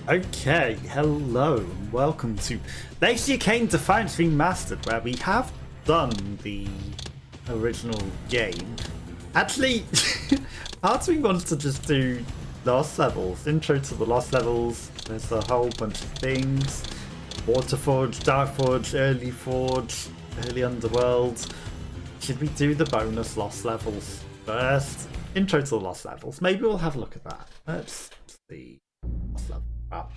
Okay, hello and welcome to Legacy of Kain Defiance Remastered, where we have done the original game. Actually, part of me wants to just do Lost Levels, intro to the Lost Levels. There's a whole bunch of things. Waterforge, Darkforge, Early Forge, Early Underworld. Should we do the bonus Lost Levels first? Intro to the Lost Levels. Maybe we'll have a look at that. Let's see. Lost Level. Wow.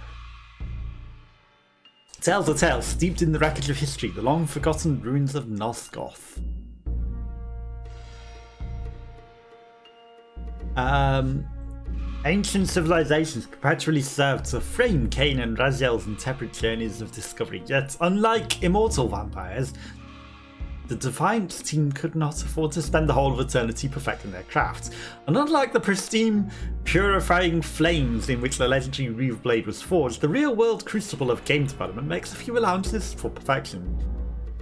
Tales are tales steeped in the wreckage of history, the long forgotten ruins of Nosgoth. Ancient civilizations perpetually served to frame Kain and Raziel's intemperate journeys of discovery, yet unlike immortal vampires, the Defiance team could not afford to spend the whole of eternity perfecting their craft. And unlike the pristine, purifying flames in which the legendary Reeve Blade was forged, the real-world crucible of game development makes a few allowances for perfection.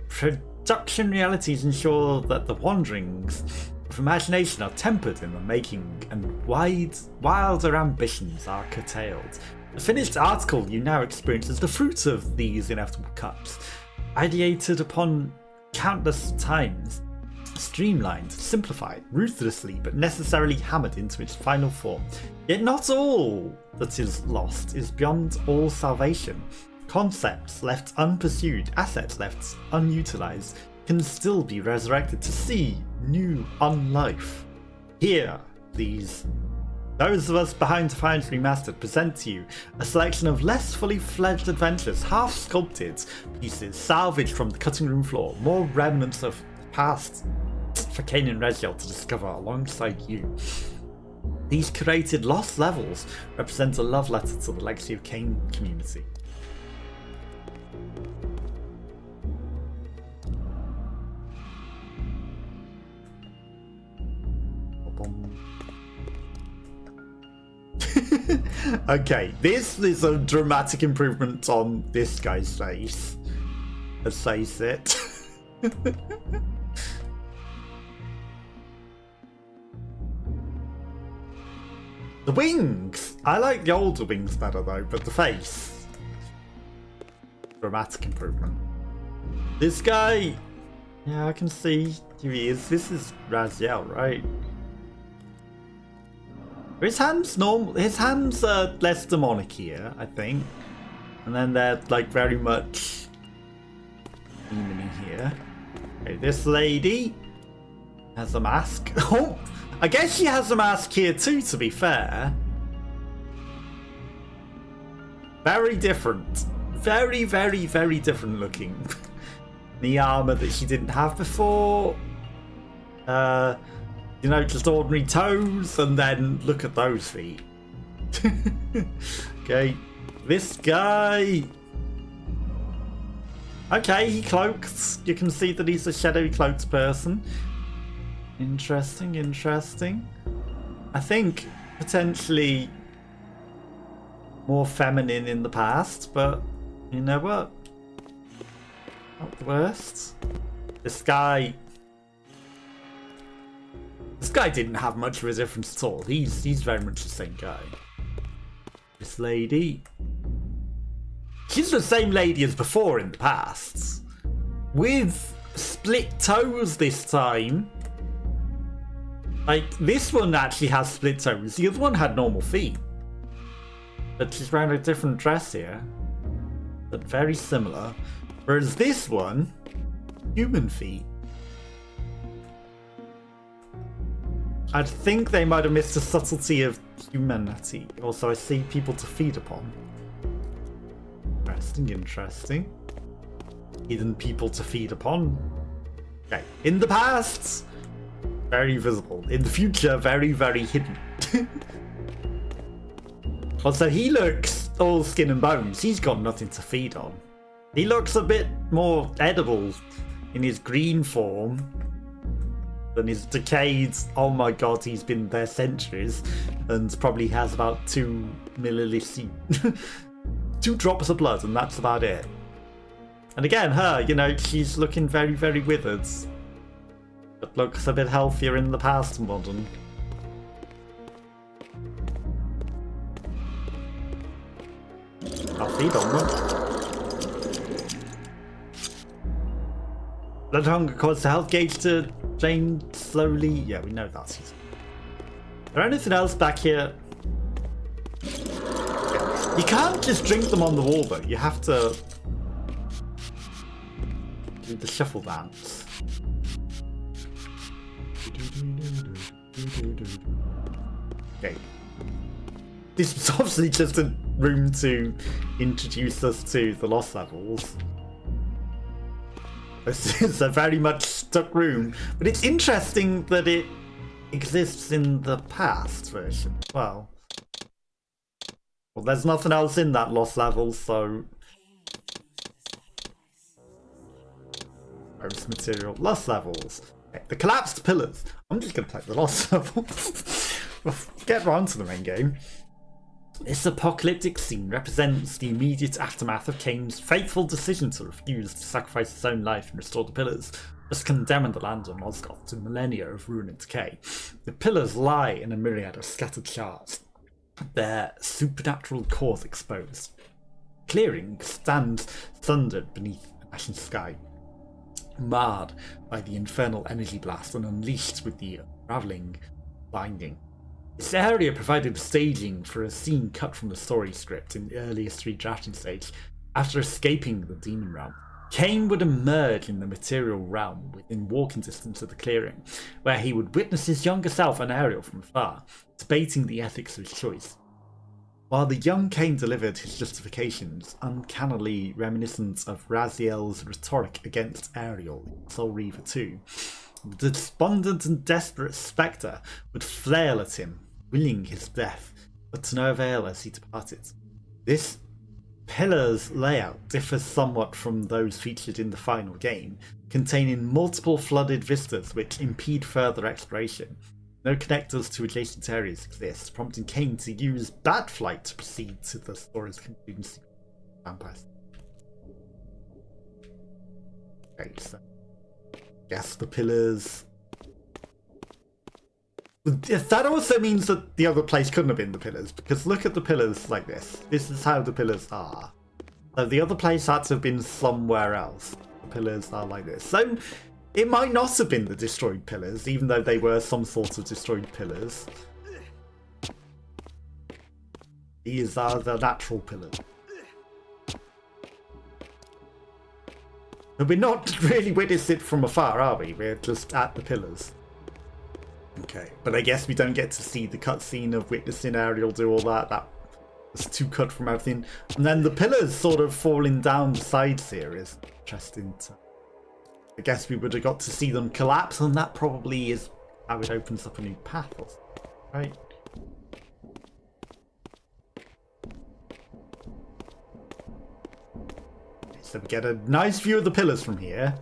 Production realities ensure that the wanderings of imagination are tempered in the making, and wilder ambitions are curtailed. The finished article you now experience is the fruit of these inevitable cuts, ideated upon countless times, streamlined, simplified, ruthlessly but necessarily hammered into its final form. Yet not all that is lost is beyond all salvation. Concepts left unpursued, assets left unutilized, can still be resurrected to see new unlife. Here, those of us behind Defiance Remastered present to you a selection of less fully fledged adventures, half-sculpted pieces salvaged from the cutting room floor, more remnants of the past for Kain and Raziel to discover alongside you. These curated lost levels represent a love letter to the Legacy of Kain community. Okay, this is a dramatic improvement on this guy's face. Let's face it. The wings! I like the older wings better though, but the face. Dramatic improvement. This guy, yeah, I can see who he is. This is Raziel, right? His hands normal. His hands are less demonic here, I think, and then they're like very much demon here. Okay, this lady has a mask. Oh, I guess she has a mask here too. To be fair, very different, very, very, very different looking. The armor that she didn't have before. You know, just ordinary toes, and then look at those feet. Okay, this guy. Okay, he cloaks. You can see that he's a shadowy cloaked person. Interesting, interesting. I think potentially more feminine in the past, but you know what? Not the worst. This guy didn't have much of a difference at all. He's very much the same guy. This lady, she's the same lady as before in the past, with split toes this time. Like, this one actually has split toes. The other one had normal feet, but she's wearing a different dress here, but very similar. Whereas this one, human feet. I think they might have missed the subtlety of humanity. Also, I see people to feed upon. Interesting, interesting. Hidden people to feed upon. Okay, in the past, very visible. In the future, very, very hidden. Also, he looks all skin and bones. He's got nothing to feed on. He looks a bit more edible in his green form than his decayed. Oh my god, he's been there centuries and probably has about 2 milliliters, 2 drops of blood, and that's about it. And again, her, you know, she's looking very, very withered, but looks a bit healthier in the past modern. I'll feed on them. Blood hunger causes the health gauge to drain slowly. Yeah, we know that. Is there anything else back here? Yeah. You can't just drink them on the wall though. You have to do the shuffle dance. Okay. This was obviously just a room to introduce us to the lost levels. This is a very much stuck room, but it's interesting that it exists in the past version as well. Well, there's nothing else in that lost level, so... Most material. Lost levels. Okay, the collapsed pillars. I'm just going to play the lost levels. We'll get round to the main game. This apocalyptic scene represents the immediate aftermath of Kain's fateful decision to refuse to sacrifice his own life and restore the pillars, thus condemning the land of Nosgoth to millennia of ruin and decay. The pillars lie in a myriad of scattered shards, their supernatural cores exposed. Clearing stands thundered beneath an ashen sky, marred by the infernal energy blast and unleashed with the unravelling binding. This area provided staging for a scene cut from the story script in the earliest redrafting stage. After escaping the demon realm, Kain would emerge in the material realm within walking distance of the clearing, where he would witness his younger self and Ariel from afar, debating the ethics of his choice. While the young Kain delivered his justifications, uncannily reminiscent of Raziel's rhetoric against Ariel in Soul Reaver 2, the despondent and desperate spectre would flail at him, willing his death, but to no avail as he departed. This pillar's layout differs somewhat from those featured in the final game, containing multiple flooded vistas which impede further exploration. No connectors to adjacent areas exist, prompting Kain to use bat flight to proceed to the story's concluding vampires. Okay, so guess the pillars. That also means that the other place couldn't have been the pillars, because look at the pillars like this. This is how the pillars are. So the other place had to have been somewhere else. The pillars are like this. So it might not have been the destroyed pillars, even though they were some sort of destroyed pillars. These are the natural pillars. But we're not really witnessing it from afar, are we? We're just at the pillars. Okay, but I guess we don't get to see the cutscene of witnessing Ariel do all that. That was too cut from everything. And then the pillars sort of falling down the sides here is interesting. I guess we would have got to see them collapse, and that probably is how it opens up a new path, or something, right? So we get a nice view of the pillars from here,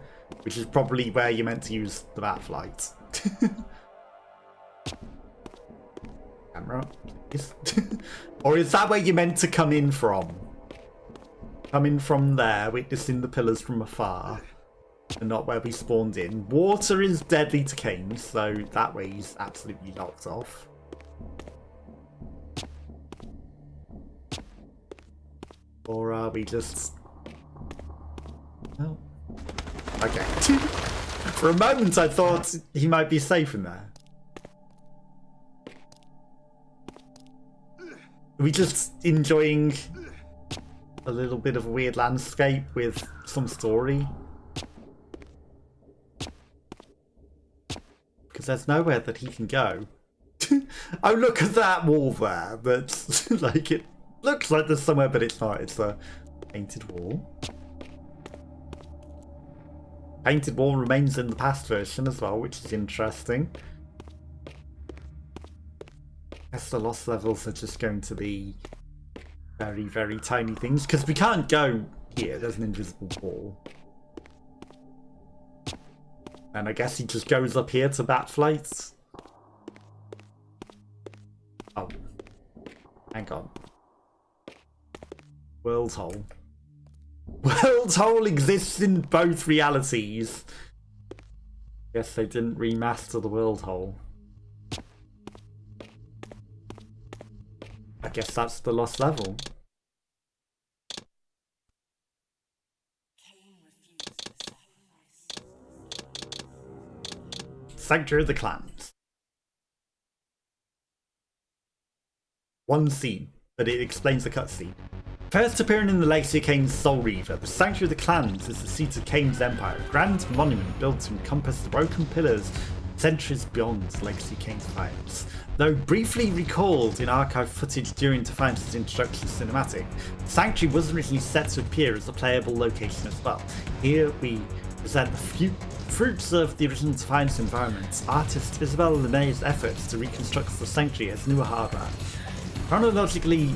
which is probably where you're meant to use the bat flight. Camera, please. Or is that where you're meant to come in from? Come in from there, witnessing the pillars from afar, and not where we spawned in. Water is deadly to Kain, so that way he's absolutely locked off. Or are we just... Oh. Okay. For a moment I thought he might be safe in there. Are we just enjoying a little bit of a weird landscape with some story? Because there's nowhere that he can go. Oh, look at that wall there. That's like, it looks like there's somewhere, but it's not. It's a painted wall. Painted wall remains in the past version as well, which is interesting. I guess the lost levels are just going to be very, very tiny things, because we can't go here. There's an invisible wall. And I guess he just goes up here to bat flights. Oh. Hang on. World hole. World hole exists in both realities. Guess they didn't remaster the world hole. I guess that's the lost level. Sanctuary of the Clans. One scene, but it explains the cutscene. First appearing in the Legacy of Kain's Soul Reaver, the Sanctuary of the Clans is the seat of Kain's empire, a grand monument built to encompass the broken pillars centuries beyond Legacy of Kain's defiance. Though briefly recalled in archive footage during Defiance's introduction cinematic, the Sanctuary was originally set to appear as a playable location as well. Here we present the fruits of the original Defiance environment, artist Isabelle Lemay's efforts to reconstruct the Sanctuary as newer hardware. Chronologically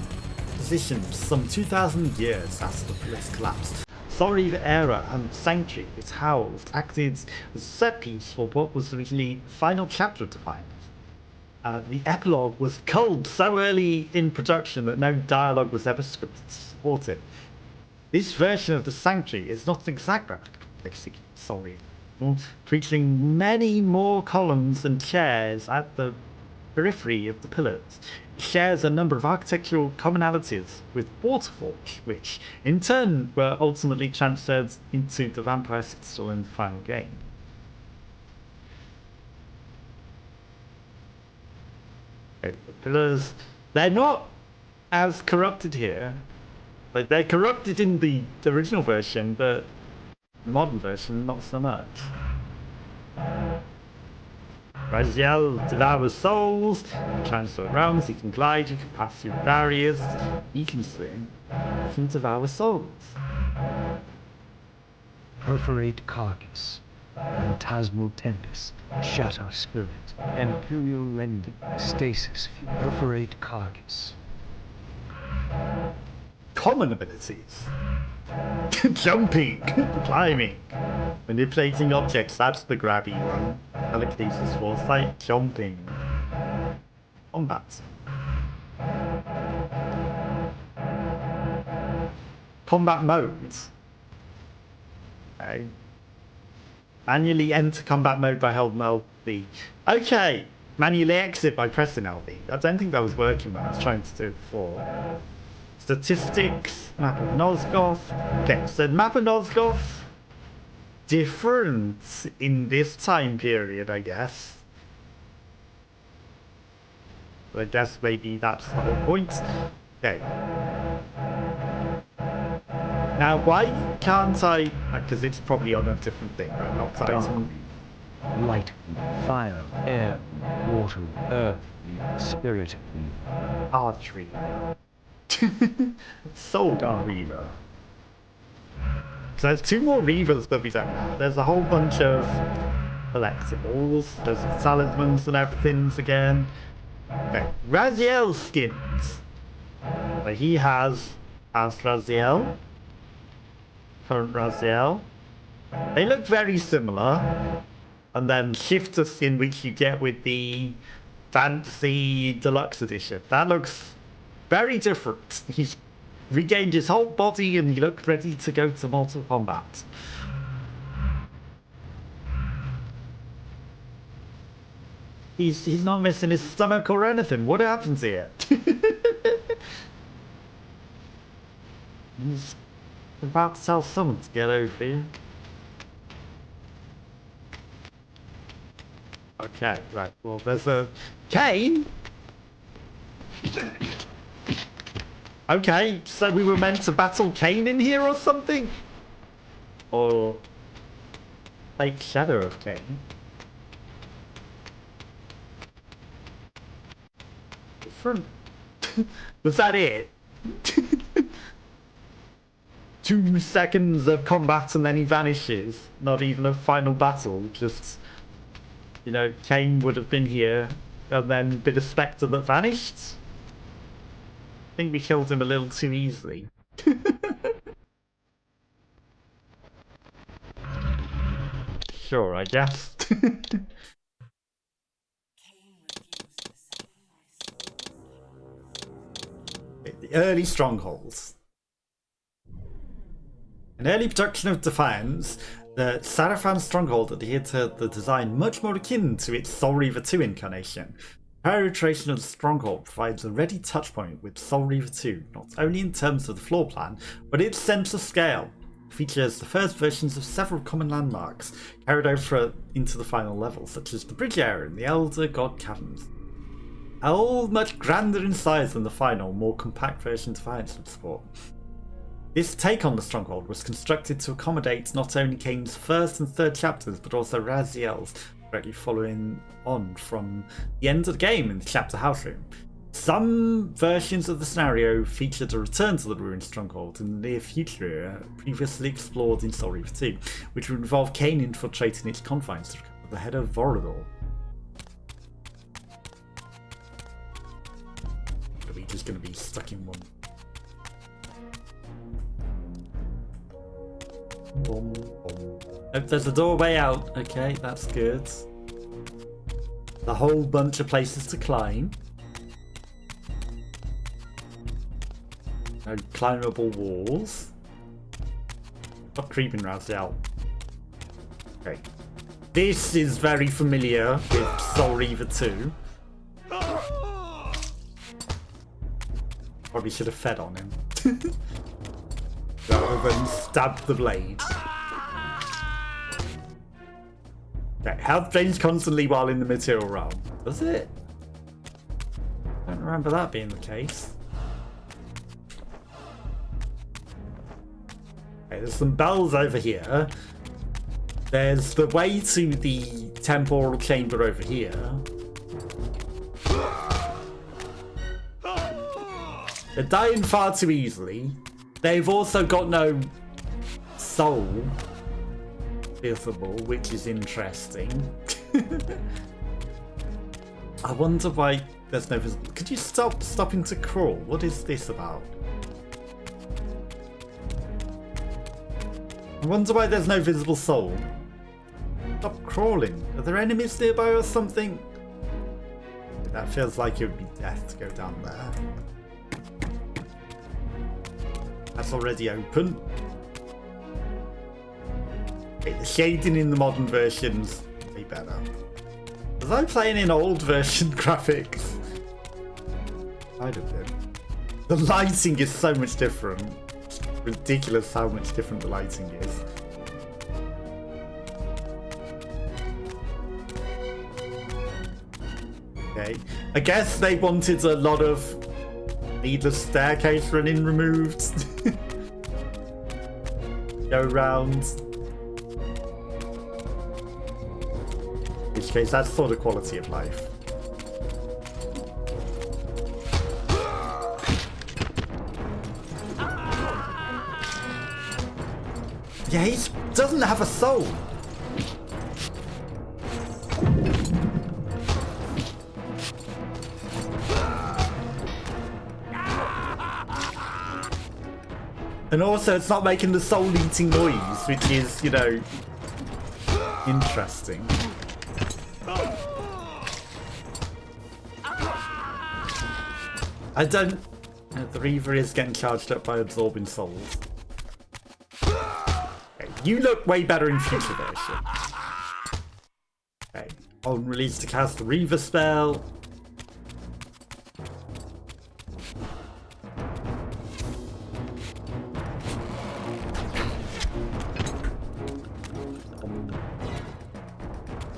positioned some 2,000 years after the Pillars collapsed, Soul Reaver era and Sanctuary is housed, acted as a set piece for what was originally the final chapter of Defiance. The epilogue was culled so early in production that no dialogue was ever scripted to support it. This version of the Sanctuary is not an exact replica of Legacy Soul Reaver, featuring many more columns and chairs at the periphery of the pillars. It shares a number of architectural commonalities with Waterforge, which in turn were ultimately transferred into the Vampire Citadel in the final game. Okay, the pillars, they're not as corrupted here. Like, they're corrupted in the original version, but the modern version not so much. Raziel devours souls, you can transfer realms, you can glide, you can pass through barriers, you can swim, you can devour souls. Perforate carcass, phantasmal tempest, shatter spirit, imperial rending, stasis, perforate carcass. Common abilities. Jumping, climbing, manipulating objects, that's the grabby one. Telekinesis, foresight, jumping. Combat. Combat modes. Okay. Manually enter combat mode by holding LB. Okay, manually exit by pressing LB. I don't think that was working when I was trying to do it before. Statistics, map of Nosgoth. Okay, so map of Nosgoth, different in this time period, I guess. But I guess maybe that's the whole point. Okay. Now, why can't I? Because it's probably on a different thing, right? Not Titan. Light, fire, air, water, earth, spirit, Archery. Soul Reaver. So there's two more Reavers that we don't have. There's a whole bunch of collectibles. There's talismans and everything's again. Okay, Raziel skins. So he has Raziel. Current Raziel. They look very similar. And then Shifter skin, which you get with the fancy deluxe edition. That looks very different. He's regained his whole body and he looked ready to go to Mortal Kombat. He's not missing his stomach or anything. What happens here? He's about to tell someone to get over here. Okay, right. Well, there's a Kain. Okay, so we were meant to battle Kain in here or something? Or like Shadow of Kain? Different. Was that it? 2 seconds of combat and then he vanishes. Not even a final battle, just, you know, Kain would have been here and then been a spectre that vanished. I think we killed him a little too easily. Sure, I guess. The early strongholds. In early production of Defiance, the Sarafan stronghold adhered to the design much more akin to its Soul Reaver 2 incarnation. Prior iteration of the stronghold provides a ready touchpoint with Soul Reaver 2, not only in terms of the floor plan, but its sense of scale. features the first versions of several common landmarks carried over into the final level, such as the bridge area and the Elder God Caverns. All much grander in size than the final, more compact version Defiance would support. This take on the stronghold was constructed to accommodate not only Kain's first and third chapters, but also Raziel's, directly following on from the end of the game in the chapter House Room. Some versions of the scenario featured a return to the ruined stronghold in the near future, previously explored in Soul Reaver 2, which would involve Kain infiltrating its confines to recover the head of Vorador. Are we just going to be stuck in one? Oh, there's a doorway out. Okay, that's good. A whole bunch of places to climb. No climbable walls. Stop creeping, Raziel. Okay. This is very familiar with Soul Reaver 2. Probably should have fed on him. Rather than stab the blade. Okay, health drains constantly while in the material realm. Does it? I don't remember that being the case. Okay, there's some bells over here. There's the way to the temporal chamber over here. They're dying far too easily. They've also got no soul visible, which is interesting. I wonder why there's no visible. Could you stop stopping to crawl? What is this about? I wonder why there's no visible soul. Stop crawling. Are there enemies nearby or something? That feels like it would be death to go down there. That's already open. Okay, the shading in the modern versions will be better. Was I playing in old version graphics? Might have been. The lighting is so much different. It's ridiculous how much different the lighting is. Okay, I guess they wanted a lot of needless staircase running removed. Go round. In which case, that's sort of quality of life. Yeah, he doesn't have a soul. And also, it's not making the soul-eating noise, which is, you know, interesting. I don't... The Reaver is getting charged up by absorbing souls. Okay, you look way better in future version. Okay, on release to cast the Reaver spell.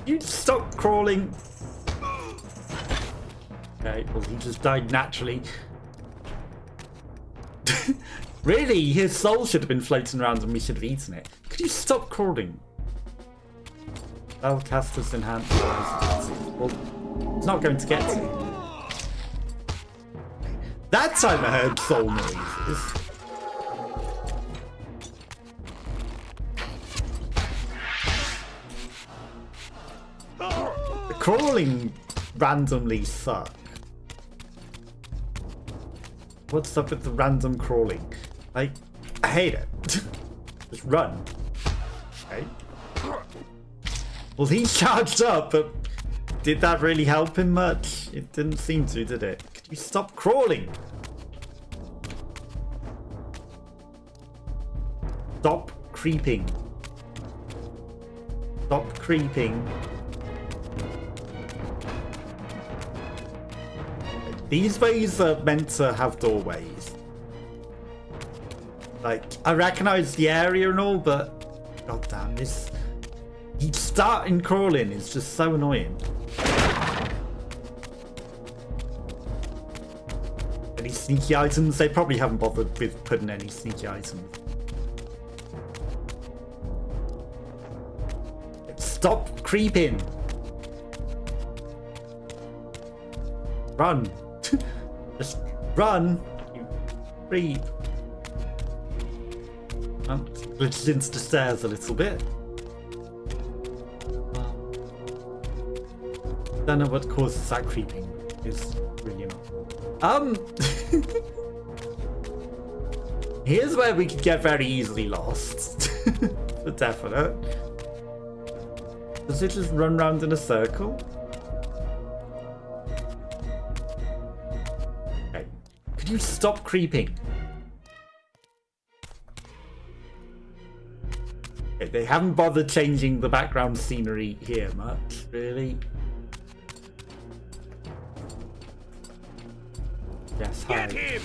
You stop crawling. Okay, well he just died naturally. Really? His soul should have been floating around and we should have eaten it. Could you stop crawling? Spellcaster's enhanced. Well, it's not going to get to. That time I heard soul noises. The crawling randomly suck. What's up with the random crawling? I hate it. Just run. Okay. Well, he charged up, but did that really help him much? It didn't seem to, did it? Could you stop crawling? Stop creeping. Stop creeping. These ways are meant to have doorways. Like, I recognise the area and all, but god damn, this starting crawling is just so annoying. Any sneaky items? They probably haven't bothered with putting any sneaky items. Stop creeping! Run! Just run! You creep! Oh, glitched into the stairs a little bit. Don't know what causes that creeping. It's really not. Here's where we could get very easily lost. For definite. Does it just run around in a circle? Okay. Could you stop creeping? Okay, they haven't bothered changing the background scenery here much, really. Yes, hi. Get him!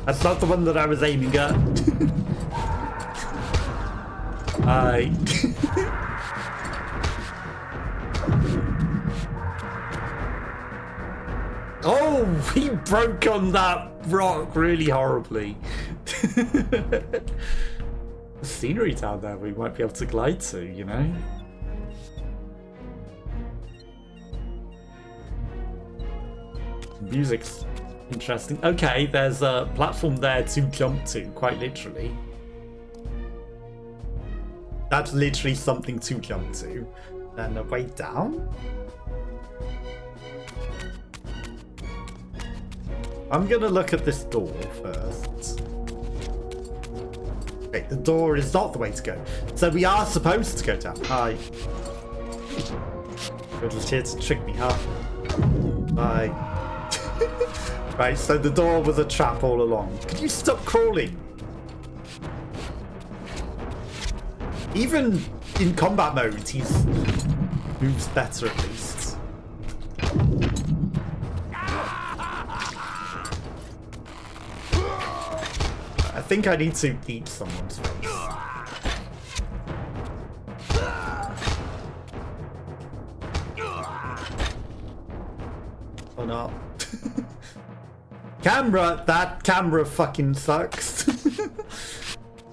That's not the one that I was aiming at. Hi. Oh, he broke on that rock really horribly. The scenery down there we might be able to glide to, you know? Music's interesting. Okay, there's a platform there to jump to, quite literally. That's literally something to jump to. Then a way down? I'm gonna look at this door first. Okay, the door is not the way to go. So we are supposed to go down. Hi. You're just here to trick me, huh? Bye. Right, so the door was a trap all along. Could you stop crawling? Even in combat mode, he's moves better at least. I think I need to eat someone's face. Oh no. Camera! That camera fucking sucks.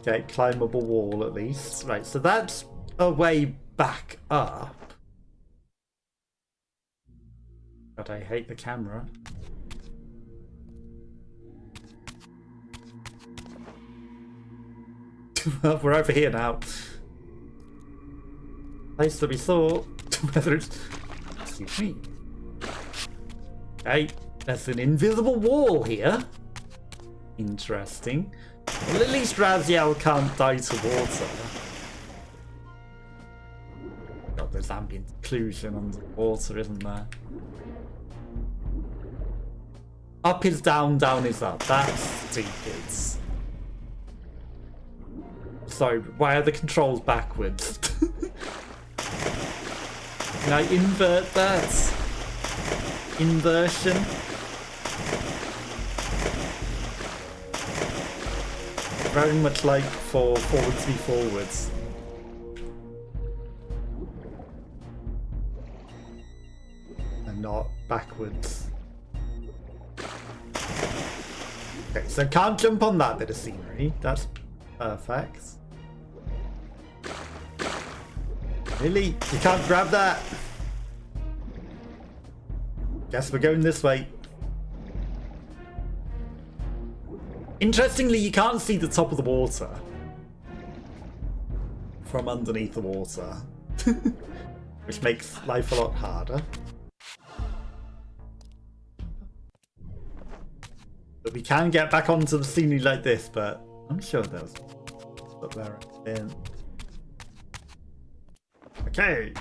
Okay, climbable wall at least. Right, so that's a way back up. But I hate the camera. Well, we're over here now. Place to be thought. Whether it's... Excuse me. Okay, there's an invisible wall here. Interesting. Well, at least Raziel can't die to water. God, there's ambient occlusion underwater, isn't there? Up is down, down is up. That's stupid. Sorry, why are the controls backwards? Can I invert that? Inversion? Very much like for forwards be forwards. And not backwards. Okay, so can't jump on that bit of scenery. That's perfect. Really? You can't grab that? Guess we're going this way. Interestingly, you can't see the top of the water from underneath the water, which makes life a lot harder. But we can get back onto the scenery like this, but I'm sure there's up there. Okay.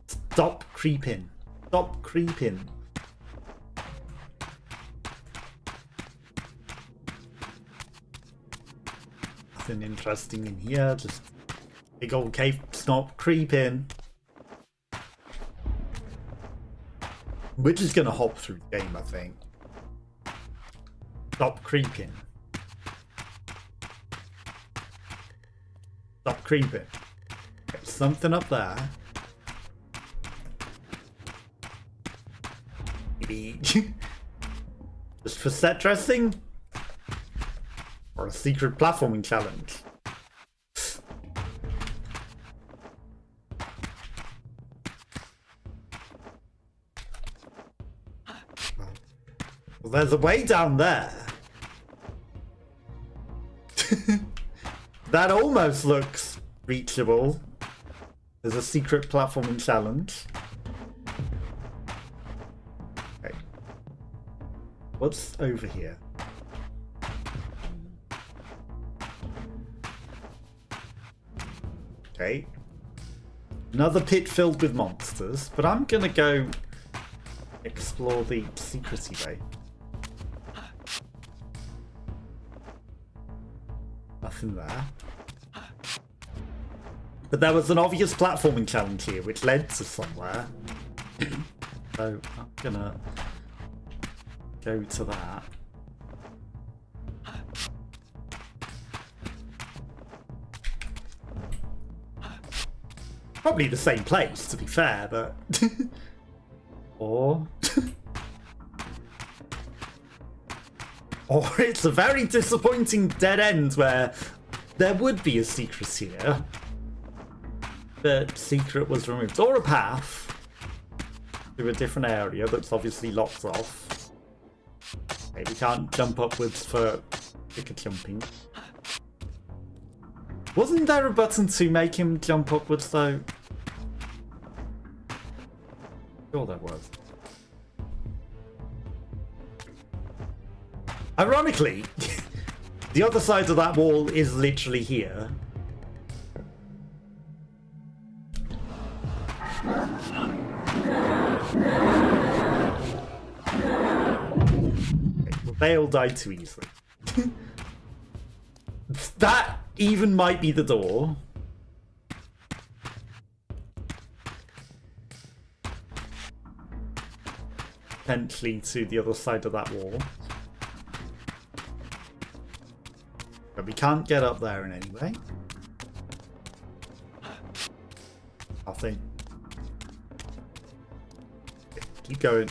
Stop creeping. Stop creeping. Nothing interesting in here. Just big old cave. Stop creeping. We're just gonna hop through the game, I think. Stop creeping. Stop creeping. Okay, something up there. Maybe just for set dressing? Or a secret platforming challenge? Well, there's a way down there. That almost looks reachable. There's a secret platforming challenge. Okay. What's over here? Okay. Another pit filled with monsters, but I'm gonna go explore the secrecy way. Nothing there. But there was an obvious platforming challenge here which led to somewhere. So I'm gonna go to that. Probably the same place, to be fair, but... or... or it's a very disappointing dead end where there would be a secret here, but secret was removed. Or a path to a different area that's obviously locked off. Okay, we can't jump upwards for quicker jumping. Wasn't there a button to make him jump upwards though? Sure there was. Ironically, the other side of that wall is literally here. Okay, well, they all died too easily. That even might be the door. Potentially to the other side of that wall. But we can't get up there in any way. I think. Okay, keep going.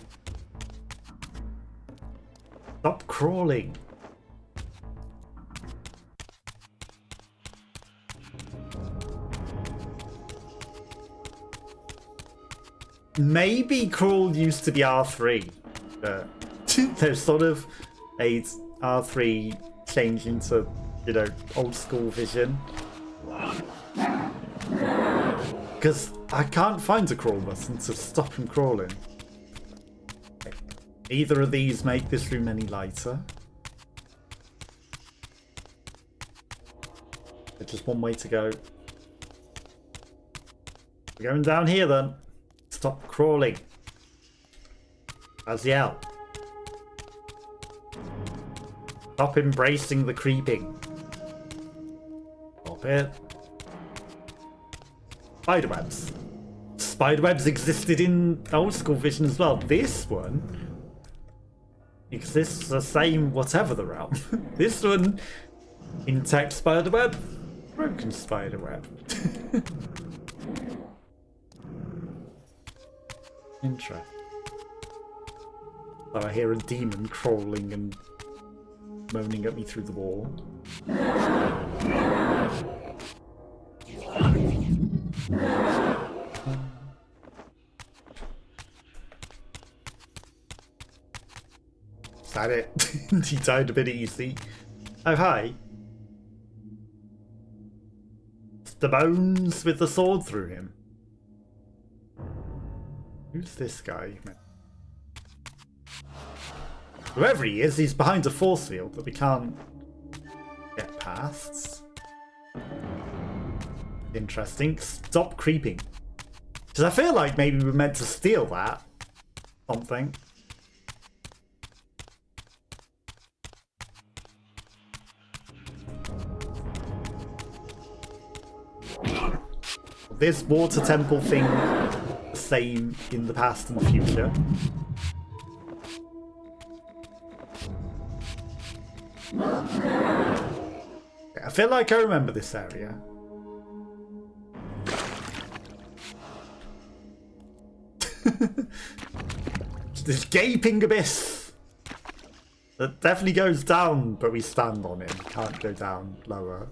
Stop crawling. Maybe crawl used to be R3, but there's sort of a R3 change into, you know, old school vision. Because I can't find a crawl button to stop him crawling. Either of these make this room any lighter. There's just one way to go. We're going down here then. Stop crawling. Raziel. Stop embracing the creeping. Stop it. Spiderwebs. Spiderwebs existed in old school vision as well. This one exists the same whatever the realm. This one, intact spiderweb, broken spiderweb. Interesting. So I hear a demon crawling and moaning at me through the wall. Is that it? He died a bit easy. Oh, hi. It's the bones with the sword through him. Who's this guy? Whoever he is, he's behind a force field that we can't get past. Interesting. Stop creeping. Because I feel like maybe we're meant to steal that. Something. This water temple thing, the same in the past and the future. I feel like I remember this area. This gaping abyss that definitely goes down, but we stand on it. Can't go down lower.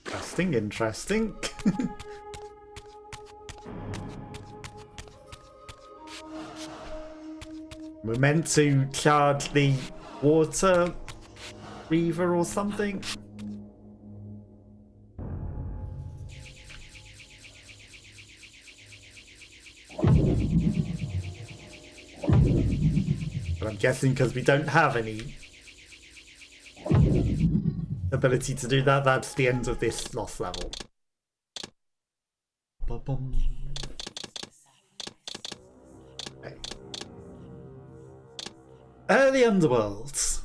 Interesting, interesting. We're meant to charge the water reaver or something. But I'm guessing because we don't have any ability to do that, that's the end of this lost level. Ba-bum. Okay. Early Underworlds.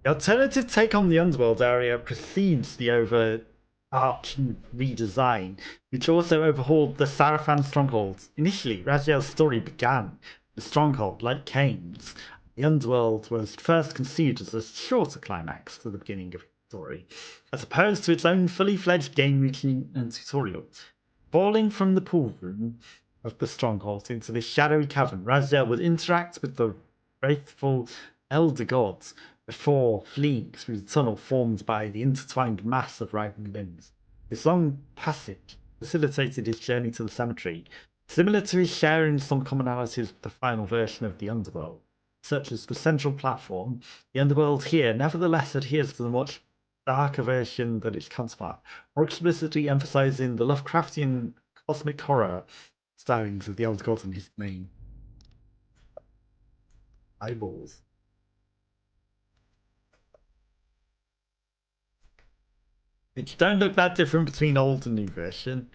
The alternative take on the Underworld area precedes the overarching redesign, which also overhauled the Sarafan strongholds. Initially, Raziel's story began with a stronghold like Kain's. The Underworld was first conceived as a shorter climax to the beginning of its story, as opposed to its own fully fledged game routine and tutorial. Falling from the pool room of the stronghold into this shadowy cavern, Raziel would interact with the wrathful elder gods before fleeing through the tunnel formed by the intertwined mass of writhing limbs. His long passage facilitated his journey to the cemetery, similar to his sharing some commonalities with the final version of the Underworld, such as the central platform. The Underworld here nevertheless adheres to the much darker version than its counterpart, more explicitly emphasizing the Lovecraftian cosmic horror stylings of the old god and his main eyeballs. Which don't look that different between old and new version.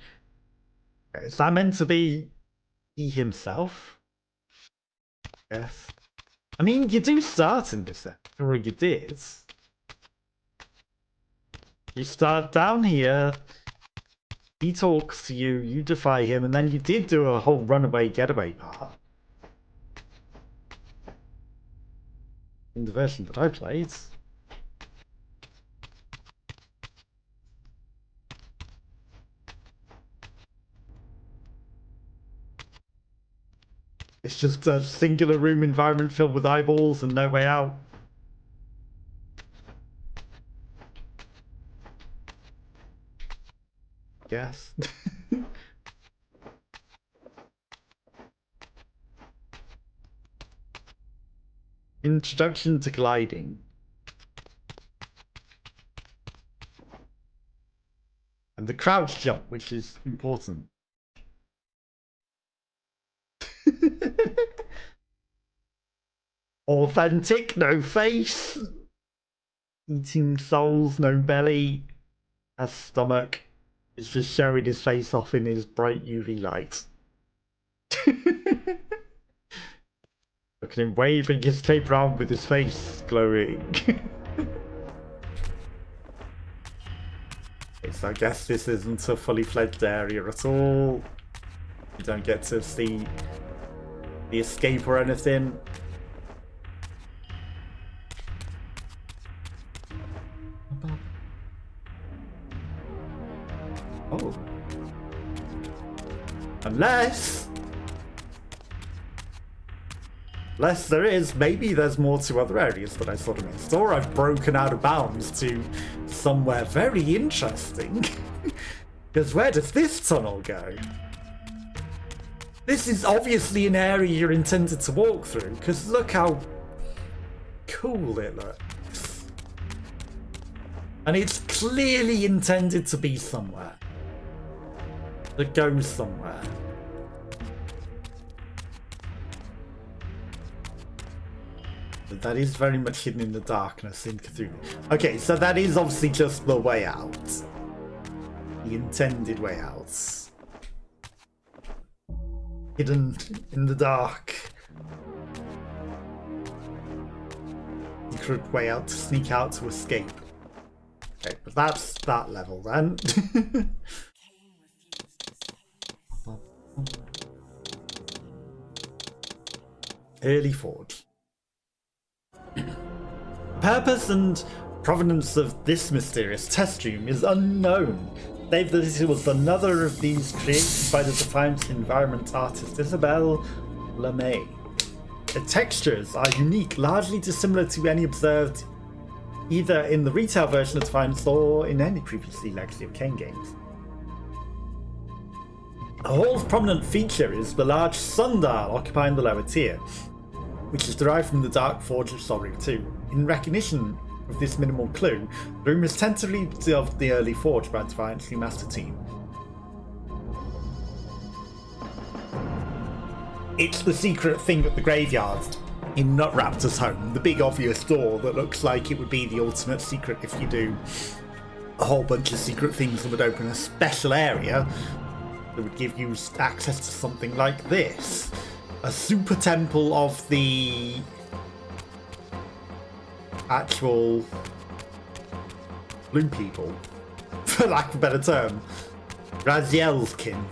Is that meant to be he himself? Yes. I mean, you do start in this episode, or you did. You start down here, he talks to you, you defy him, and then you did do a whole runaway getaway part. In the version that I played. It's just a singular room environment filled with eyeballs and no way out. Yes. Introduction to gliding. And the crouch jump, which is important. Authentic, no face. Eating souls, no belly. Has stomach. It's just showing his face off in his bright UV light. Look at him waving his tape around with his face glowing. Okay, so I guess this isn't a fully fledged area at all. You don't get to see the escape or anything. Oh. Unless there is, maybe there's more to other areas that I sort of missed. Or I've broken out of bounds to somewhere very interesting. Because where does this tunnel go? This is obviously an area you're intended to walk through, because look how cool it looks. And it's clearly intended to be somewhere. That goes somewhere. But that is very much hidden in the darkness in Cthulhu. Okay, so that is obviously just the way out. The intended way out. Hidden in the dark. Secret way out to sneak out to escape. Okay, but that's that level then. Early Forge. Purpose and provenance of this mysterious test room is unknown, save that it was another of these created by the Defiance environment artist Isabelle LeMay. The textures are unique, largely dissimilar to any observed either in the retail version of Defiance or in any previously Legacy of Kain games. The hall's prominent feature is the large sundial occupying the lower tier, which is derived from the Dark Forge of Soul Reaver 2. In recognition of this minimal clue, the room is tentatively of the early Forge by Defiance Remastered team. It's the secret thing at the graveyard in Nutraptor's home, the big obvious door that looks like it would be the ultimate secret if you do a whole bunch of secret things that would open a special area that would give you access to something like this. A super temple of the actual blue people, for lack of a better term, Raziel's kin.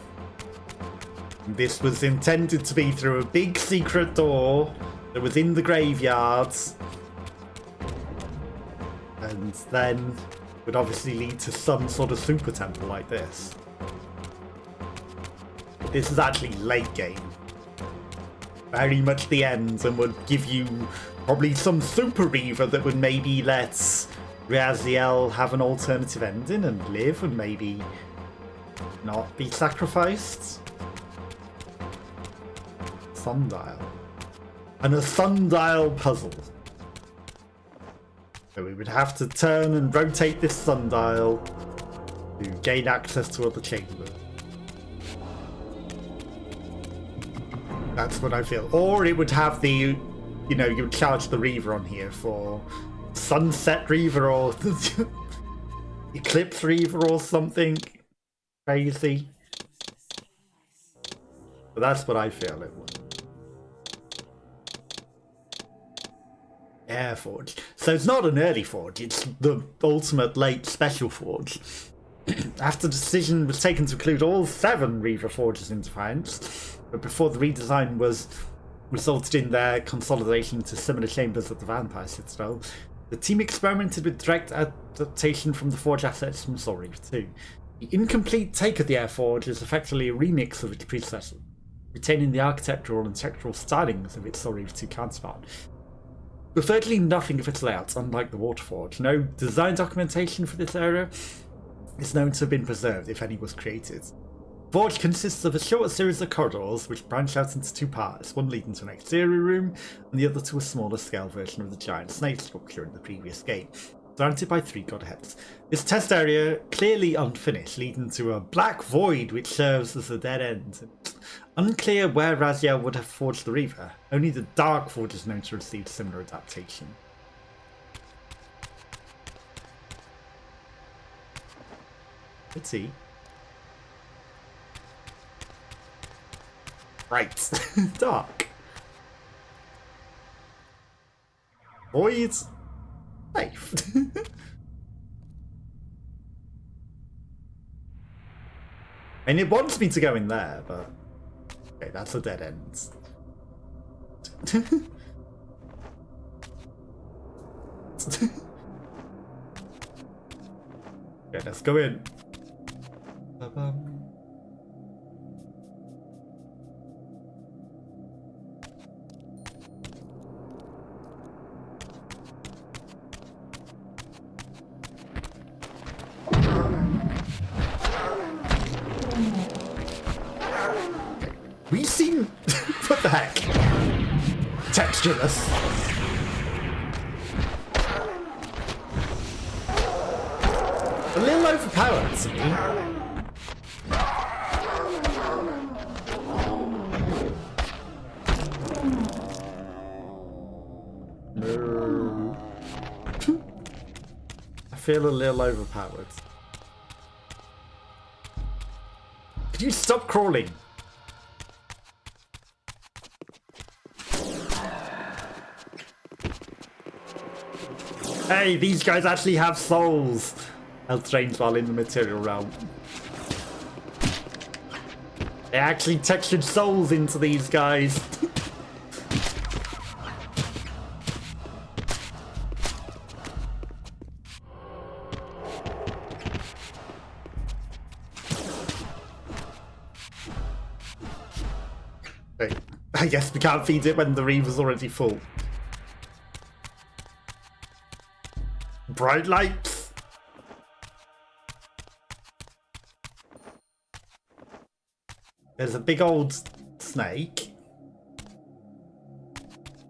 This was intended to be through a big secret door that was in the graveyards, and then would obviously lead to some sort of super temple like this. But this is actually late game. Very much the end, and would give you probably some super reaver that would maybe let Raziel have an alternative ending and live and maybe not be sacrificed. Sundial. And a sundial puzzle. So we would have to turn and rotate this sundial to gain access to other chambers. That's what I feel. Or it would have the, you know, you would charge the Reaver on here for Sunset Reaver or Eclipse Reaver or something crazy. But that's what I feel it would. Air Forge. So it's not an early Forge, it's the ultimate late special Forge. After the decision was taken to include all 7 Reaver Forges in Defiance, but before the redesign resulted in their consolidation to similar chambers at the Vampire Citadel, the team experimented with direct adaptation from the Forge assets from Soul Reaver 2. The incomplete take of the Air Forge is effectively a remix of its predecessor, retaining the architectural and textural stylings of its Soul Reaver 2 counterpart. With virtually nothing of its layouts, unlike the Water Forge, no design documentation for this area is known to have been preserved, if any was created. Forge consists of a short series of corridors which branch out into 2 parts, one leading to an exterior room and the other to a smaller scale version of the giant snake sculpture in the previous game, surrounded by 3 godheads. This test area, clearly unfinished, leading to a black void which serves as a dead end. Unclear where Raziel would have forged the Reaver. Only the Dark Forge is known to receive similar adaptation. Let's see. Right. Dark. Void. Safe. And it wants me to go in there, but... Okay, that's a dead end. Okay, let's go in. Ba-bum. We seem... what the heck? Textureless. A little overpowered to me. No. I feel a little overpowered. Could you stop crawling? Hey, these guys actually have souls. Health drains while in the material realm. They actually textured souls into these guys. Wait, I guess we can't feed it when the Reaver's already full. Bright lights! There's a big old snake.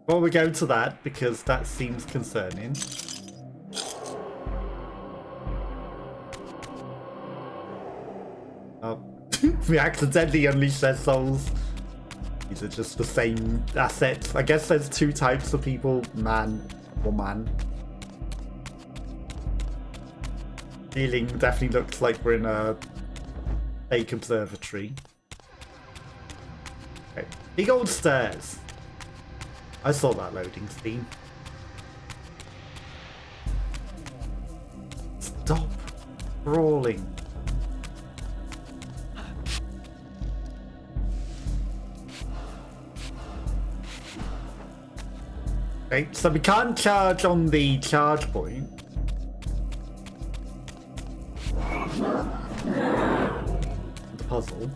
Before we go to that, because that seems concerning. Oh, we accidentally unleashed their souls. These are just the same assets. I guess there's two types of people, man or man. Ceiling definitely looks like we're in a fake observatory. Okay. Big old stairs. I saw that loading scene. Stop crawling. Okay, so we can't charge on the charge point. The puzzle.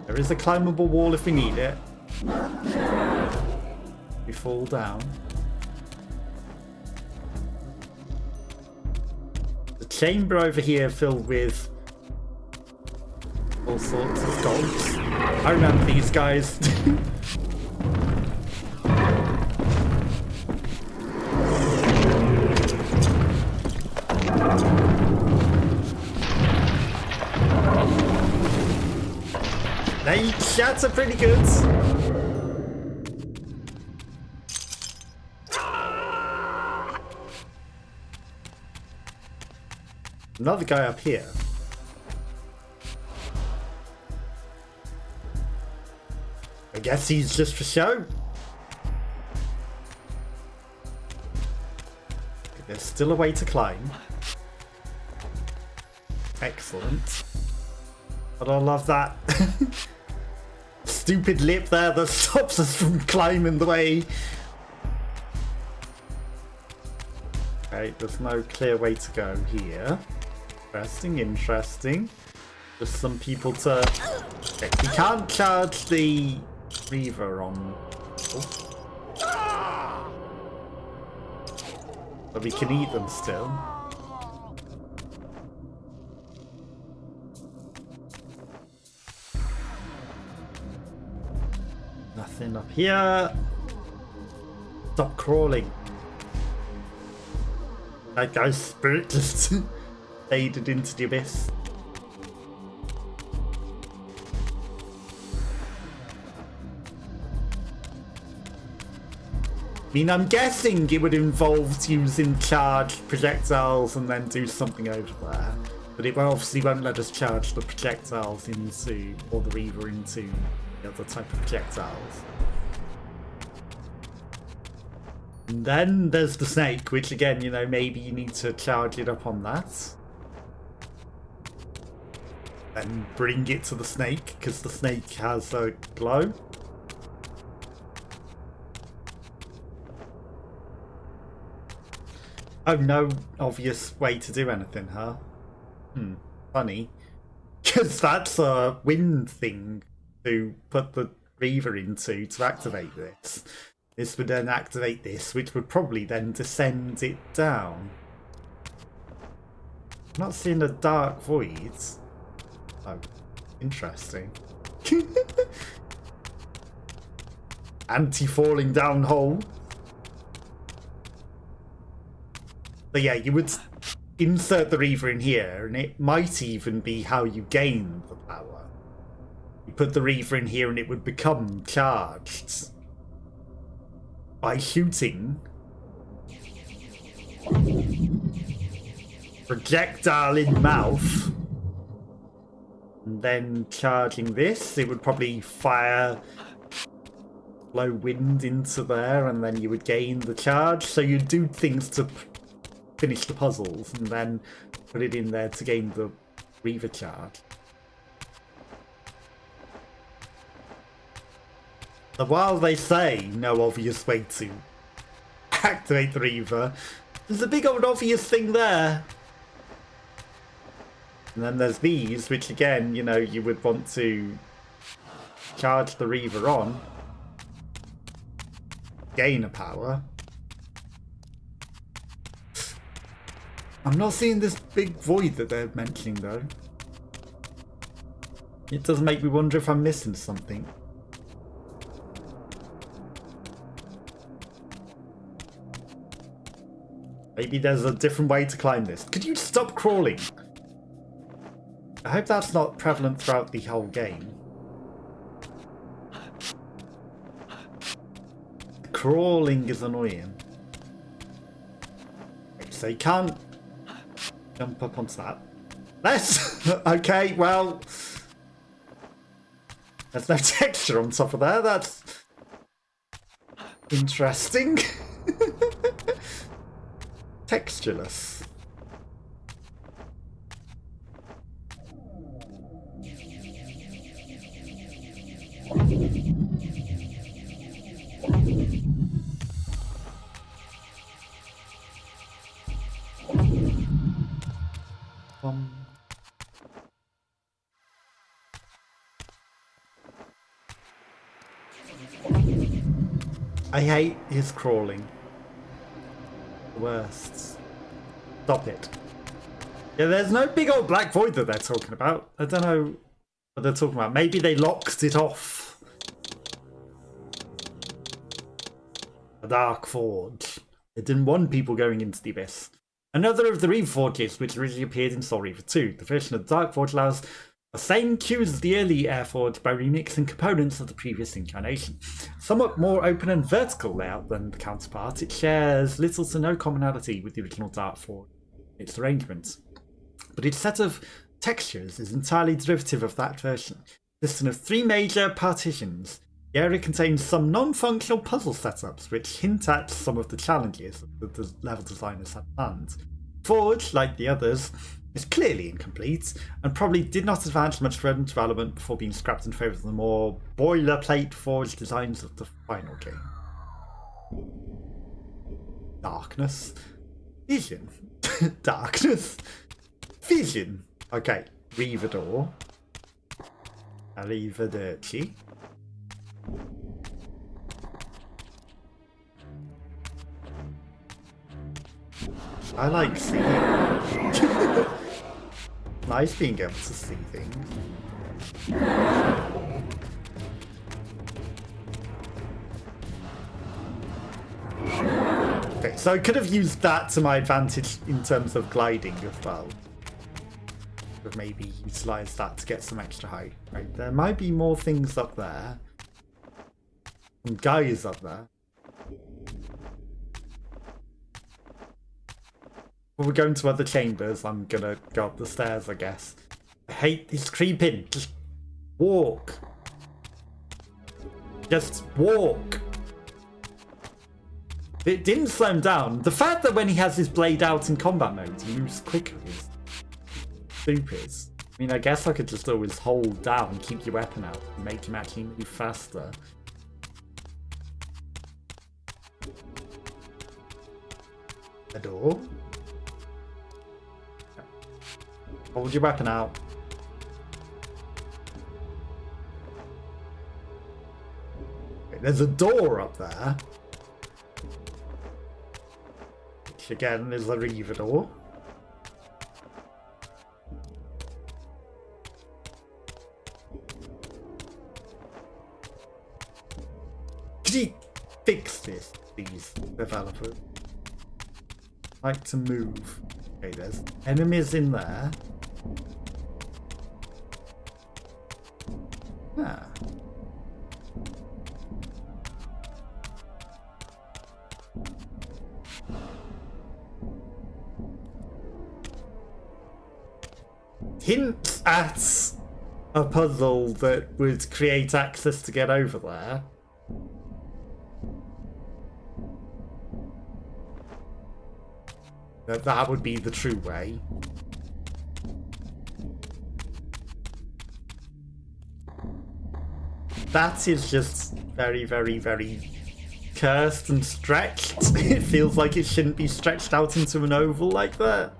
There is a climbable wall if we need it. We fall down. The chamber over here filled with all sorts of gods. I remember these guys. They shatter pretty good. Another guy up here. I guess he's just for show. There's still a way to climb. Excellent. But I love that stupid lip there that stops us from climbing the way. Okay, there's no clear way to go here. Interesting, interesting. Just some people to... Okay, we can't charge the Reaver on... Oh. But we can eat them still. Nothing up here. Stop crawling. That guy's spirit just faded into the abyss. I mean, I'm guessing it would involve using charged projectiles and then do something over there. But it obviously won't let us charge the projectiles into, or the Reaver into the other type of projectiles. And then there's the snake, which again, you know, maybe you need to charge it up on that. And bring it to the snake, because the snake has a glow. Oh, no obvious way to do anything, huh? Funny. Because that's a wind thing to put the Reaver into to activate this. This would then activate this, which would probably then descend it down. I'm not seeing a dark void. Oh, interesting. Anti-falling down hole. But yeah, you would insert the Reaver in here, and it might even be how you gain the power. You put the Reaver in here and it would become charged. By shooting projectile in mouth and then charging this, it would probably fire blow wind into there and then you would gain the charge. So you'd do things to finish the puzzles and then put it in there to gain the Reaver charge. So while they say no obvious way to activate the Reaver, there's a big old obvious thing there. And then there's these, which again, you know, you would want to charge the Reaver on, gain a power. I'm not seeing this big void that they're mentioning though. It does make me wonder if I'm missing something. Maybe there's a different way to climb this. Could you stop crawling? I hope that's not prevalent throughout the whole game. Crawling is annoying. So you can't jump up onto that. Let's... Okay, well... There's no texture on top of there. That's... interesting. Textureless. I hate his crawling. The worst. Stop it. Yeah, there's no big old black void that they're talking about. I don't know what they're talking about. Maybe they locked it off. A dark forge. It didn't want people going into the abyss. Another of the Reaver forges, which originally appeared in Soul Reaver 2. The version of the Dark Forge allows the same cues as the early Air Forge by remixing components of the previous incarnation. Somewhat more open and vertical layout than the counterpart, it shares little to no commonality with the original Dark Forge in its arrangements. But its set of textures is entirely derivative of that version. Consisting of 3 major partitions, the area contains some non-functional puzzle setups which hint at some of the challenges that the level designers had planned. Forge, like the others, is clearly incomplete and probably did not advance much further in development before being scrapped in favour of the more boilerplate Forge designs of the final game. Darkness. Vision. Darkness. Vision. Okay. Reaver door. Arrivederci. I like seeing it. Nice being able to see things. Okay, so I could have used that to my advantage in terms of gliding as well. But maybe utilize that to get some extra height. Right, there might be more things up there. Some guys up there. Before we go into other chambers, I'm gonna go up the stairs, I guess. I hate this creeping. Just walk. Just walk. It didn't slow him down. The fact that when he has his blade out in combat mode, he moves quicker is stupid. I mean, I guess I could just always hold down, keep your weapon out, and make him actually move faster. A door? Hold your weapon out. Okay, there's a door up there. Which again is a Reaver door. Could you fix this, please, developer? Like to move. Okay, there's enemies in there. Ah. Hints at a puzzle that would create access to get over there. That would be the true way. That is just very, very, very cursed and stretched. It feels like it shouldn't be stretched out into an oval like that.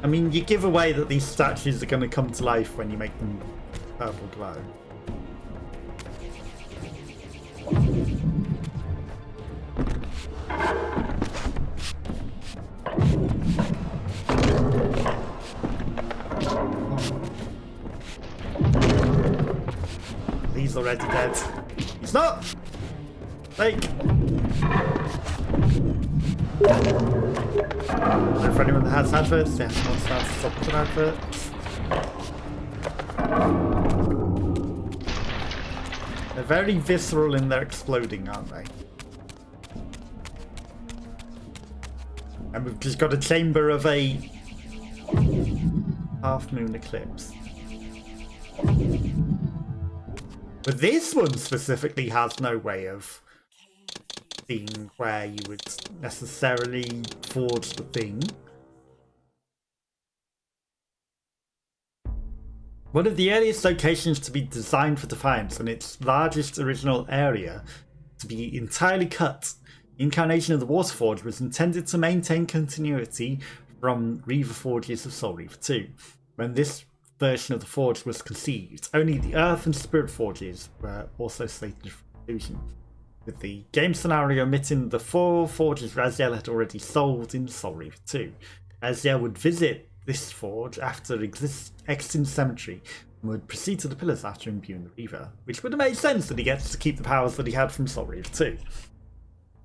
I mean, you give away that these statues are going to come to life when you make them purple glow. He's already dead. He's not! Like... And for anyone that has adverts, they have to start to stop with adverts. They're very visceral in their exploding, aren't they? And we've just got a chamber of a half-moon eclipse. But this one specifically has no way of seeing where you would necessarily forge the thing. One of the earliest locations to be designed for Defiance and its largest original area to be entirely cut, the incarnation of the Waterforge was intended to maintain continuity from Reaver Forges of Soul Reaver 2. When this version of the Forge was conceived, only the Earth and Spirit Forges were also slated for inclusion, with the game scenario omitting the 4 forges Raziel had already sold in Soul Reaver 2. Raziel would visit this forge after exiting the cemetery and would proceed to the pillars after imbuing the Reaver, which would have made sense that he gets to keep the powers that he had from Soul Reaver 2.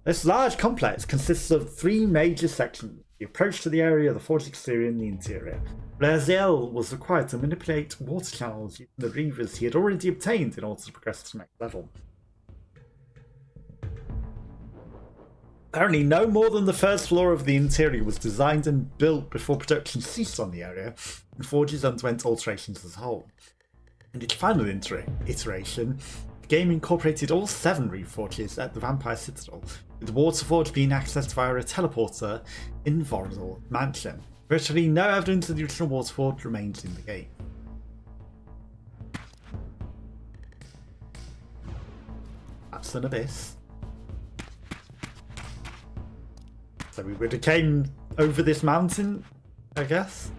This large complex consists of 3 major sections: the approach to the area, the forge exterior, and the interior. Raziel was required to manipulate water channels using the Reavers he had already obtained in order to progress to the next level. Apparently, no more than the first floor of the interior was designed and built before production ceased on the area, and forges underwent alterations as a whole. In its final iteration, the game incorporated all 7 Reaver forges at the Vampire Citadel, with the Waterforge being accessed via a teleporter in Vorador Mansion. Virtually no evidence of the original Waterforge remains in the game. That's an abyss. So we would have came over this mountain, I guess.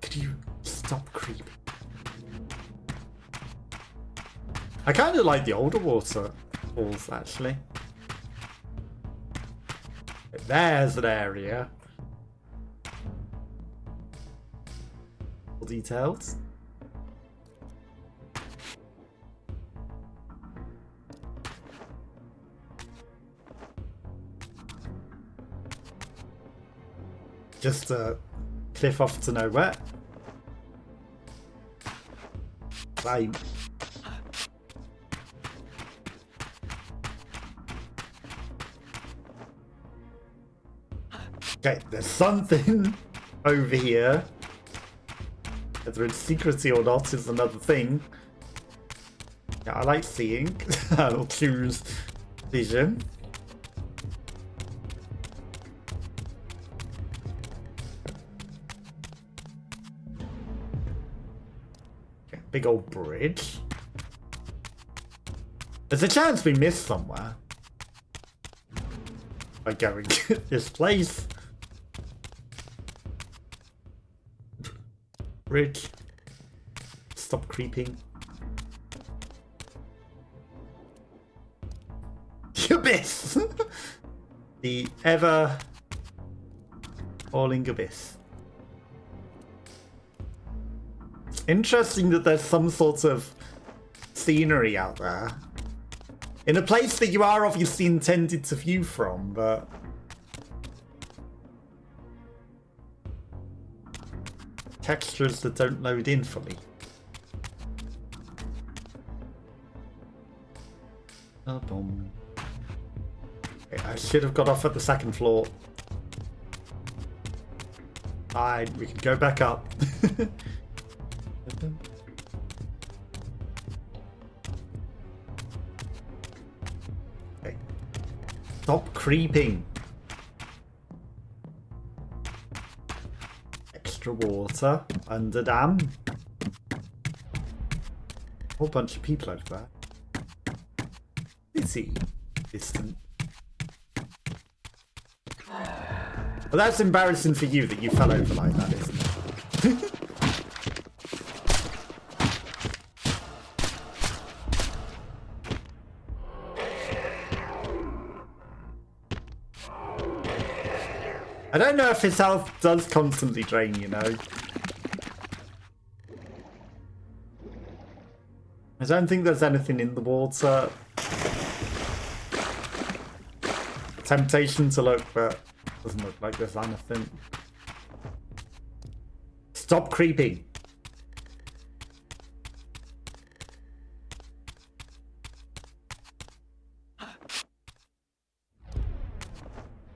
Could you stop creeping? I kind of like the older waterfalls, actually. There's an area. All details. Just a cliff off to nowhere. Climb. Okay, there's something over here. Whether it's secrecy or not is another thing. Yeah, I like seeing. I'll choose vision. Okay, big old bridge. There's a chance we missed somewhere by going this place. Bridge. Stop creeping. The abyss! The ever falling abyss. Interesting that there's some sort of scenery out there. In a place that you are obviously intended to view from, but... textures that don't load in fully. Oh, boom. Okay, I should have got off at the second floor. Fine, we can go back up. Okay. Stop creeping. Extra water under dam. Whole bunch of people over there. Busy. Distant. Well, that's embarrassing for you that you fell over like that, isn't it? I don't know if his health does constantly drain, you know. I don't think there's anything in the water. Temptation to look, but doesn't look like there's anything. Stop creeping.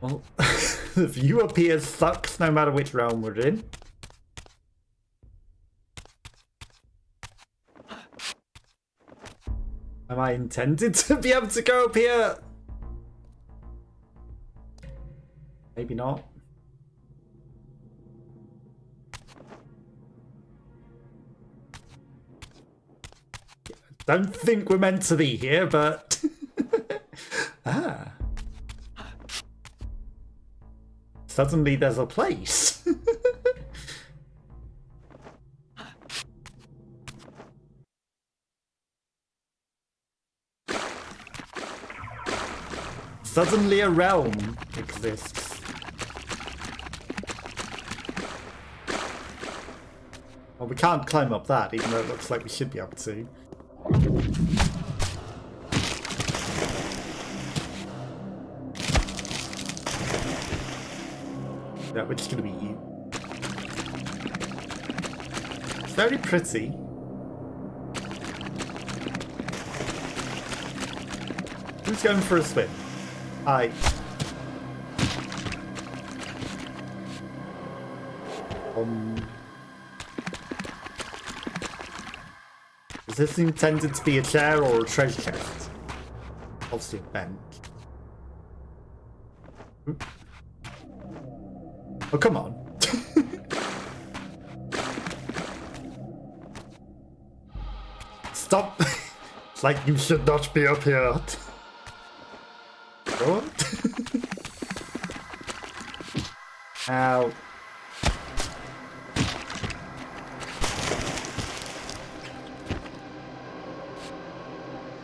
Well, the view up here sucks no matter which realm we're in. Am I intended to be able to go up here? Maybe not. Don't think we're meant to be here, but... ah. Suddenly there's a place. Suddenly a realm exists. Well, we can't climb up that, even though it looks like we should be able to. Yeah, we're just gonna be you. It's very pretty. Who's going for a spin? Hi. Is this intended to be a chair or a treasure chest? Obviously a bench. Oop. Oh, come on. Stop. It's like you should not be up here. What? Ow.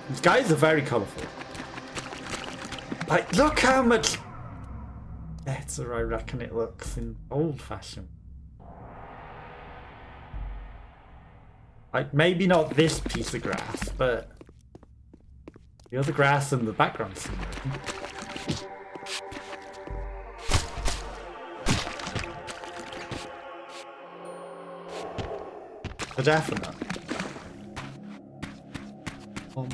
These guys are very colourful. Like, look how much better I reckon it looks in old fashion. Like, maybe not this piece of grass, but the other grass in the background scenery. For definite. Oh,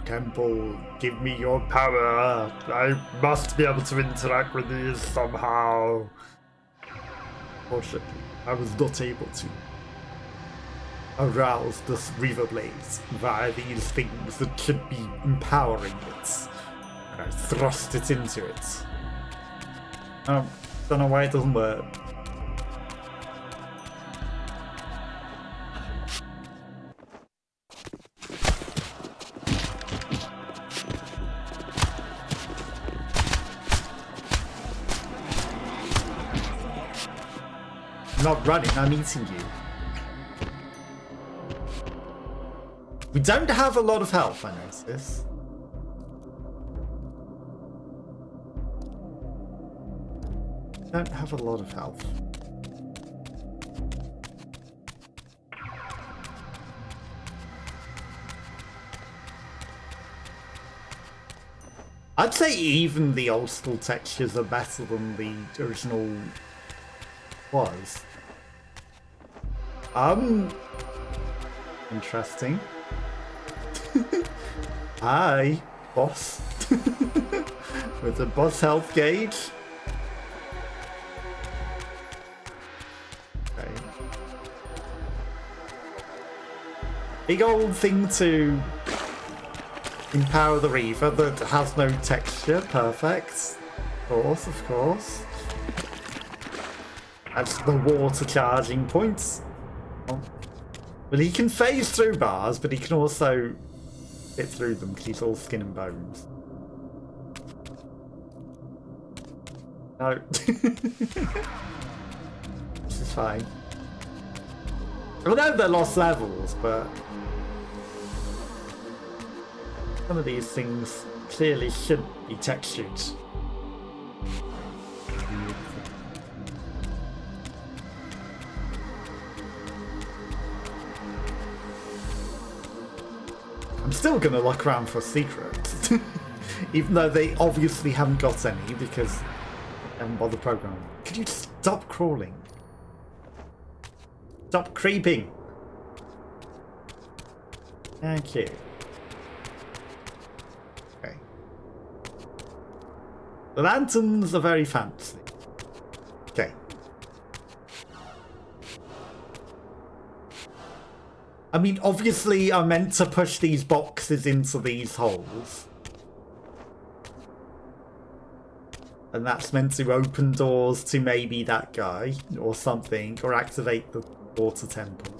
Temple, give me your power. I must be able to interact with these somehow. Fortunately, I was not able to arouse this river blaze via these things that should be empowering it. And I thrust it into it. I don't know why it doesn't work. I'm not running, I'm eating you. We don't have a lot of health, I notice. Don't have a lot of health. I'd say even the old school textures are better than the original was. Interesting. Hi, boss. With a boss health gauge. Okay. Big old thing to empower the Reaver that has no texture. Perfect. Of course, of course. That's the water charging points. Well, he can phase through bars, but he can also fit through them because he's all skin and bones. No. This is fine. I know they're lost levels, but some of these things clearly shouldn't be textured. I'm still gonna look around for secrets, even though they obviously haven't got any because they haven't bothered programming. Could you stop crawling? Stop creeping! Thank you. Okay. The lanterns are very fancy. Okay. I mean, obviously I'm meant to push these boxes into these holes. And that's meant to open doors to maybe that guy or something, or activate the water temple.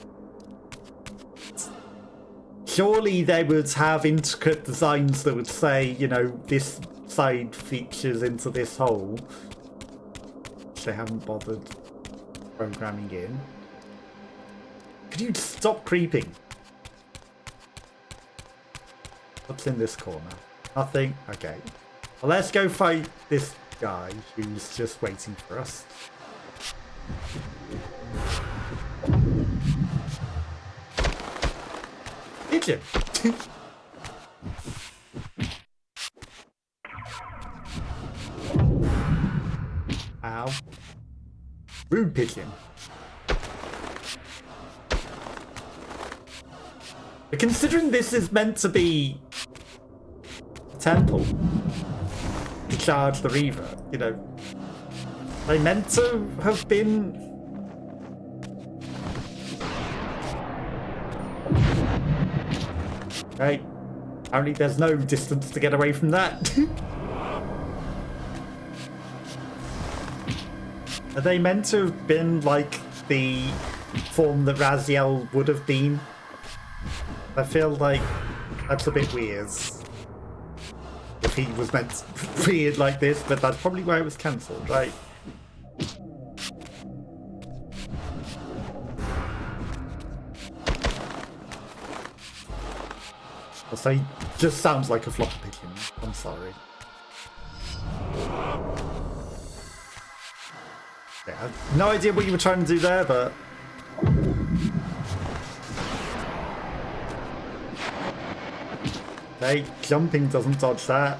Surely they would have intricate designs that would say, you know, this side features into this hole, which they haven't bothered programming in. Could you stop creeping? What's in this corner? Nothing? Okay. Well, let's go fight this guy who's just waiting for us. Pigeon! Ow. Rude pigeon. But considering this is meant to be a temple to charge the Reaver, you know, they meant to have been... Right. Apparently there's no distance to get away from that. Are they meant to have been like the form that Raziel would have been? I feel like that's a bit weird. If he was meant to be weird like this, but that's probably why it was cancelled, right? Also, he just sounds like a floppy pigeon. I'm sorry. Yeah, I have no idea what you were trying to do there, but... Okay, jumping doesn't dodge that.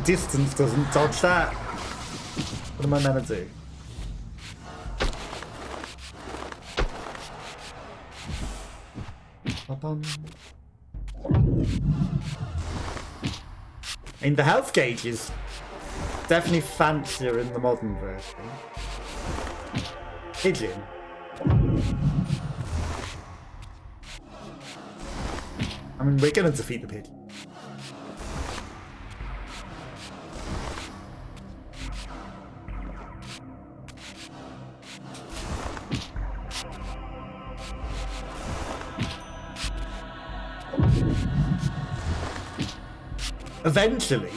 Distance doesn't dodge that. What am I meant to do? Ba-bum. I mean, the health gauge is definitely fancier in the modern version. Pigeon. I mean, we're gonna defeat the pigeon. Eventually.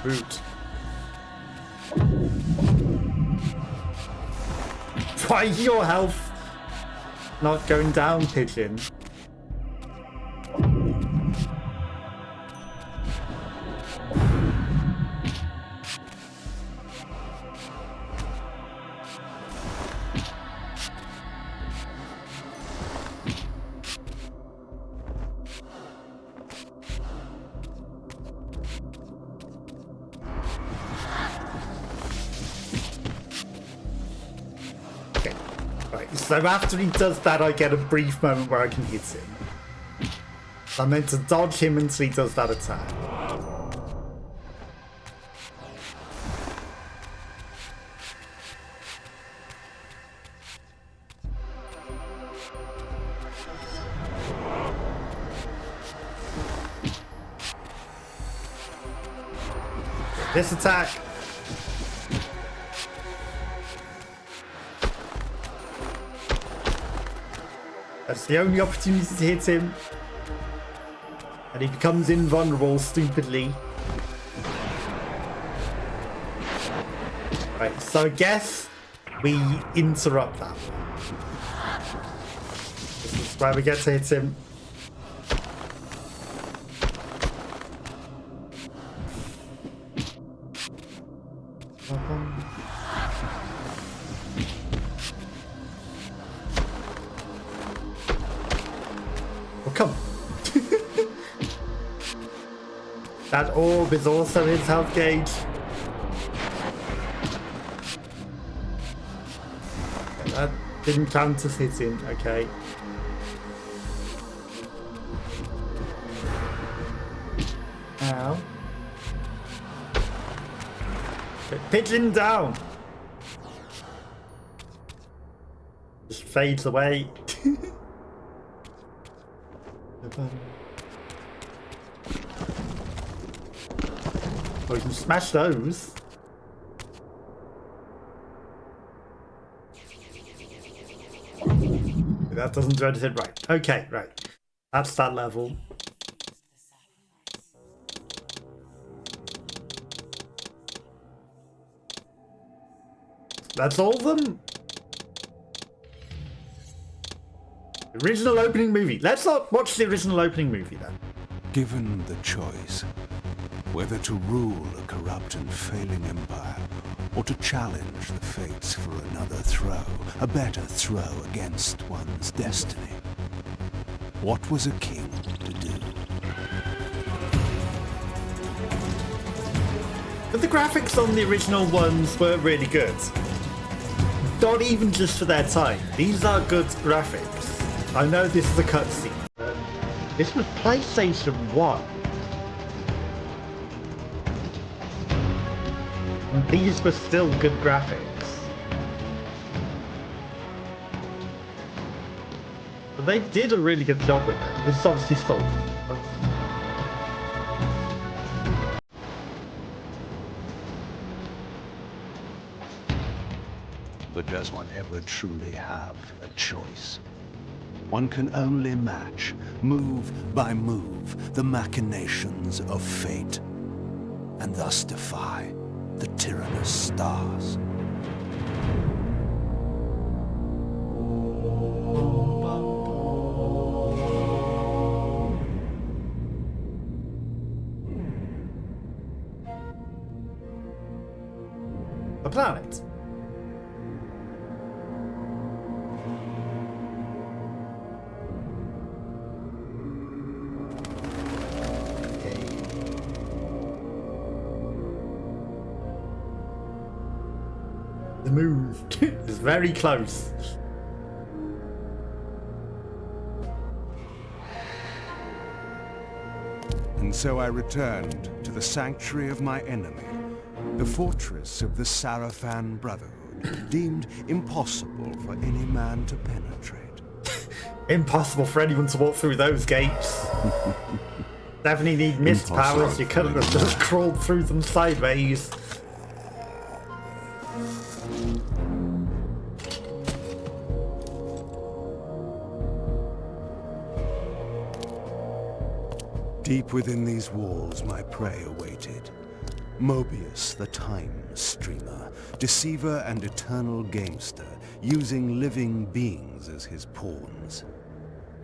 Boot. Why is your health not going down, pigeon? So after he does that, I get a brief moment where I can hit him. So I'm meant to dodge him until he does that attack. This attack. That's the only opportunity to hit him. And he becomes invulnerable stupidly. Right, so I guess we interrupt that one. This is where we get to hit him. Oh, come. That orb is also his health gauge. That didn't count as hitting, okay. Ow. Pigeon down! Just fades away. Oh, you can smash those. That doesn't do anything right. Okay, right. That's that level. That's all of them? Original opening movie. Let's not watch the original opening movie then. Given the choice, whether to rule a corrupt and failing empire, or to challenge the fates for another throw, a better throw against one's destiny, what was a king to do? But the graphics on the original ones were really good. Not even just for their time. These are good graphics. I know this is a cutscene, but this was PlayStation 1. And these were still good graphics. But they did a really good job with it. This is obviously sold. But does one ever truly have a choice? One can only match, move by move, the machinations of fate, and thus defy the tyrannous stars. A planet. The moon is very close. And so I returned to the sanctuary of my enemy, the fortress of the Sarafan Brotherhood, deemed impossible for any man to penetrate. Impossible for anyone to walk through those gates. Definitely need mist powers. You couldn't have just crawled through them sideways. Deep within these walls, my prey awaited. Mobius, the time streamer, deceiver and eternal gamester, using living beings as his pawns.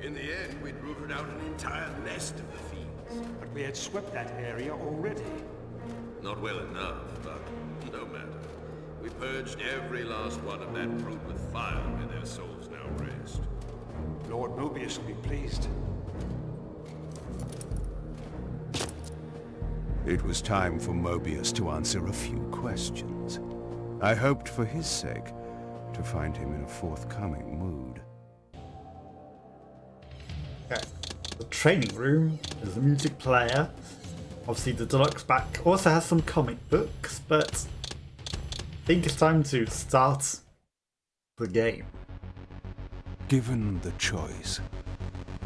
In the end, we'd rooted out an entire nest of the fiends. But we had swept that area already. Not well enough, but no matter. We purged every last one of that brood with fire, and their souls now rest. Lord Mobius will be pleased. It was time for Mobius to answer a few questions. I hoped for his sake to find him in a forthcoming mood. Okay. The training room is a music player. Obviously the deluxe pack also has some comic books, but I think it's time to start the game. Given the choice,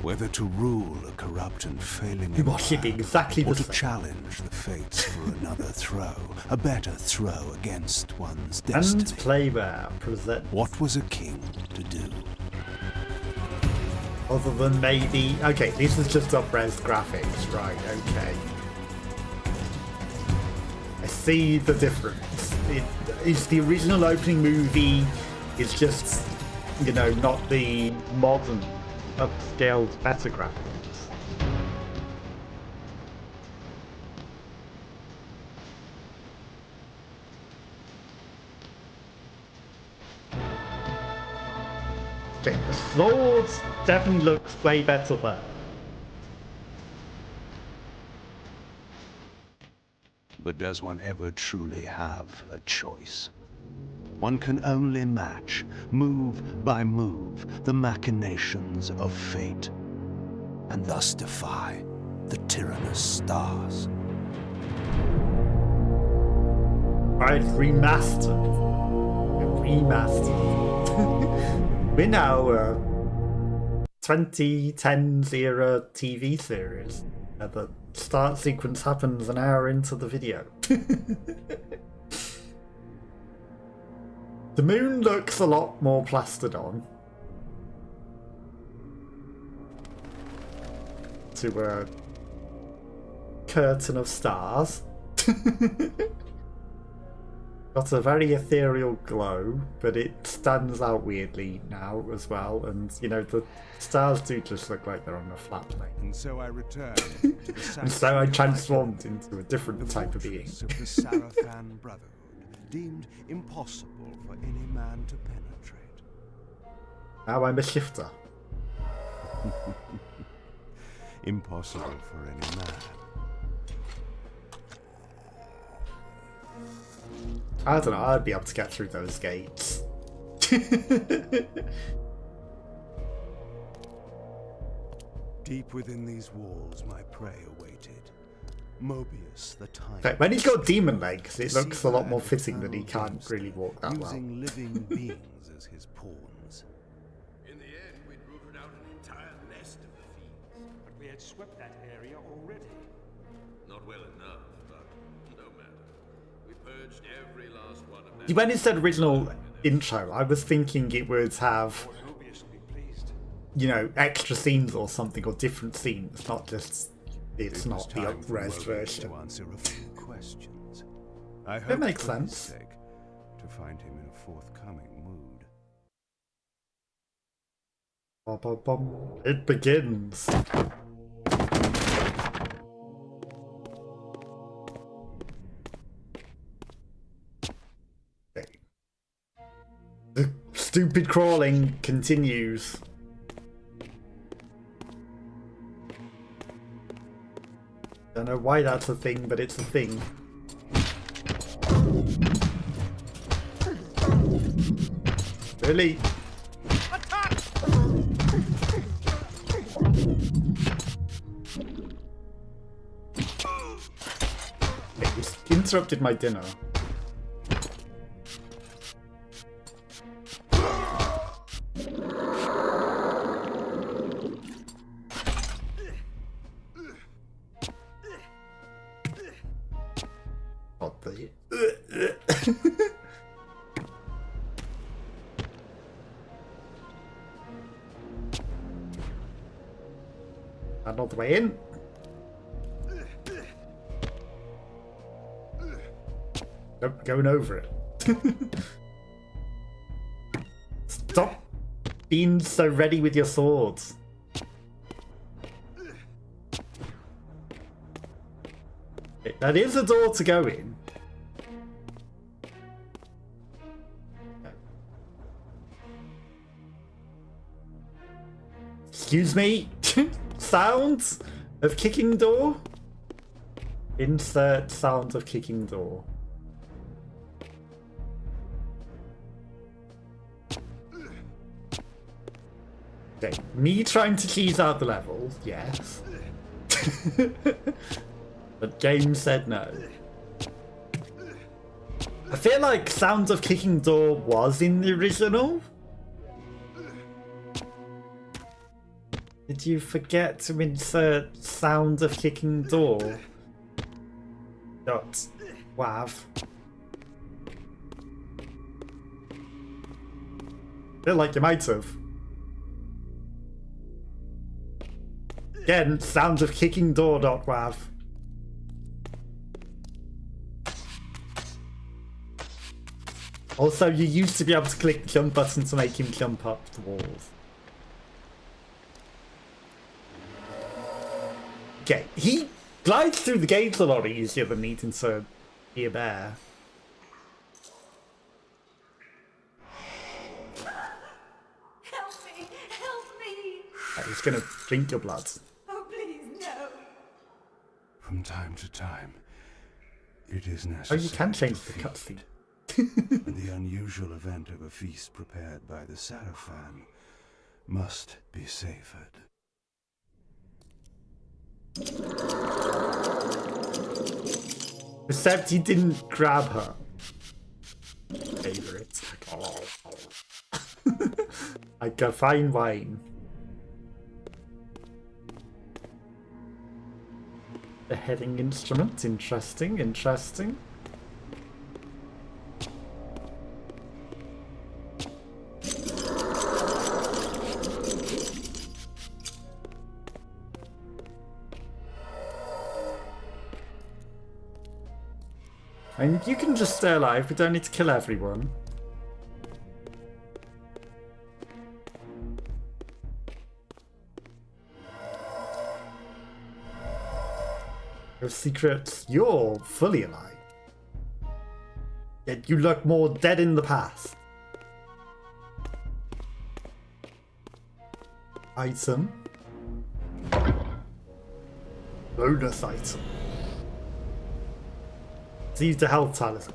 whether to rule a corrupt and failing You watch it empire, exactly or the to same. challenge the fates for another throw, a better throw against one's And destiny. Playbear present. What was a king to do? Other than maybe... Okay, this is just up-res graphics, right, okay. I see the difference. It's the original opening movie. It's just, you know, not the modern, upscaled, better graphics. Okay, the swords definitely looks way better there. But does one ever truly have a choice? One can only match, move by move, the machinations of fate, and thus defy the tyrannous stars. Alright, remastered. We're now 2010s era TV series. The start sequence happens an hour into the video. The moon looks a lot more plastered on. To a curtain of stars. Got a very ethereal glow, but it stands out weirdly now as well. And you know, the stars do just look like they're on a flat plate. And so I returned to the And so I transformed into a different type of being. of the Sarafan Brotherhood, deemed impossible for any man to penetrate. Now I'm a shifter. Impossible for any man. I don't know, I'd be able to get through those gates. Deep within these walls, my prey awaited. Mobius, the time. Okay, when he's got demon legs, it looks a lot more fitting that he can't really walk that well. Using living beings as his pawns. In the end, we'd rooted out an entire nest of the fiends. But we had swept that area already. Not well enough, but no matter. We purged every last one of them. When it said original intro, I was thinking it would have, Lord Mobius will be pleased. you know, extra scenes or something, or different scenes, not just, it's It was not the time for up-res Mobius version. to answer a few questions. I It hope makes for his sense. sake to find him in a forthcoming mood. Bum, bum, bum. It begins. Okay. The stupid crawling continues. Don't know why that's a thing, but it's a thing. Really? It just interrupted my dinner. What the... Not the way in. Nope, going over it. Stop being so ready with your swords. Okay, that is a door to go in. Excuse me? Sounds of kicking door? Insert sounds of kicking door. Okay, me trying to cheese out the levels, yes. But game said no. I feel like sounds of kicking door was in the original. Did you forget to insert sound of kicking door? Dot. Wav. Feel like you might have. Again, sounds of kicking door. Dot. Wav. Also, you used to be able to click the jump button to make him jump up the walls. Okay, he glides through the gates a lot easier than needing to be a bear. Help me! Help me! He's gonna drink your blood. Oh, please, no! From time to time, it is Oh, necessary. you can change to the cutscene. and the unusual event of a feast prepared by the Sarafan must be savored. Except he didn't grab her. Favorite. Like a fine wine. The heading instrument. Interesting, interesting. And you can just stay alive, we don't need to kill everyone. Your secrets, you're fully alive. Yet you look more dead in the past. Item. Bonus item. Use the health talisman.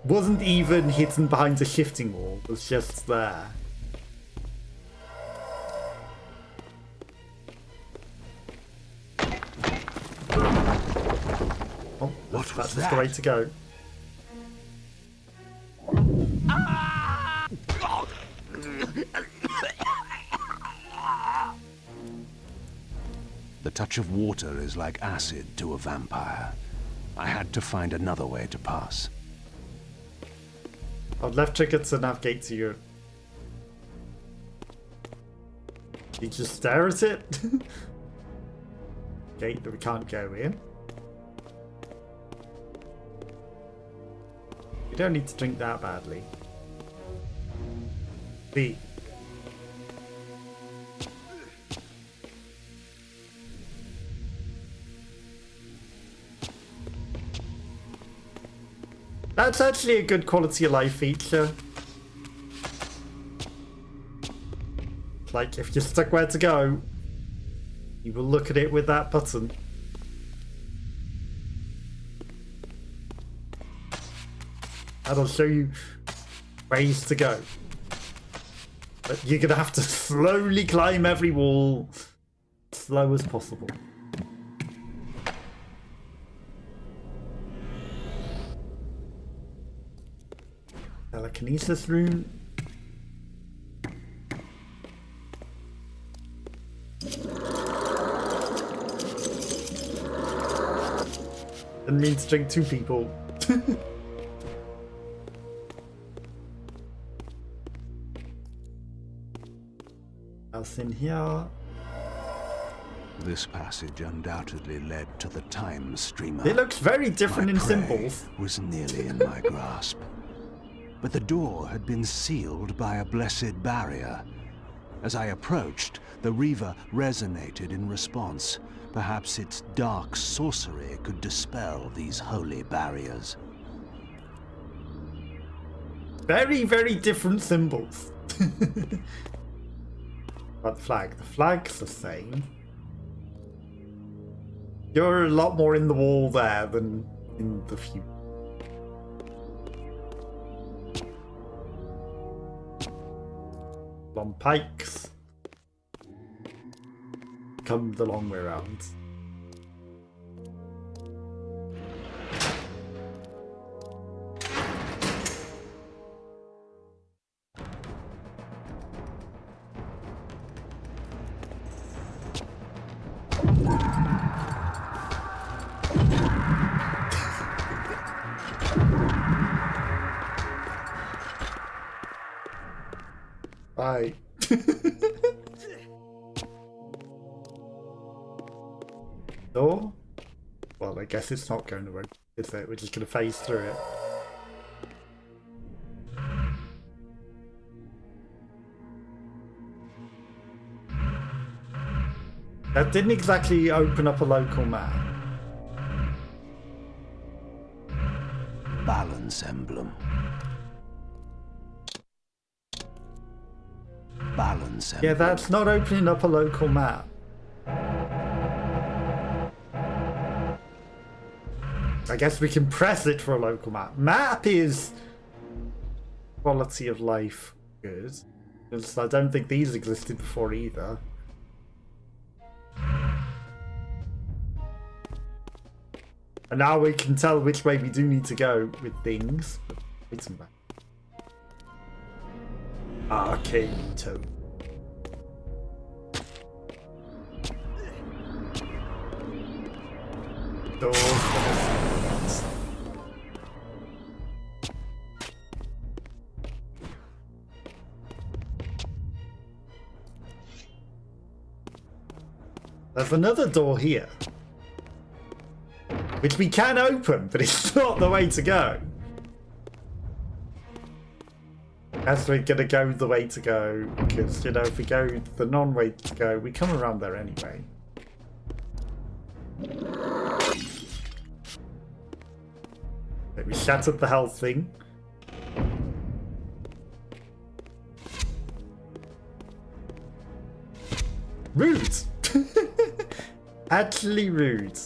Wasn't even hidden behind a shifting wall, was just there. Oh, that's the way to go. The touch of water is like acid to a vampire. I had to find another way to pass. I'd left trigger to navigate to you. You just stare at it? Gate that we can't go in. You don't need to drink that badly. B. That's actually a good quality of life feature. Like, if you're stuck where to go, you will look at it with that button. That'll show you ways to go. But you're gonna have to slowly climb every wall, slow as possible. Telekinesis room. Didn't mean to drink two people. Else in here. This passage undoubtedly led to the time streamer. It looks very different My in prey symbols. was nearly in my grasp. But the door had been sealed by a blessed barrier. As I approached, the Reaver resonated in response. Perhaps its dark sorcery could dispel these holy barriers. Very, very different symbols. But the flag. The flag's the same. You're a lot more in the wall there than in the few. Long pikes. Come the long way around. Bye. Door? Well, I guess it's not going to work, is it? We're just going to phase through it. That didn't exactly open up a local map. Balance emblem. Balance emblem. Yeah, that's not opening up a local map. I guess we can press it for a local map. Map is quality of life good. Because I don't think these existed before either. And now we can tell which way we do need to go with things. Wait some back. Arcane toe. Doors for the There's another door here. Which we can open, but it's not the way to go. As we're gonna go the way to go, because, you know, if we go the non-way to go, we come around there anyway. Okay, we shattered the health thing. Rude! Actually rude.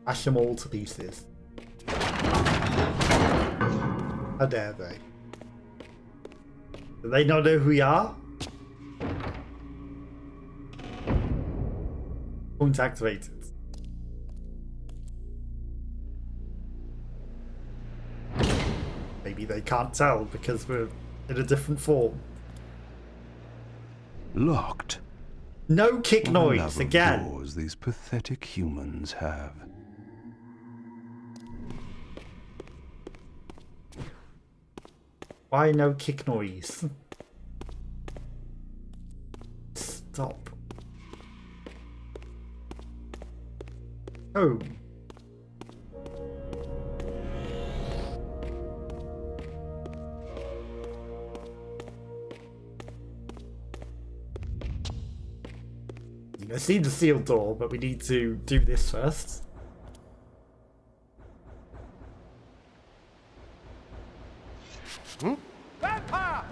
Mash them all to pieces. How dare they? Do they not know who we are? Point activated. Maybe they can't tell because we're in a different form. Locked. No kick What a noise love of again. doors these pathetic humans have. Why no kick noise? Stop. Oh. I see the sealed door, but we need to do this first. Vampire!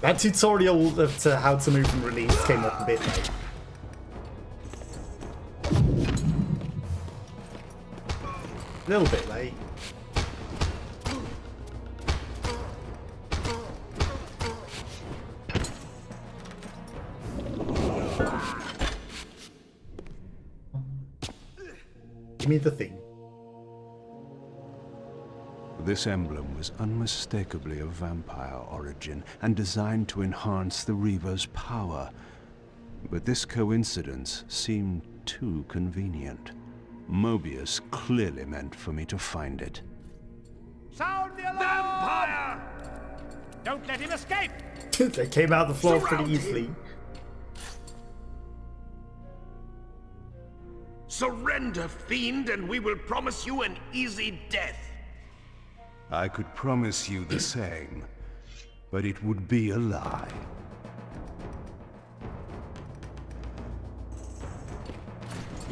That tutorial of how to move and release came up a bit late. A little bit late. Give me the thing. This emblem was unmistakably of vampire origin and designed to enhance the Reaver's power. But this coincidence seemed too convenient. Mobius clearly meant for me to find it. Sound the alarm! Vampire! Don't let him escape! They came out the floor Surround pretty easily. Surrender, fiend, and we will promise you an easy death. I could promise you the same, but it would be a lie.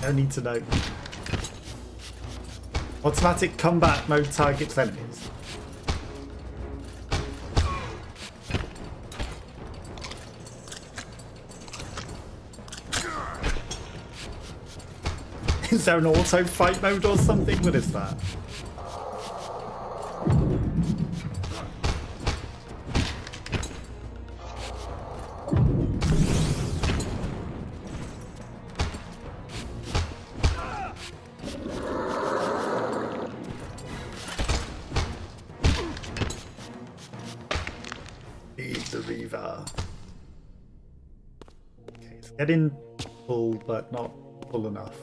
No need to know. Automatic combat mode targets enemies. Is there an auto fight mode or something? What is that? Getting full, but not full enough.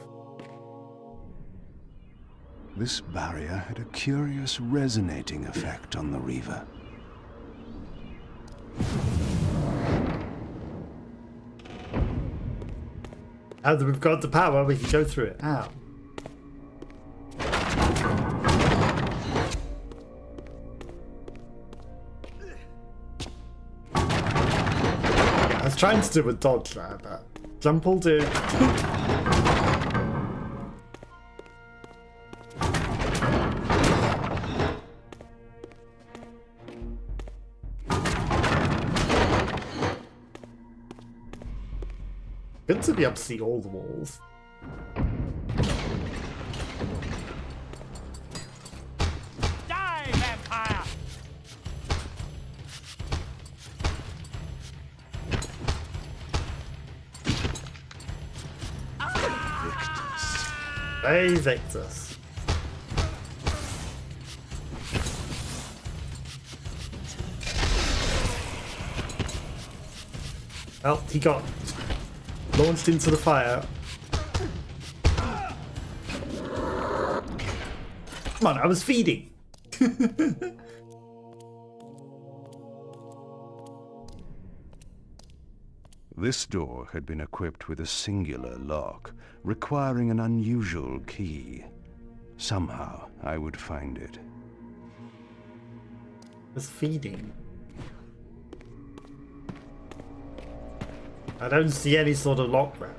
This barrier had a curious resonating effect on the Reaver. Now that we've got the power, we can go through it. Ow. Yeah, I was trying to do a dodge there, but jump will do. Good to be able to see all the walls. Die, vampire! Vae Victis. Well, he got launched into the fire. Come on, I was feeding. This door had been equipped with a singular lock, requiring an unusual key. Somehow, I would find it. I was feeding. I don't see any sort of lock wrap.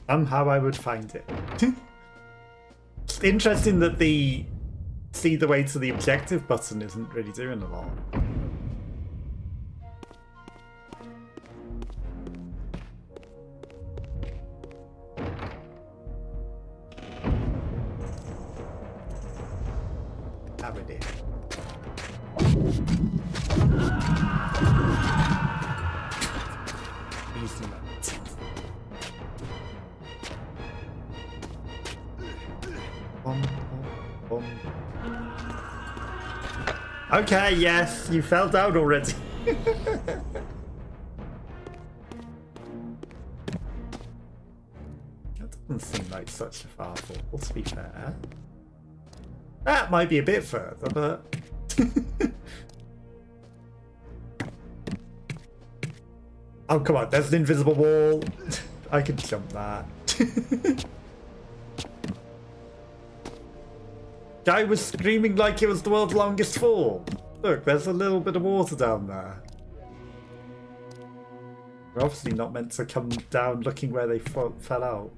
Somehow I would find it. It's interesting that the see the way to the objective button isn't really doing a lot. How it is. Easy moment. Okay, yes, you fell down already. That doesn't seem like such a far fall, to be fair. That might be a bit further, but... Oh, come on, there's an invisible wall. I can jump that. Guy was screaming like it was the world's longest fall. Look, there's a little bit of water down there. We're obviously not meant to come down looking where they fell out.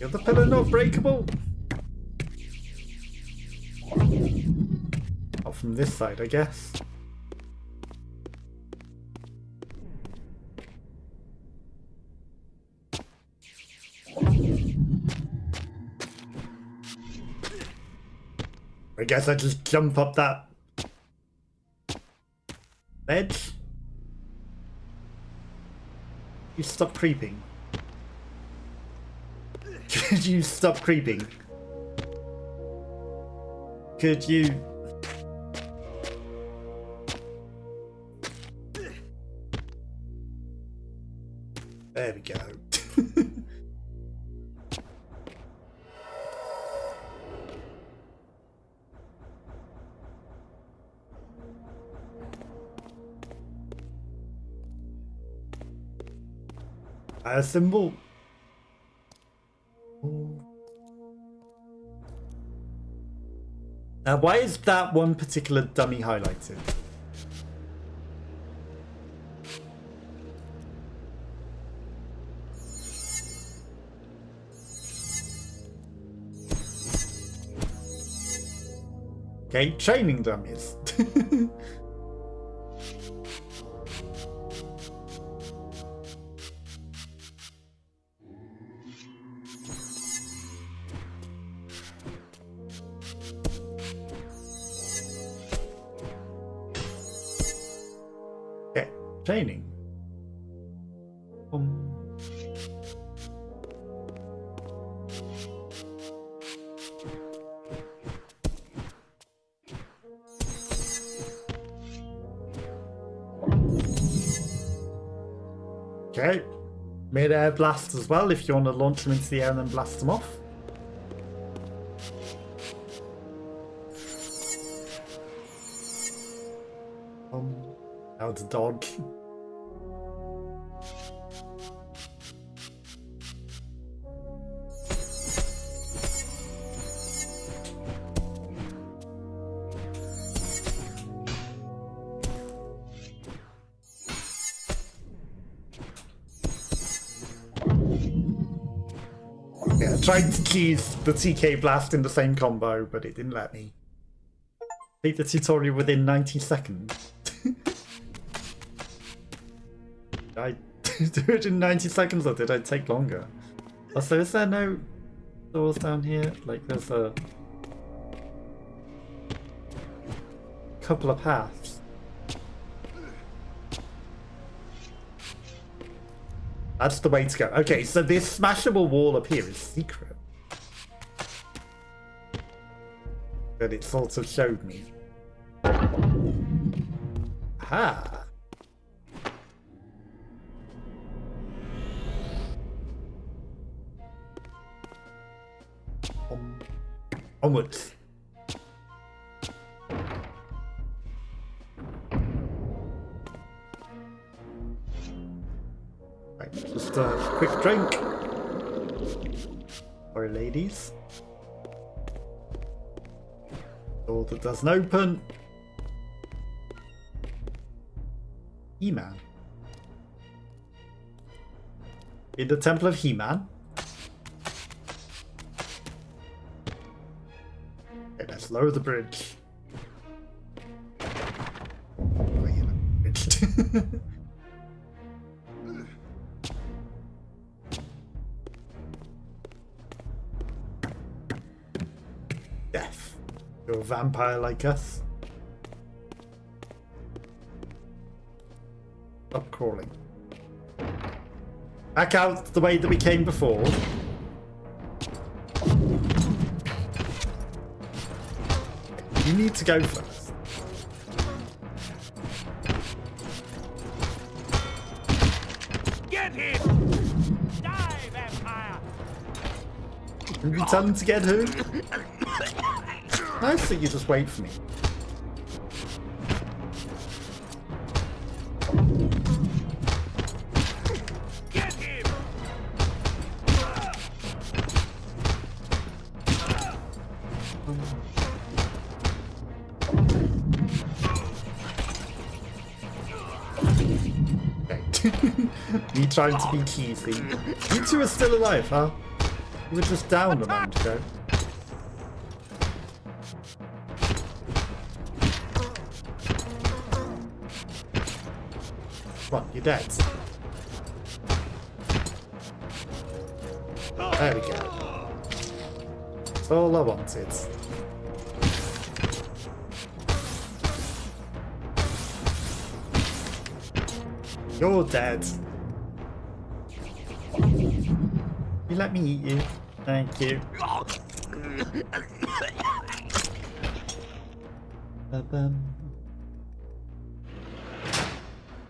Is the pillar not breakable? Not from this side, I guess. I guess I just jump up that ledge. You stop creeping. Could you stop creeping? Could you? There we go. A symbol. Now, why is that one particular dummy highlighted? Okay, training dummies. Training. Okay. Mid-air blast as well if you want to launch them into the air and then blast them off. Now it's dodge. Yeah, I tried to choose the TK blast in the same combo, but it didn't let me. Complete the tutorial within 90 seconds. Did I do it in 90 seconds or did I take longer? Also, is there no doors down here? Like there's a couple of paths. That's the way to go. Okay, so this smashable wall up here is secret. That it sort of showed me. Aha! Onwards. Right, just a quick drink. Sorry, ladies. Door that doesn't open. He-Man. In the Temple of He-Man. Okay, let's lower the bridge. Oh, yeah, bridge. Death. You're a vampire like us. Stop crawling. Back out the way that we came before. You need to go first. Get him! Die, vampire! Can you tell him to get who? Nice that you just wait for me. Get him! Okay. Me trying to be cheesy. You two are still alive, huh? You were just down a moment ago. Come on, you're dead. There we go. That's all I wanted. You're dead. You let me eat you. Thank you.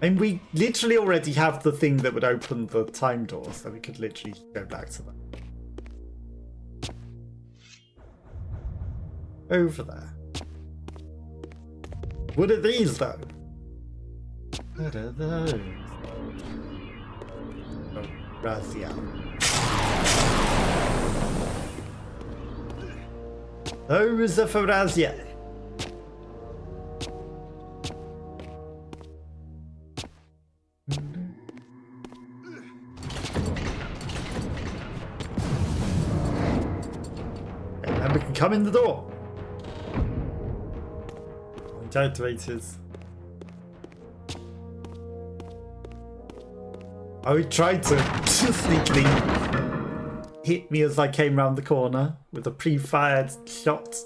And we literally already have the thing that would open the time door, so we could literally go back to that. Over there. What are these, though? What are those? Oh, Raziel. Those are for Raziel. Okay, then we can come in the door. Activators. Oh, he tried to sneakily hit me as I came round the corner with a pre-fired shot.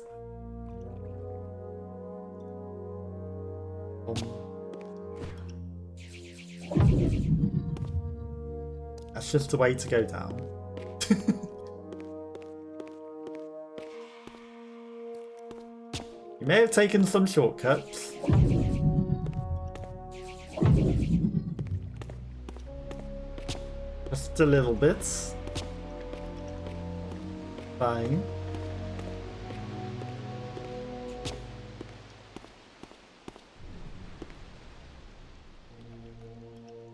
That's just the way to go down. You may have taken some shortcuts. Just a little bit. Fine.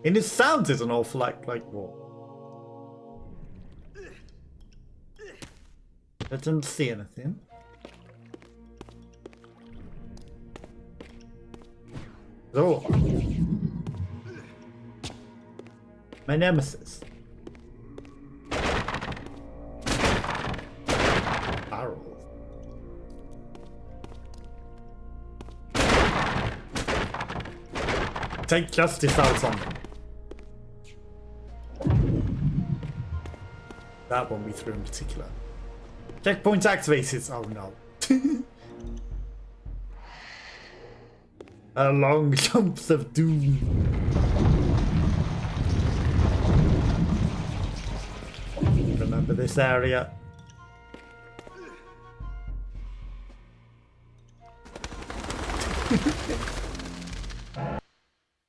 And it sounded an awful like what? I didn't see anything. Oh. My nemesis. Barrels. Take justice out on them. That one we threw in particular. Checkpoint activated. Oh no. Long jumps of doom. Remember this area.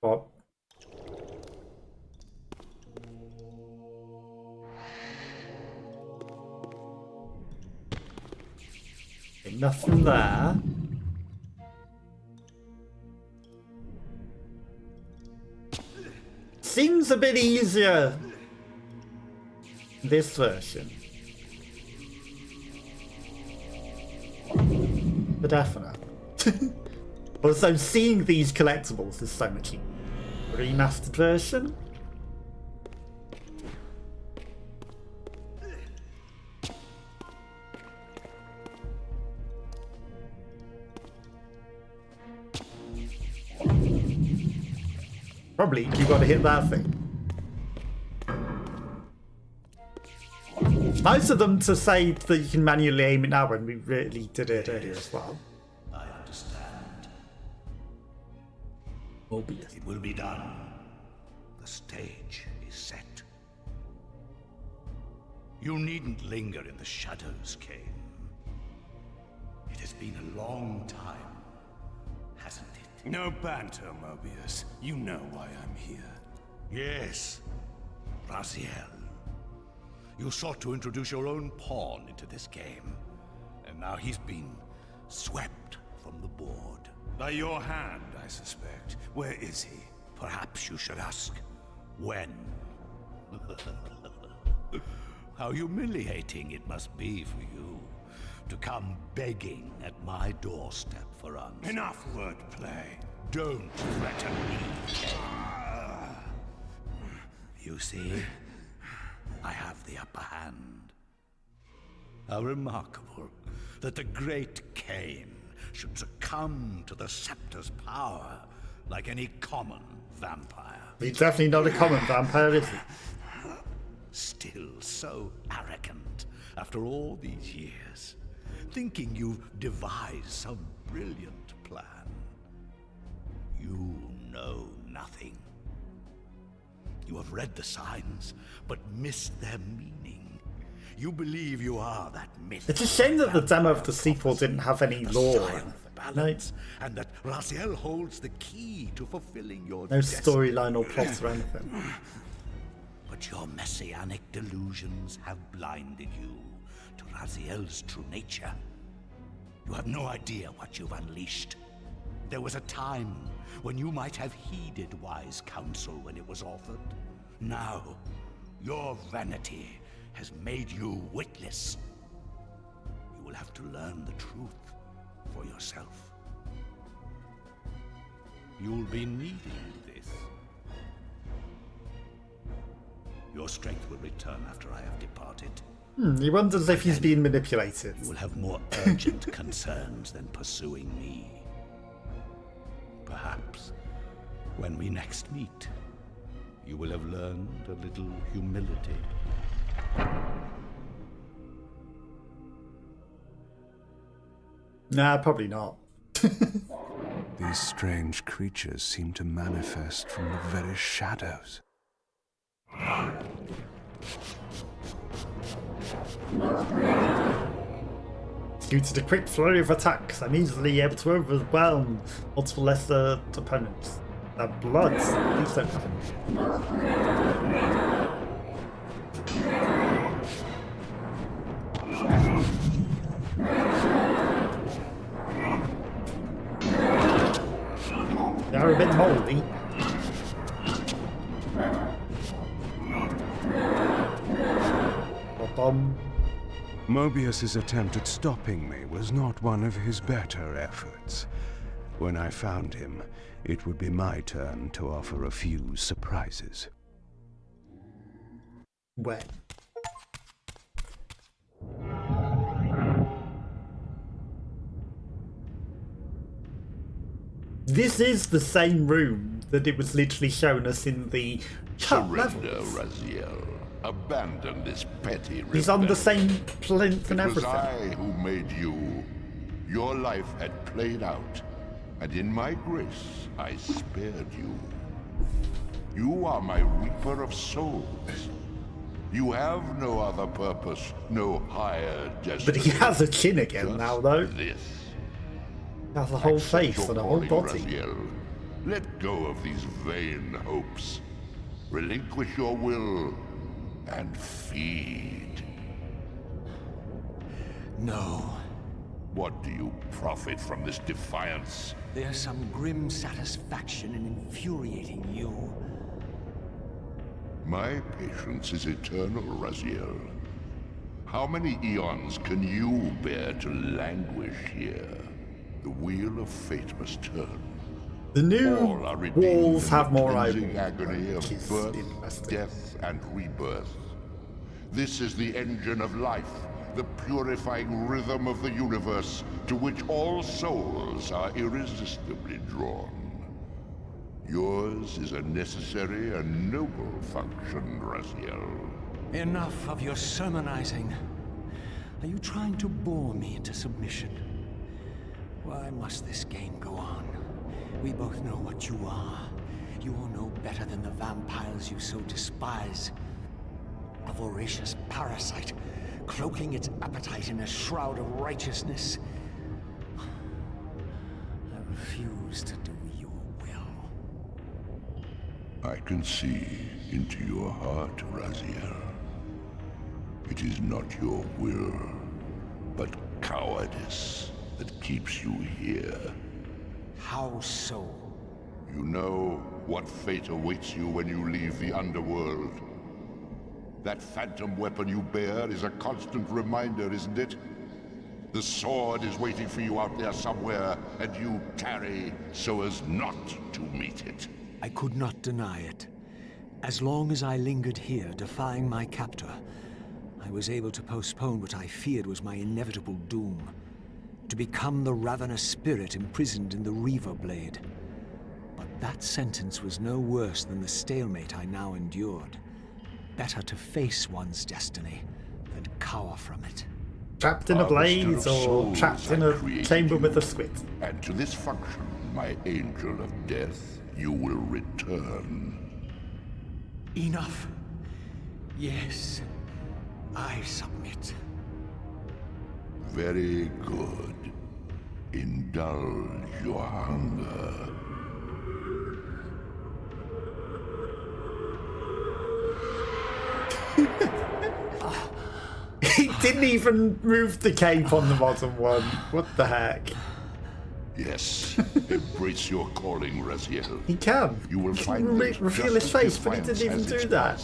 What? Okay, nothing there. Seems a bit easier this version. For definite. Also, seeing these collectibles is so much easier. Remastered version? Probably you gotta hit that thing. Nice of them to say that you can manually aim it now when we really did it earlier as well. I understand. Obvious. It will be done. The stage is set. You needn't linger in the shadows, Kain. It has been a long time, hasn't it? No banter, Mobius. You know why I'm here. Yes, Raziel. You sought to introduce your own pawn into this game, and now he's been swept from the board. By your hand, I suspect. Where is he? Perhaps you should ask, when? How humiliating it must be for you to come begging at my doorstep for answers. Enough wordplay. Don't threaten me. You see, I have the upper hand. How remarkable that the great Kain should succumb to the scepter's power like any common vampire. He's definitely not a common vampire, is he? Still so arrogant after all these years, thinking you've devised some brilliant plan. You know nothing. You have read the signs, but missed their meaning. You believe you are that myth. It's a shame that the demo of the sequel didn't have any lore or anything. Balance, and that Raziel holds the key to fulfilling your No storyline or plot or anything. But your messianic delusions have blinded you to Raziel's true nature. You have no idea what you've unleashed. There was a time when you might have heeded wise counsel when it was offered. Now, your vanity has made you witless. You will have to learn the truth for yourself. You'll be needing this. Your strength will return after I have departed. He wonders if he's being manipulated. You will have more urgent concerns than pursuing me. Perhaps, when we next meet, you will have learned a little humility. Nah, probably not. These strange creatures seem to manifest from the very shadows. Due to the quick flurry of attacks, I'm easily able to overwhelm multiple lesser opponents. Their bloods, please don't happen. They are a bit moldy. Mobius's attempt at stopping me was not one of his better efforts. When I found him, it would be my turn to offer a few surprises. When? This is the same room that it was literally showing us in the chat Surrender, levels. Raziel. Abandon this petty He's on the rebellion. same plinth and It was everything. I who made you. Your life had played out, and in my grace, I spared you. You are my reaper of souls. You have no other purpose, no higher destiny. But he has a chin again Just now, though. This. He has a whole Accept face your and a whole calling, body. Raziel. Let go of these vain hopes. Relinquish your will and feed. No. What do you profit from this defiance? There's some grim satisfaction in infuriating you. My patience is eternal, Raziel. How many eons can you bear to languish here? The wheel of fate must turn. The new All are redeemed walls in have the more cleansing eyeballs, agony which of is birth, interesting. death, and rebirth. This is the engine of life, the purifying rhythm of the universe, to which all souls are irresistibly drawn. Yours is a necessary and noble function, Raziel. Enough of your sermonizing. Are you trying to bore me into submission? Why must this game go on? We both know what you are. You are no better than the vampires you so despise. A voracious parasite, cloaking its appetite in a shroud of righteousness. I refuse to do your will. I can see into your heart, Raziel. It is not your will, but cowardice that keeps you here. How so? You know what fate awaits you when you leave the underworld. That phantom weapon you bear is a constant reminder, isn't it? The sword is waiting for you out there somewhere, and you tarry so as not to meet it. I could not deny it. As long as I lingered here, defying my captor, I was able to postpone what I feared was my inevitable doom. To become the ravenous spirit imprisoned in the Reaver Blade. But that sentence was no worse than the stalemate I now endured. Better to face one's destiny than cower from it. Trapped in a blaze or trapped in a chamber with a squid. And to this function, my angel of death, you will return. Enough. Yes, I submit. Very good. Indulge your hunger. He didn't even move the cape on the bottom one. What the heck? Yes, embrace your calling, Raziel. He can. You will He can find this reveal just his face, but he defiance didn't even has its do that.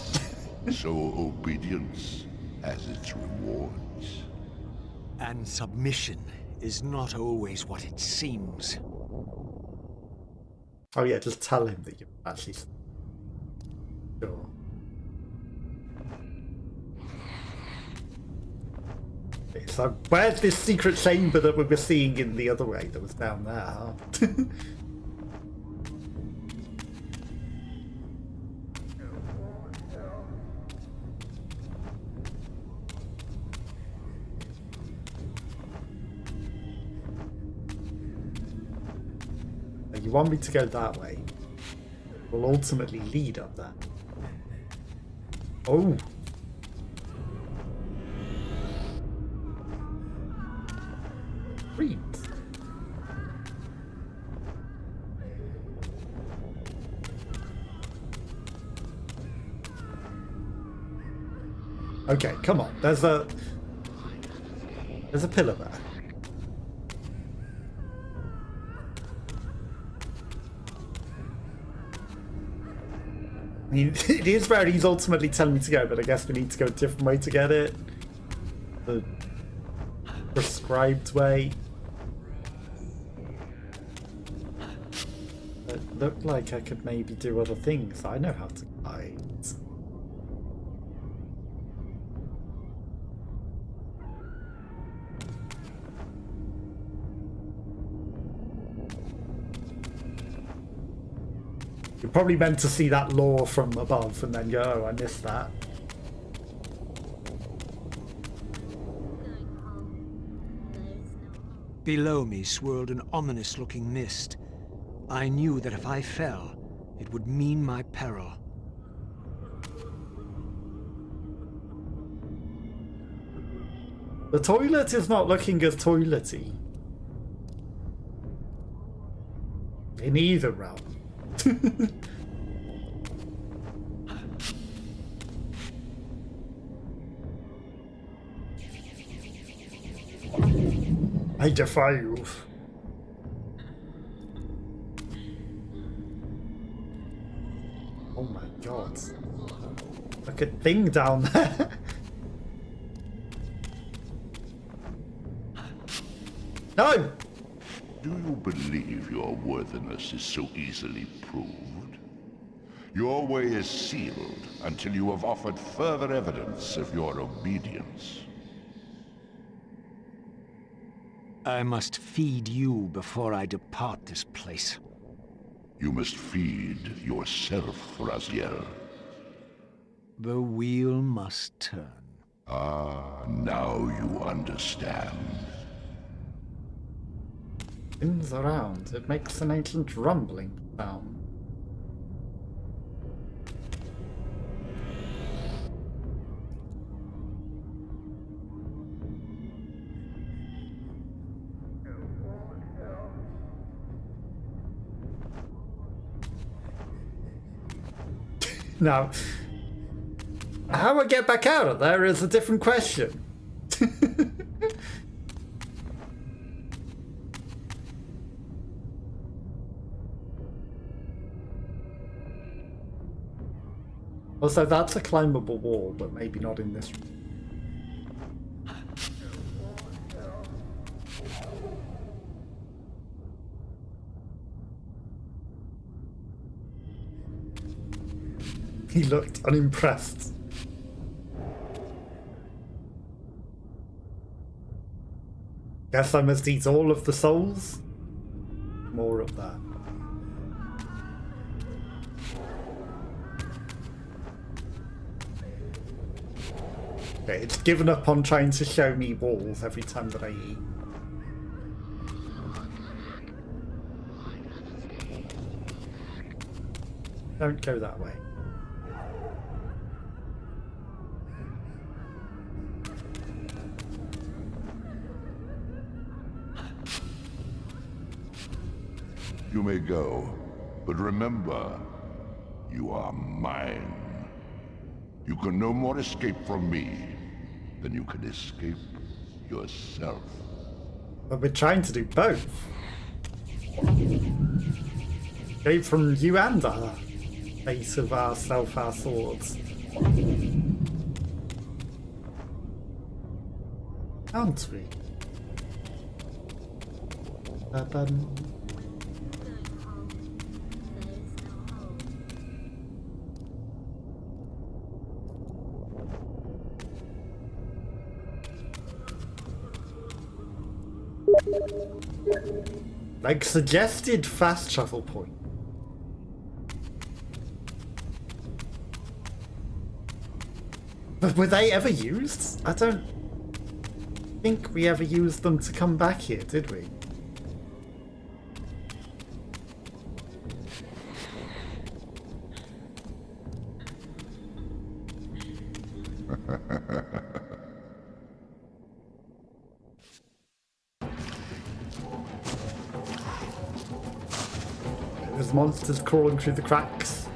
price. So obedience has its rewards. And submission is not always what it seems. Oh yeah, just tell him that you actually. Sure. Okay, so where's this secret chamber that we were seeing in the other way that was down there? Huh? You want me to go that way? Will ultimately lead up there. Oh. screens. Okay, come on. There's a pillar there. I mean, it is where he's ultimately telling me to go, but I guess we need to go a different way to get it. The prescribed way. It looked like I could maybe do other things. I know how to guide. You're probably meant to see that lore from above and then go, oh, I missed that. Below me swirled an ominous-looking mist. I knew that if I fell, it would mean my peril. The toilet is not looking as toilety. In either realm. I defy you. Oh my god. Look at thing down there. No! Do you believe your worthiness is so easily proved? Your way is sealed until you have offered further evidence of your obedience. I must feed you before I depart this place. You must feed yourself, Raziel. The wheel must turn. Ah, now you understand. Spins around. It makes an ancient rumbling sound. Now, how I get back out of there is a different question. Also, that's a climbable wall, but maybe not in this room. He looked unimpressed. Guess I must eat all of the souls? More of that. Okay, it's given up on trying to show me walls every time that I eat. Don't go that way. You may go, but remember, you are mine. You can no more escape from me than you can escape yourself. But we're trying to do both. Escape from you and our face of ourself, our swords. Aren't we? Like suggested fast travel point. But were they ever used? I don't think we ever used them to come back here, did we? There's monsters crawling through the cracks.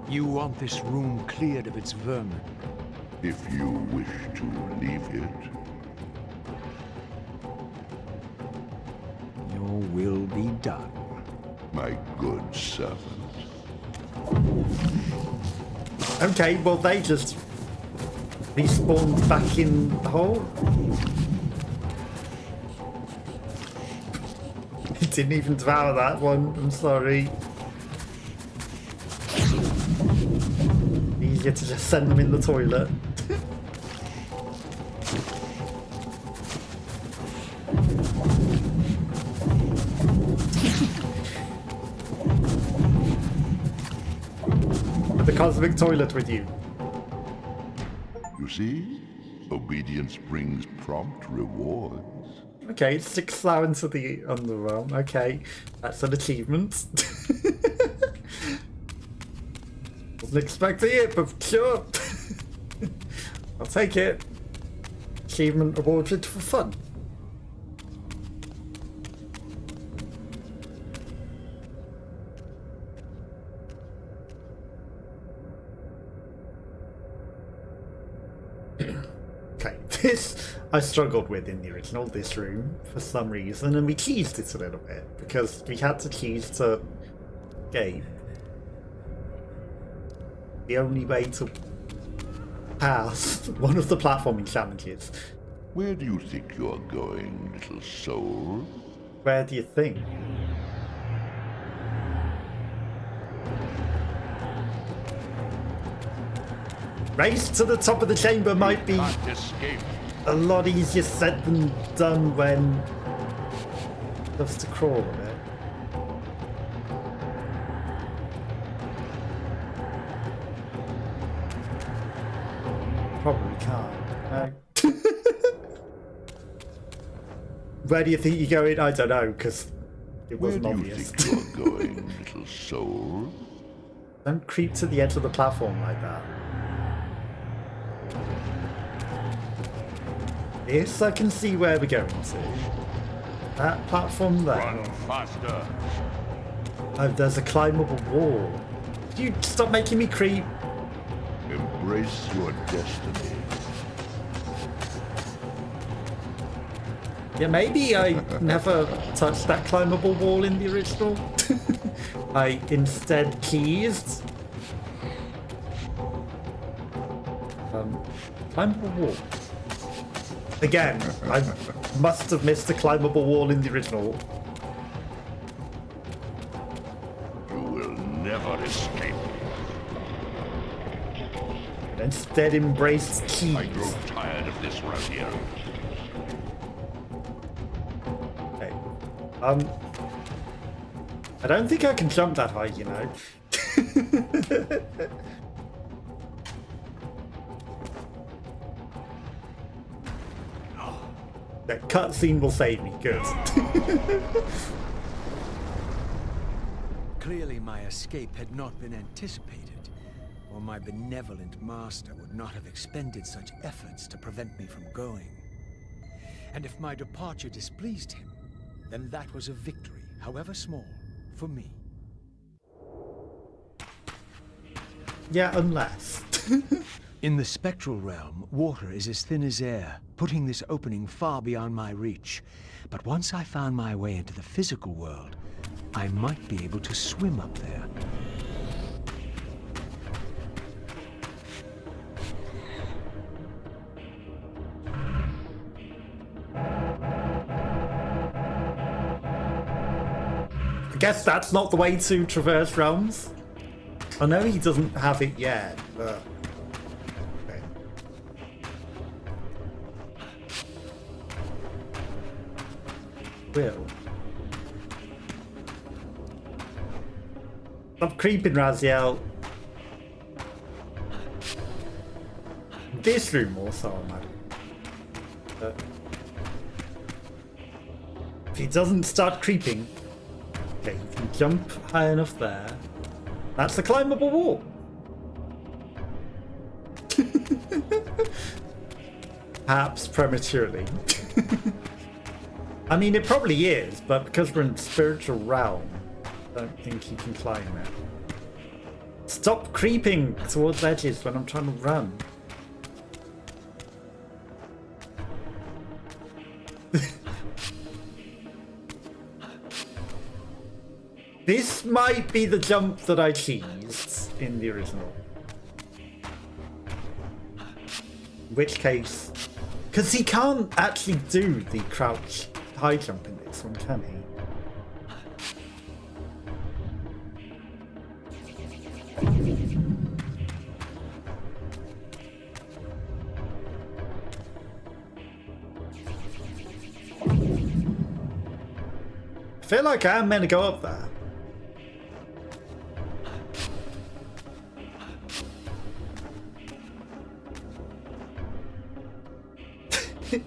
You want this room cleared of its vermin? If you wish to leave it, your will be done. my good servant. Okay, well they just respawned back in the hole. He didn't even devour that one, I'm sorry. Easier to just send them in the toilet. The cosmic toilet with you. You see? Obedience brings prompt rewards. Okay, 6 flower into the underrealm. Okay, that's an achievement. Wasn't expecting it, but sure. I'll take it. Achievement awarded for fun. Okay, this I struggled with in the original, this room, for some reason, and we cheesed it a little bit, because we had to cheese to game. The only way to pass one of the platforming challenges. Where do you think you're going, little soul? Where do you think? Race to the top of the chamber might be Can't escape. a lot easier said than done when loves to crawl a bit. Probably can't. No. Where do you think you're going? I don't know, because it Where wasn't do you obvious. think you're going, little soul? Don't creep to the edge of the platform like that. Yes, I can see where we're going to. That platform there. Run faster. Oh, there's a climbable wall. You stop making me creep. Embrace your destiny. Yeah, maybe I never touched that climbable wall in the original. I instead cheesed. Climbable wall. Again, I must have missed a climbable wall in the original. You will never escape. And instead embraced cheese. I grow tired of this, Raziel. Okay. I don't think I can jump that high, you know. That cutscene will save me. Good. Clearly my escape had not been anticipated, or my benevolent master would not have expended such efforts to prevent me from going. And if my departure displeased him, then that was a victory, however small, for me. Yeah, unless. In the spectral realm, water is as thin as air, putting this opening far beyond my reach. But once I found my way into the physical world, I might be able to swim up there. I guess that's not the way to traverse realms. I know he doesn't have it yet, but... Okay. Will. Stop creeping, Raziel. This room also, man. If he doesn't start creeping... Okay, you can jump high enough there. That's the climbable wall. Perhaps prematurely. I mean, it probably is, but because we're in the spiritual realm, I don't think you can climb it. Stop creeping towards edges when I'm trying to run. This might be the jump that I cheesed in the original. In which case... Because he can't actually do the crouch high jump in this one, can he? I feel like I am meant to go up there.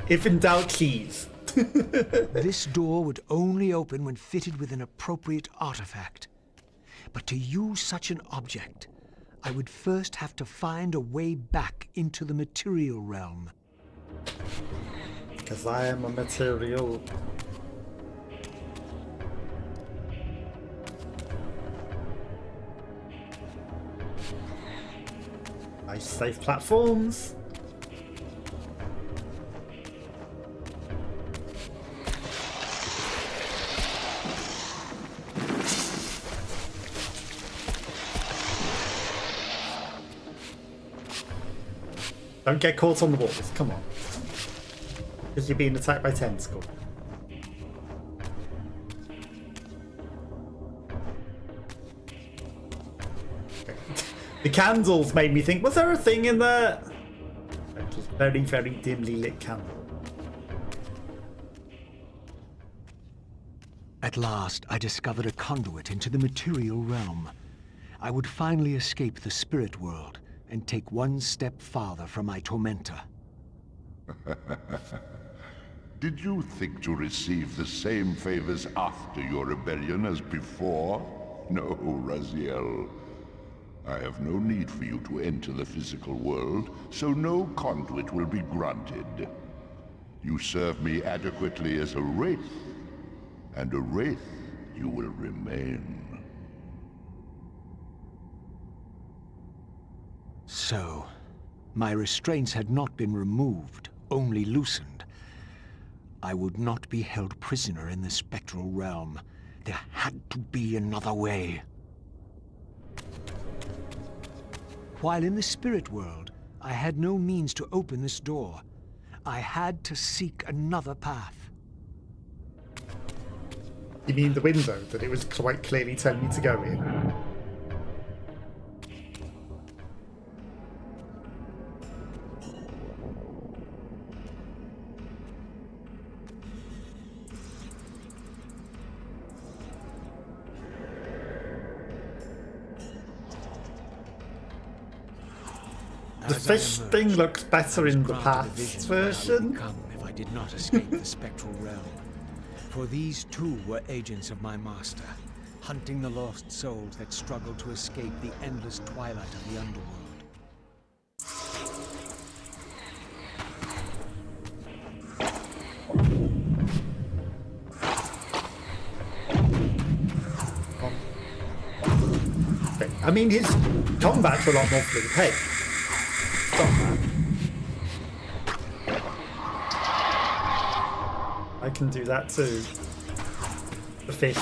If in doubt, cheese. This door would only open when fitted with an appropriate artifact. But to use such an object, I would first have to find a way back into the material realm. Because I am a material. Nice safe platforms. Don't get caught on the walls, come on. Because you're being attacked by tentacle. Okay. The candles made me think, was there a thing in there? Just very, very dimly lit candle. At last, I discovered a conduit into the material realm. I would finally escape the spirit world and take one step farther from my tormentor. Did you think to receive the same favors after your rebellion as before? No, Raziel. I have no need for you to enter the physical world, so no conduit will be granted. You serve me adequately as a wraith, and a wraith you will remain. So, my restraints had not been removed, only loosened. I would not be held prisoner in the spectral realm. There had to be another way. While in the spirit world, I had no means to open this door. I had to seek another path. You mean the window that it was quite clearly telling me to go in? The fish thing looks better in the past version. If I did not escape the spectral realm. For these too were agents of my master, hunting the lost souls that struggled to escape the endless twilight of the underworld. Okay. I mean, his combat's a lot more fluid. Hey, stop that. I can do that too. The fish.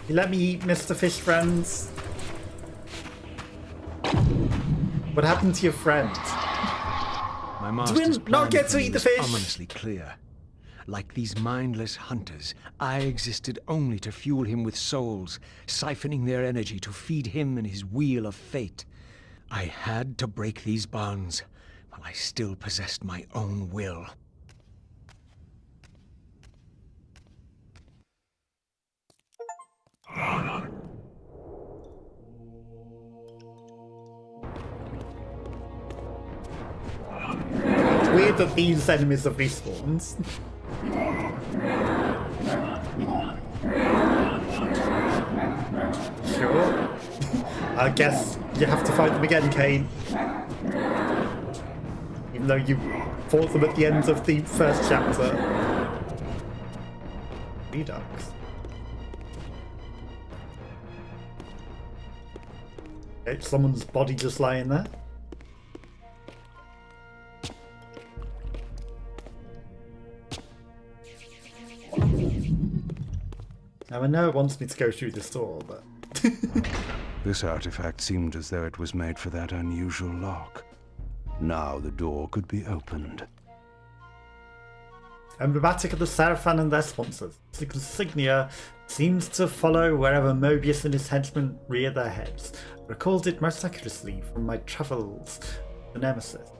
You let me eat, Mr. Fish Friends? What happened to your friend? My master's Did we not get to eat the fish? Ominously clear. Like these mindless hunters, I existed only to fuel him with souls, siphoning their energy to feed him and his wheel of fate. I had to break these bonds, while I still possessed my own will. It's weird that these enemies have respawned. Sure. I guess you have to fight them again, Kain. Even though you fought them at the end of the first chapter. Redux. Okay, someone's body just lying there. Now I know it wants me to go through this door, but... This artifact seemed as though it was made for that unusual lock. Now the door could be opened. Emblematic of the Seraphan and their sponsors, the insignia seems to follow wherever Mobius and his henchmen rear their heads. I recalled it most accurately from my travels, the Nemesis.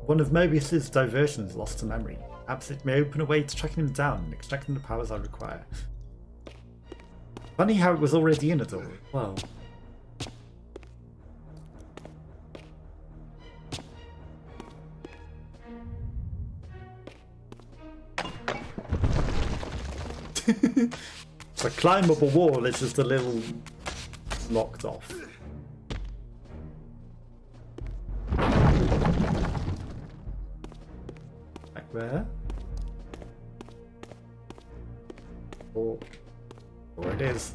One of Mobius's diversions lost to memory. Perhaps it may open a way to tracking him down and extracting the powers I require. Funny how it was already in a door. Well. It's a climbable wall, it's just a little locked off. Back there. Oh, it is.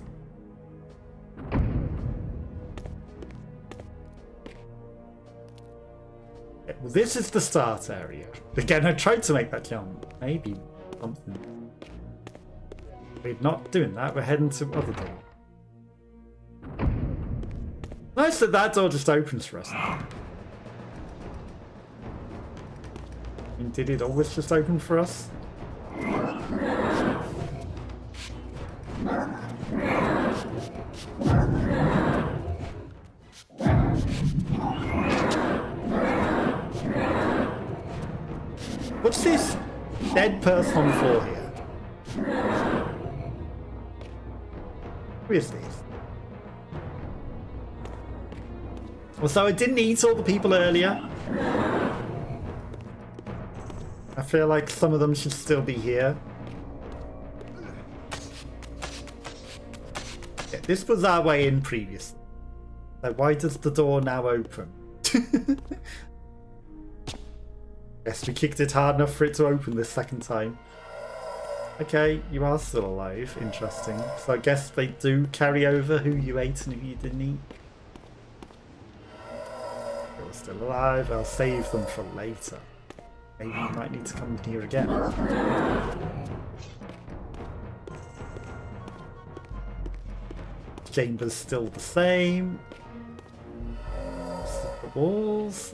Okay, well, this is the start area. Again, I tried to make that jump. Maybe something. We're not doing that, we're heading to other door. Nice that that door just opens for us. I mean, did it always just open for us? What's this dead person on the floor here? Who is this? Well, so I didn't eat all the people earlier. I feel like some of them should still be here. Yeah, this was our way in previously. So why does the door now open? Guess we kicked it hard enough for it to open this second time. Okay, you are still alive. Interesting. So I guess they do carry over who you ate and who you didn't eat. You're still alive. I'll save them for later. Maybe you might need to come here again. Chamber's still the same. The walls.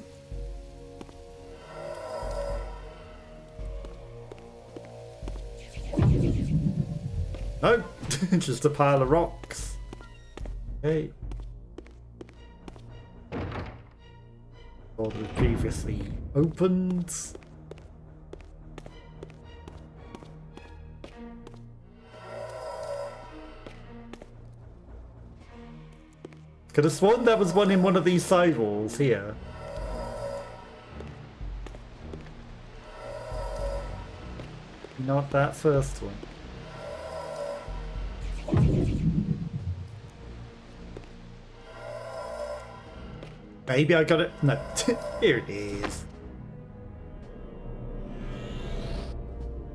No, just a pile of rocks. Okay. Door that was previously opened. Could have sworn there was one in one of these side walls here. Not that first one. Maybe I got it. No, here it is.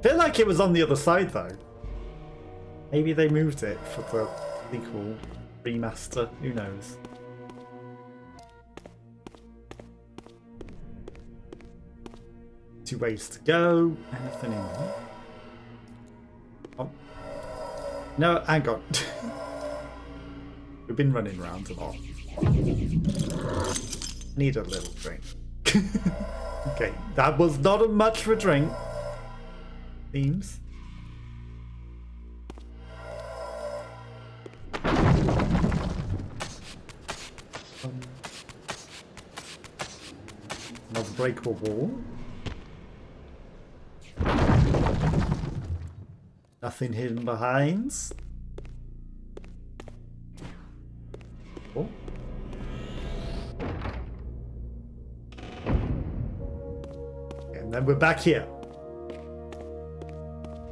Feel like it was on the other side though. Maybe they moved it for the sequel remaster. Who knows? Two ways to go. Anything in here? Oh. No, hang on. We've been running around a lot. Need a little drink. Okay, that was not much of a drink. Seems. Another breakable wall. Nothing hidden behind. Oh. And then we're back here.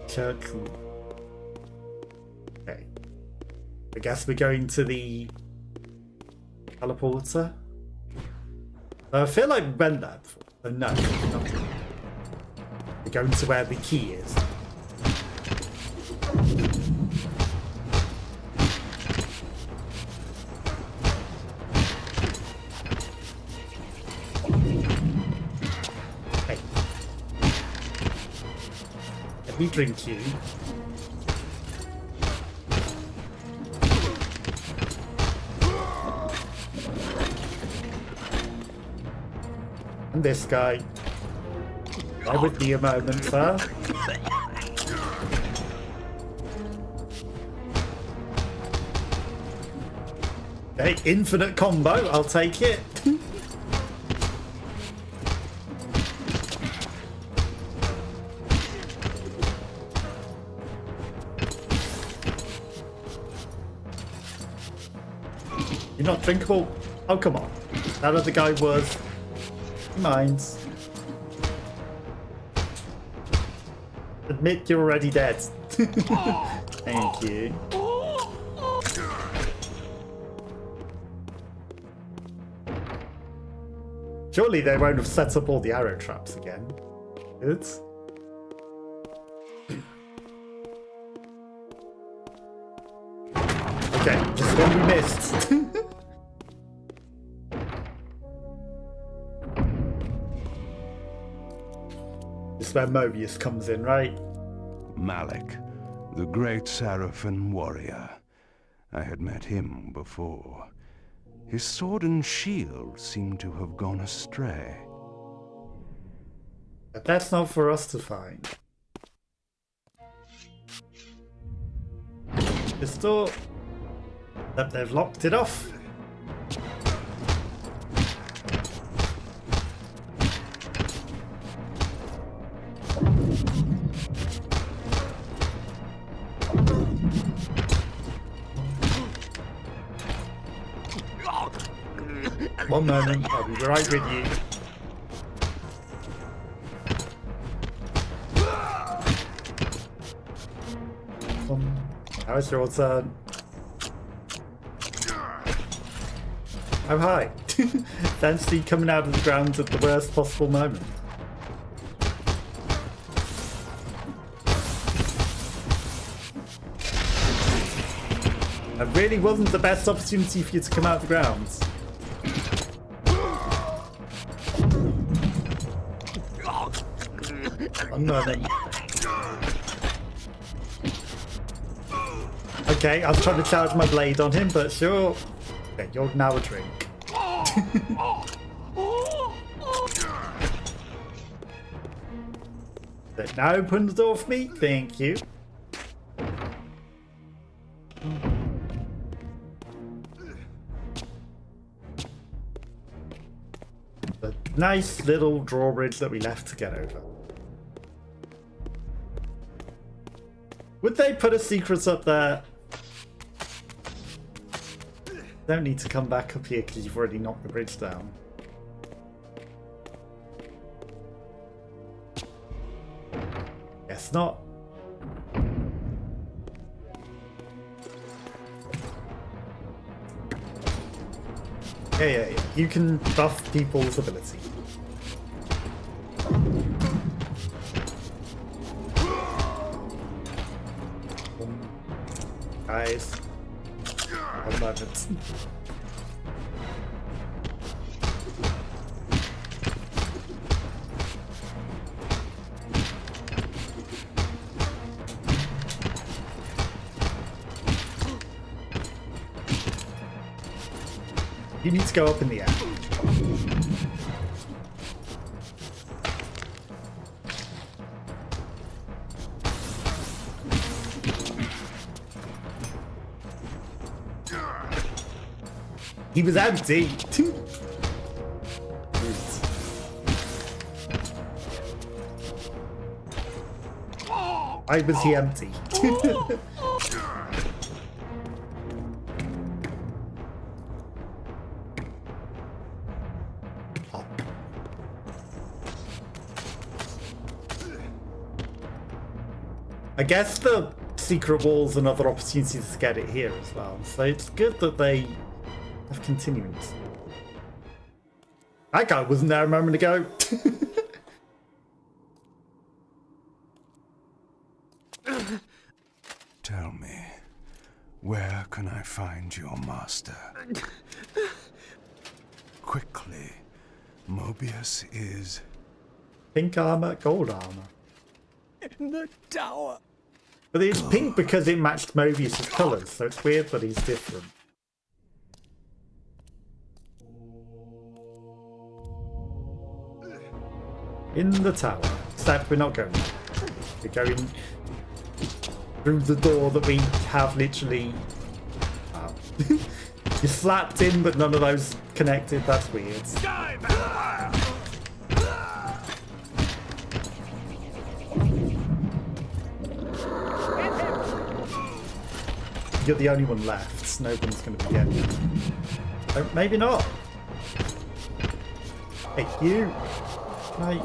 Church. Okay. I guess we're going to the teleporter. I feel like we went there before. Oh no, not. We're going to where the key is. Hey. Let me drink you. And this guy. Bear with me a moment, sir. Hey, infinite combo, I'll take it. You're not drinkable? Oh, come on. That other guy was. He minds. Admit you're already dead. Thank you. Surely they won't have set up all the arrow traps again. Good. Okay, this one we missed. This is where Mobius comes in, right? Malik, the great Seraphim warrior. I had met him before. His sword and shield seemed to have gone astray. But that's not for us to find. This door... That they've locked it off. One moment, I'll be right with you. Now it's your turn. Oh hi. Fancy coming out of the ground at the worst possible moment. That really wasn't the best opportunity for you to come out of the ground. One moment. Okay, I was trying to charge my blade on him, but sure. Okay, you're now a drink. But now open the door for me. Thank you. The nice little drawbridge that we left to get over. Would they put a secret up there? Don't need to come back up here because you've already knocked the bridge down. Guess not. Yeah. You can buff people's ability. Guys. One moment. You need to go up in the air. He was empty. Why was he empty? I guess the secret walls and other opportunities to get it here as well. So it's good that they have continuance. That guy wasn't there a moment ago. Tell me, where can I find your master? Quickly, Mobius is... Pink armor, gold armor. In the tower. But it's pink because it matched Mobius' colours, so it's weird that he's different. In the tower. Except we're not going there. We're going through the door that we have literally... Wow. You slapped in, but none of those connected. That's weird. You're the only one left. No one's going to be getting it. Oh, maybe not. Hey, you. Mate.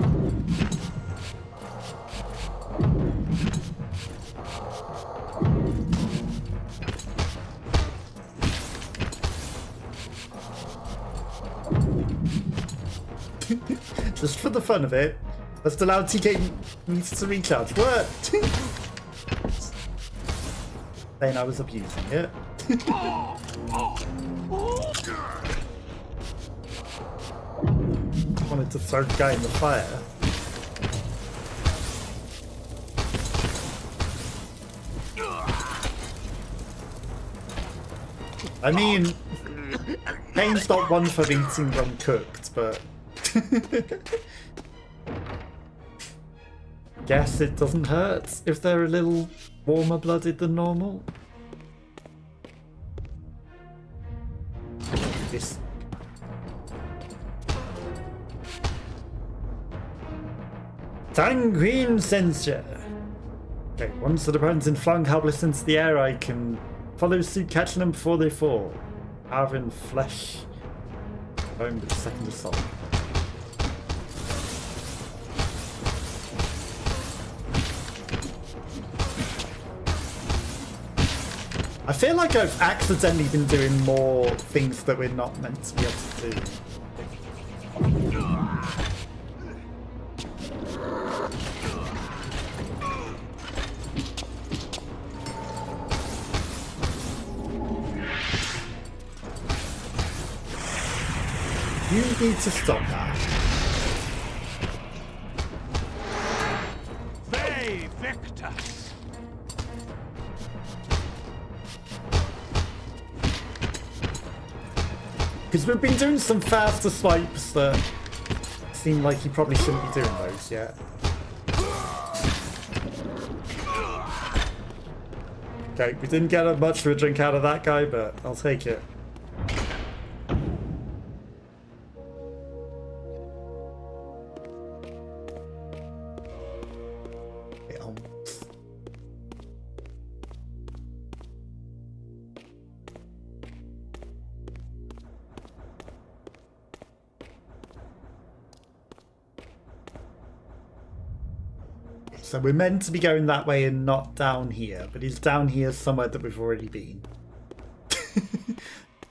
Just for the fun of it, let's allow TK needs to recharge. What? Saying I was abusing it. Wanted to throw the guy in the fire. I mean, Kain's not one for eating them cooked, but guess it doesn't hurt if they're a little warmer blooded than normal. This Sanguine Censure. Okay, once the opponent's flung helpless into the air, I can follow suit, catching them before they fall. Carving flesh. Home with the second assault. I feel like I've accidentally been doing more things that we're not meant to be able to do. You need to stop that. Vae Victis. Because we've been doing some faster swipes that seem like you probably shouldn't be doing those yet. Okay, we didn't get much of a drink out of that guy, but I'll take it. So we're meant to be going that way and not down here, but he's down here somewhere that we've already been.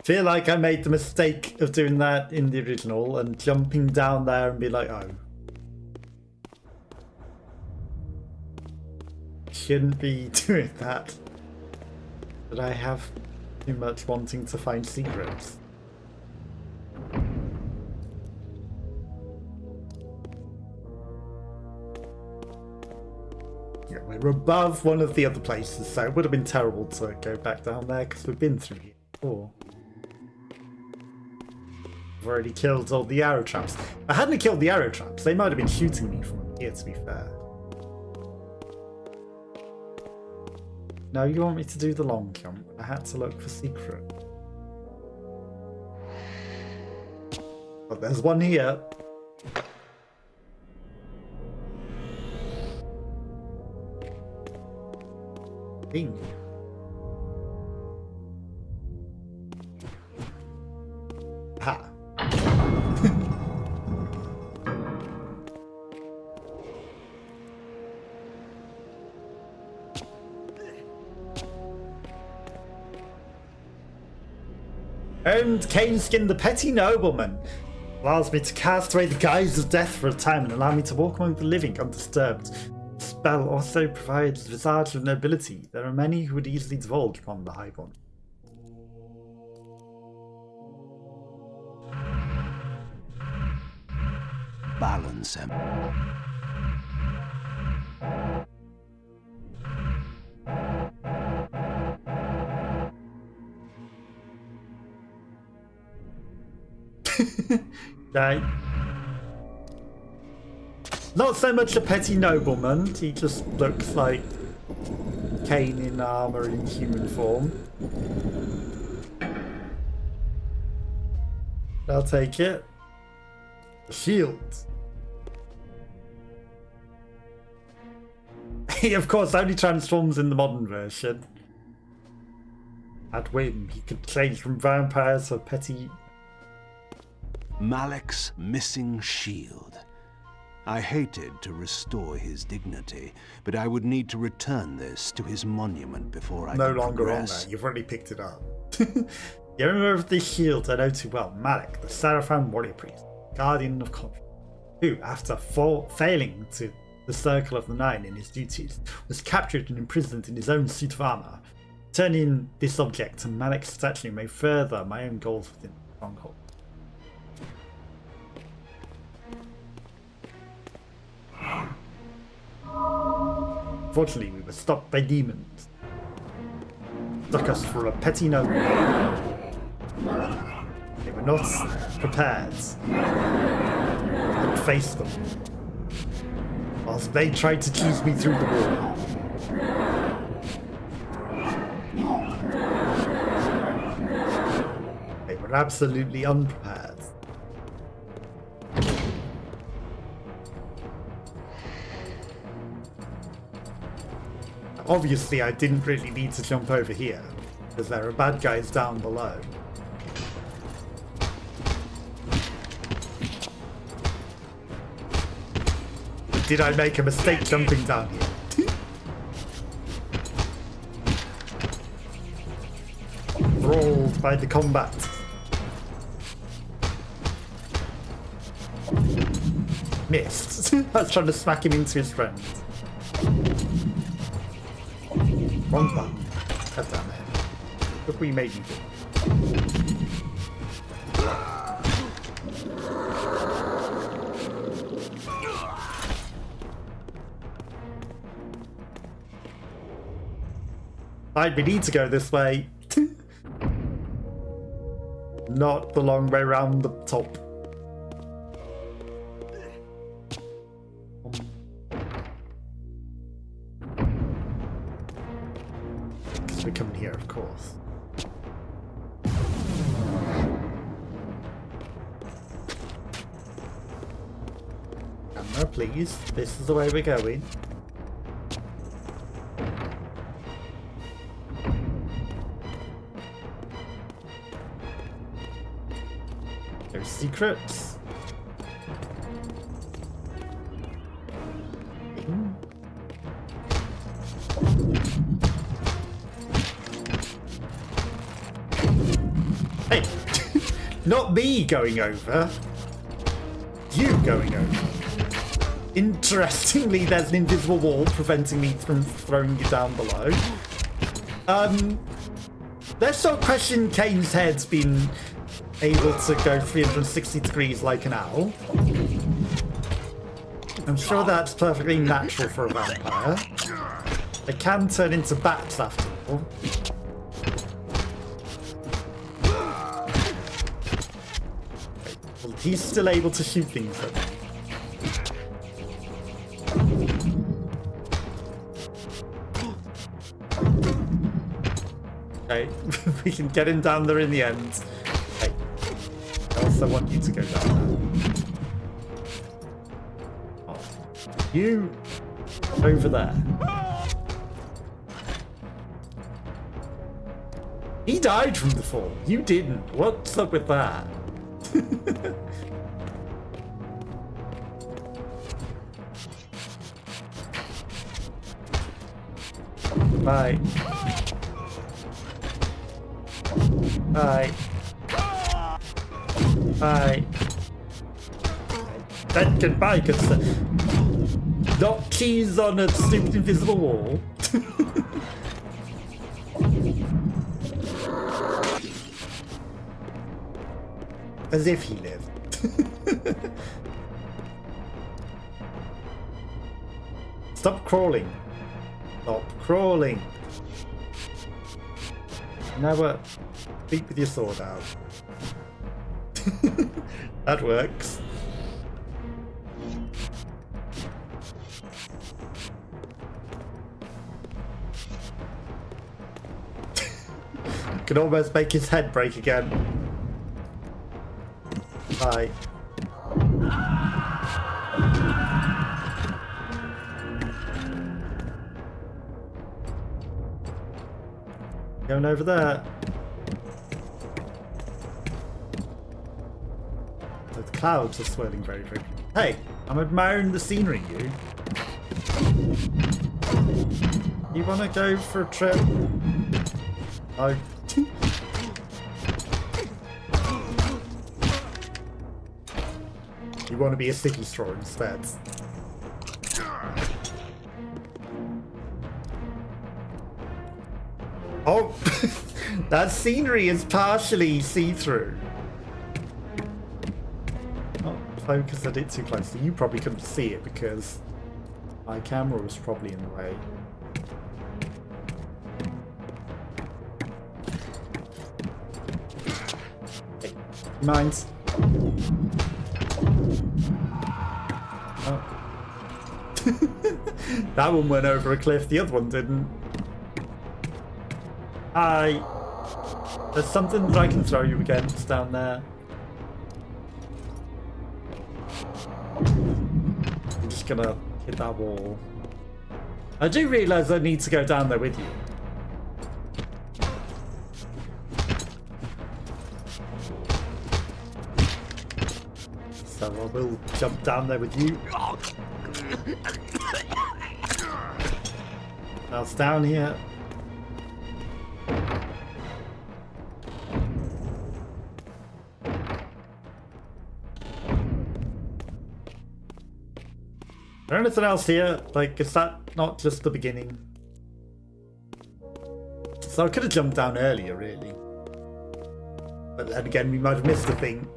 Feel like I made the mistake of doing that in the original and jumping down there and be like, oh. Shouldn't be doing that. But I have too much wanting to find secrets. Yeah, we're above one of the other places, so it would have been terrible to go back down there because we've been through here before. I've already killed all the arrow traps. If I hadn't killed the arrow traps, they might have been shooting me from here, to be fair. No, you want me to do the long jump? I had to look for secret. But there's one here. Bing. Ha. And Kain skinned the petty nobleman. Allows me to cast away the guise of death for a time and allow me to walk among the living undisturbed. The spell also provides visage of nobility. There are many who would easily divulge upon the Highborn. Balance him. Right. Not so much a petty nobleman, he just looks like Kain in armor in human form. I'll take it. The shield. He of course only transforms in the modern version. At whim, he could change from vampire to petty. Malek's missing shield. I hated to restore his dignity, but I would need to return this to his monument before I No could longer on progress. there, you've already picked it up. You remember this shield I know too well. Malek, the Seraphim warrior priest, guardian of conscience, who, after failing to the Circle of the Nine in his duties, was captured and imprisoned in his own suit of armor. Turning this object to Malek's statue may further my own goals within the stronghold. Fortunately, we were stopped by demons. Took us for a petty noble. They were not prepared. I faced them. Whilst they tried to choose me through the wall. They were absolutely unprepared. Obviously, I didn't really need to jump over here, because there are bad guys down below. Did I make a mistake jumping down here? Enthralled by the combat. Missed. I was trying to smack him into his friend. Wrong button. God damn it. Look what you made me do. Right, we need to go this way. Not the long way around the top. Because we're coming here, of course. Camera, please. This is the way we're going. There's secrets. Hey, not me going over. You going over. Interestingly, there's an invisible wall preventing me from throwing you down below. Let's not question Kain's head's been able to go 360 degrees like an owl. I'm sure that's perfectly natural for a vampire. They can turn into bats after all. Well, he's still able to shoot things at me. Okay, we can get him down there in the end. Hey, I also want you to go down there. Oh, you over there. He died from the fall. You didn't. What's up with that? Bye. Bye. Bye. Then goodbye, good sir. Not cheese on a stupid invisible wall. As if he lived. Stop crawling. Stop crawling. Now beat with your sword out. That works. Can almost make his head break again. Bye. Going over there. The clouds are swirling very quickly. Hey, I'm admiring the scenery, you. You wanna go for a trip? Oh. You want to be a sticky straw instead. Oh, that scenery is partially see-through. Not focus at it too closely. You probably couldn't see it because my camera was probably in the way. Hey, mind? Oh. That one went over a cliff, the other one didn't. Hi. There's something that I can throw you against down there. I'm just gonna hit that wall. I do realise I need to go down there with you. So I will jump down there with you. Now it's down here. Is there anything else here? Like, is that not just the beginning? So I could have jumped down earlier, really. But then again, we might have missed a thing.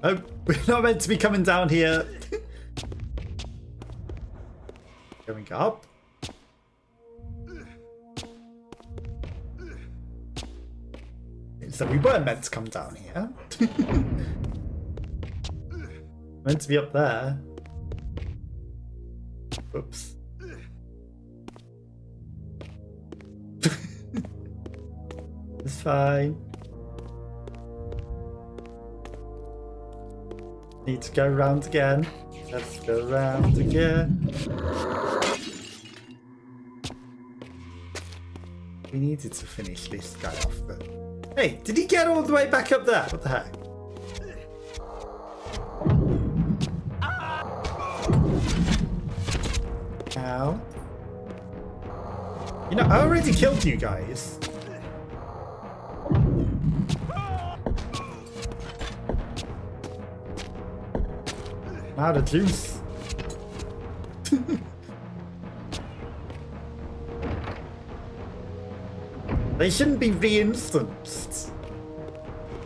Oh, we're not meant to be coming down here. Going up. So we weren't meant to come down here. Meant to be up there. Oops. It's fine. Need to go round again. Let's go round again. We needed to finish this guy off, but... Hey, did he get all the way back up there? What the heck? Ow. You know, I already killed you guys. I'm out of juice. They shouldn't be re-instanced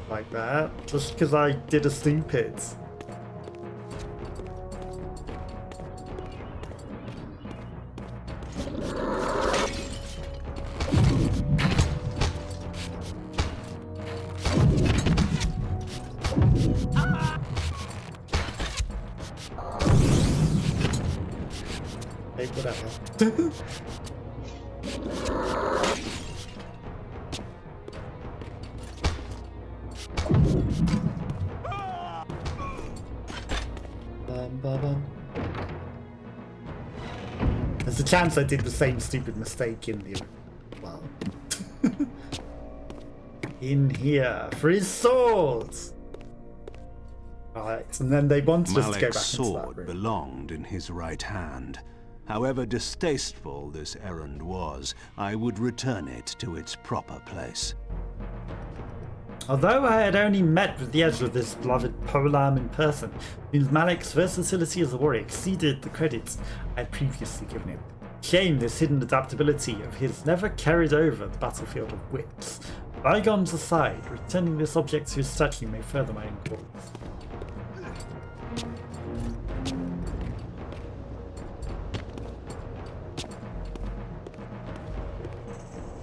like that, just because I did a stupid. Hey, whatever. There's a chance I did the same stupid mistake in the... Well... in here, for his swords! Right, and then they wanted us to go back Malek's into that sword room. belonged in his right hand. However distasteful this errand was, I would return it to its proper place. Although I had only met with the edge of this beloved polearm in person, it means Malek's versatility as a warrior exceeded the credits I had previously given him. Shame this hidden adaptability of his never carried over the battlefield of wits. Bygones aside, returning this object to his statue may further my own cause.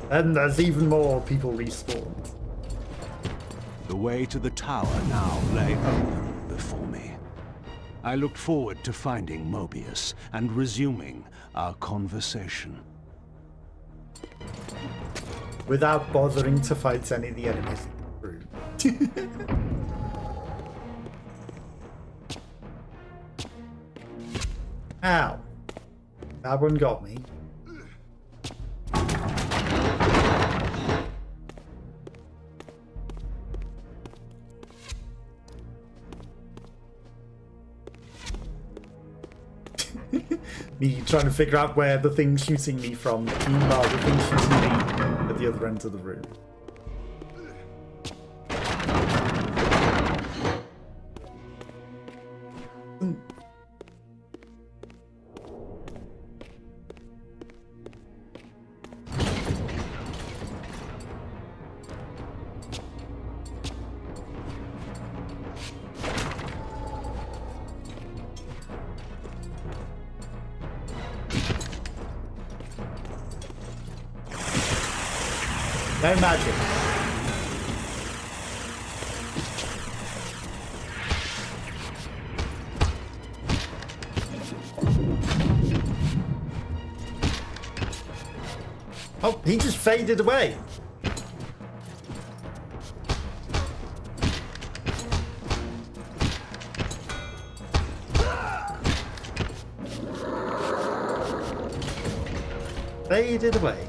And there's even more people respawned. The way to the tower now lay open before me. I looked forward to finding Mobius and resuming our conversation. Without bothering to fight any of the enemies in the room. Ow. That one got me. Me trying to figure out where the thing's shooting me from. Meanwhile, the thing's shooting me at the other end of the room. No magic. Oh, he just faded away. Faded away.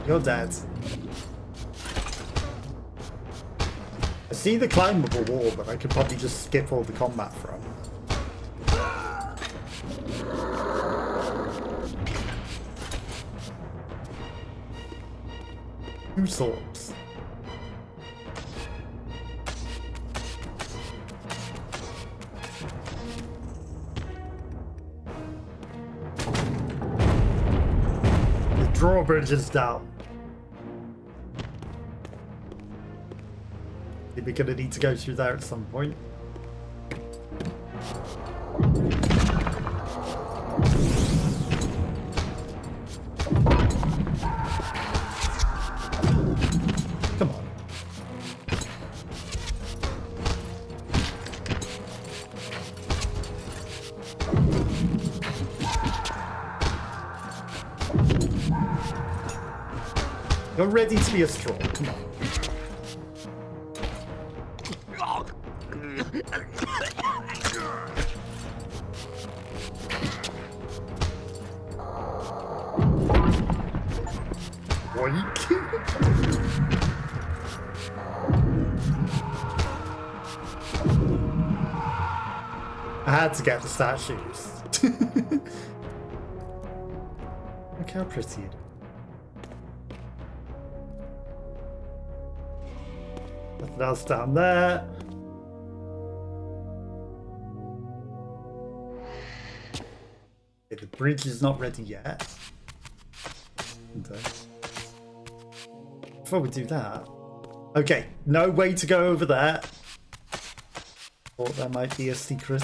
You're dead. I see the climbable wall, but I could probably just skip all the combat from. Two swords. The drawbridge is down. We're gonna need to go through there at some point. Come on. You're ready to be a straw. Come on. I had to get the statues. Look how pretty it is. Nothing else down there. Okay, the bridge is not ready yet. Okay. Before we do that, okay, no way to go over there. Thought there might be a secret.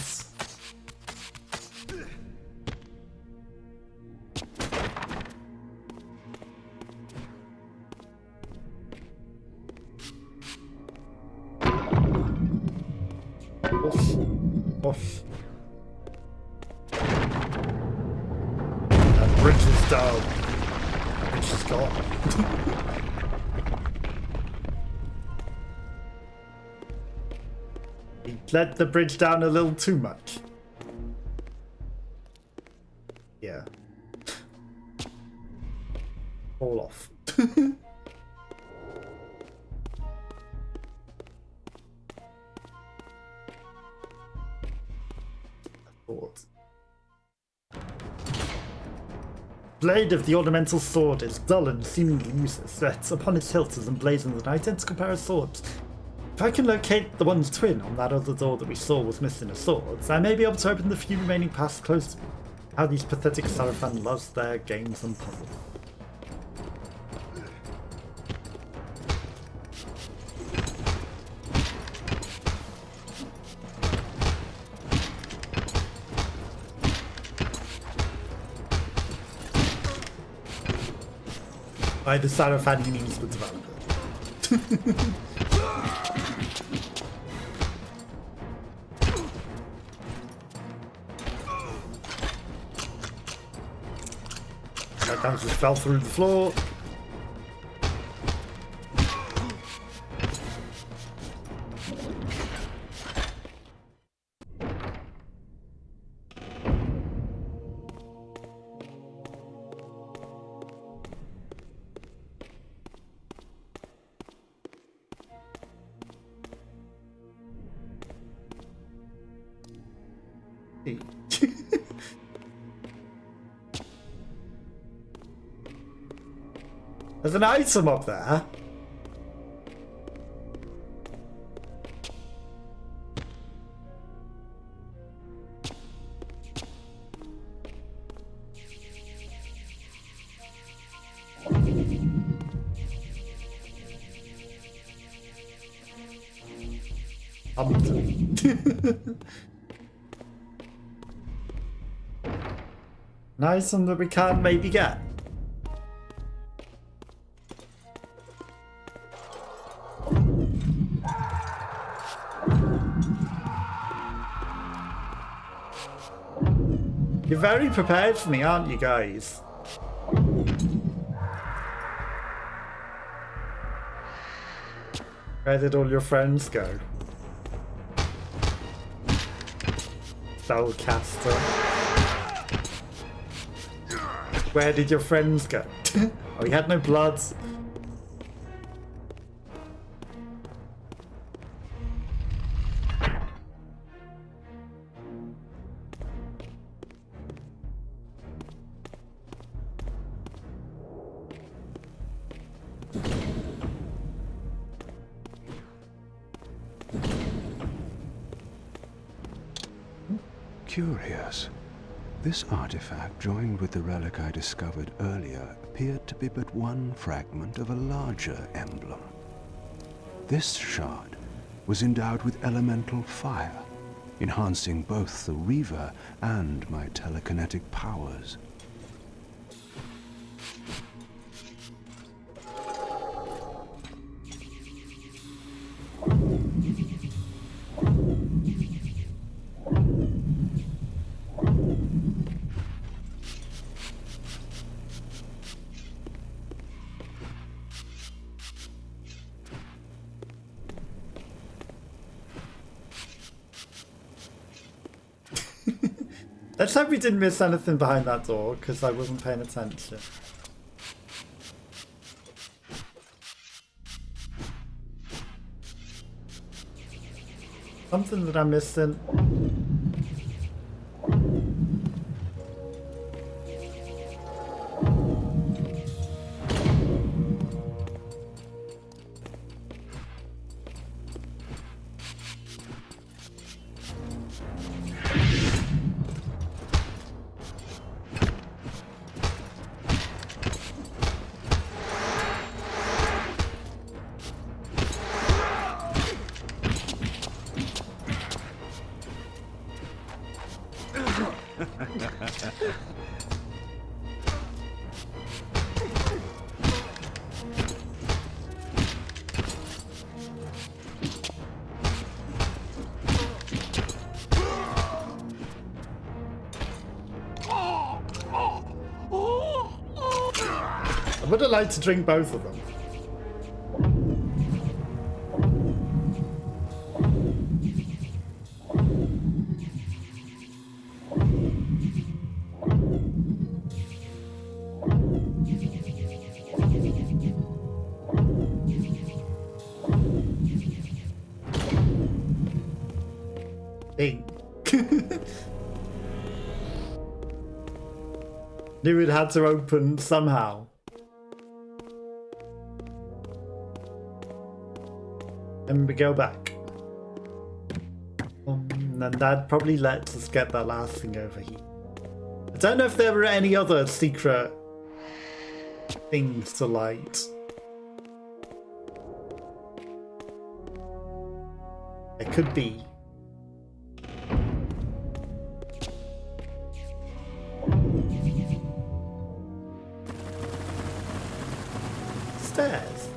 Off. Off. That bridge is down. That bridge is gone. He let the bridge down a little too much. Yeah. fall off. Thought. Blade of the ornamental sword is dull and seemingly useless, yet upon its hilt is emblazoned an identical pair of swords. If I can locate the one's twin on that other door that we saw was missing a sword, I may be able to open the few remaining paths close to me. How these pathetic Sarafan loves their games and puzzles. By the Sarafan, he means the developer. That guy just fell through the floor. There's an item up there. An item that we can maybe get. You're very prepared for me, aren't you guys? Where did all your friends go? Spellcaster. Where did your friends go? Oh, you had no bloods. Curious. This artifact, joined with the relic I discovered earlier, appeared to be but one fragment of a larger emblem. This shard was endowed with elemental fire, enhancing both the Reaver and my telekinetic powers. Let's hope we didn't miss anything behind that door, because I wasn't paying attention. Something that I'm missing. I would have liked to drink both of them. thing. Knew it had to open somehow. And we go back. And then that probably lets us get that last thing over here. I don't know if there were any other secret things to light. It could be. Stairs.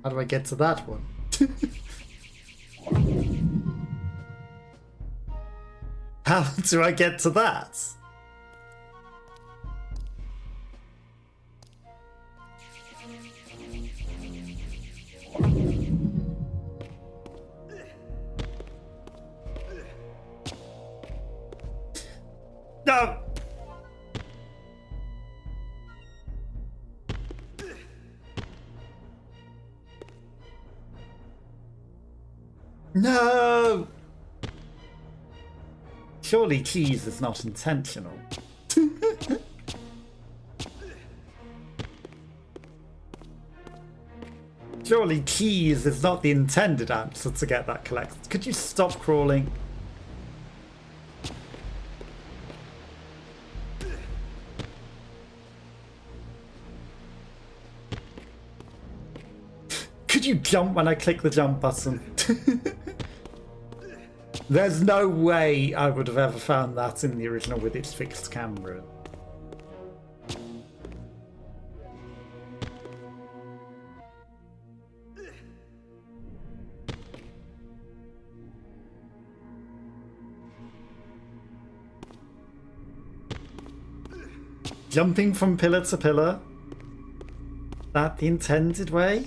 How do I get to that one? How do I get to that? No! No! Surely cheese is not intentional. Surely cheese is not the intended answer to get that collected. Could you stop crawling? Could you jump when I click the jump button? There's no way I would have ever found that in the original with its fixed camera. Jumping from pillar to pillar? That the intended way?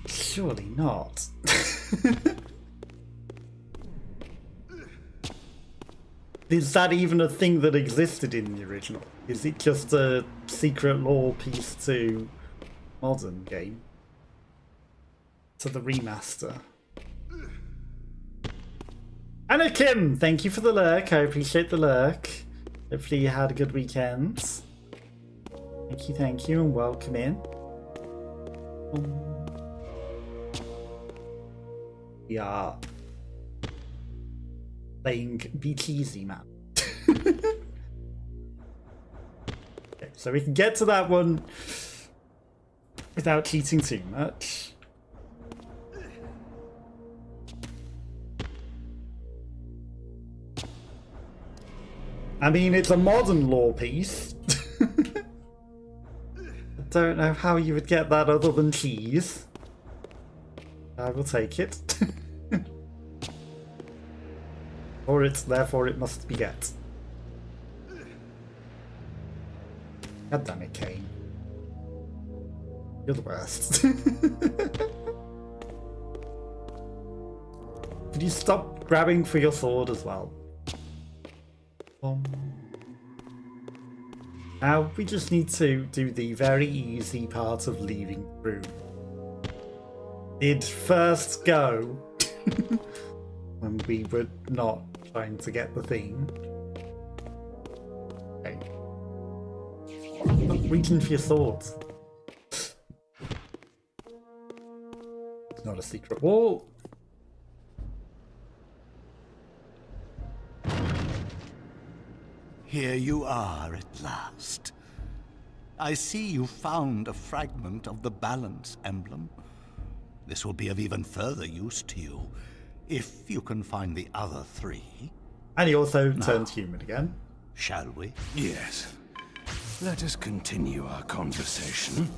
Surely not. Is that even a thing that existed in the original? Is it just a secret lore piece to modern game? To the remaster? Anakim, thank you for the lurk. I appreciate the lurk. Hopefully you had a good weekend. Thank you, and welcome in. We are playing Be Cheesy Man. Okay, so we can get to that one without cheating too much. I mean, it's a modern lore piece. I don't know how you would get that other than cheese. I will take it. Or it's therefore it must be get. God damn it, Kain. You're the worst. Could you stop grabbing for your sword as well? Now we just need to do the very easy part of leaving the room. Did first go when we were not trying to get the thing. Okay. Stop reaching for your swords. It's not a secret wall. Here you are at last. I see you found a fragment of the balance emblem. This will be of even further use to you, if you can find the other 3. And he also turned human again. Shall we? Yes. Let us continue our conversation,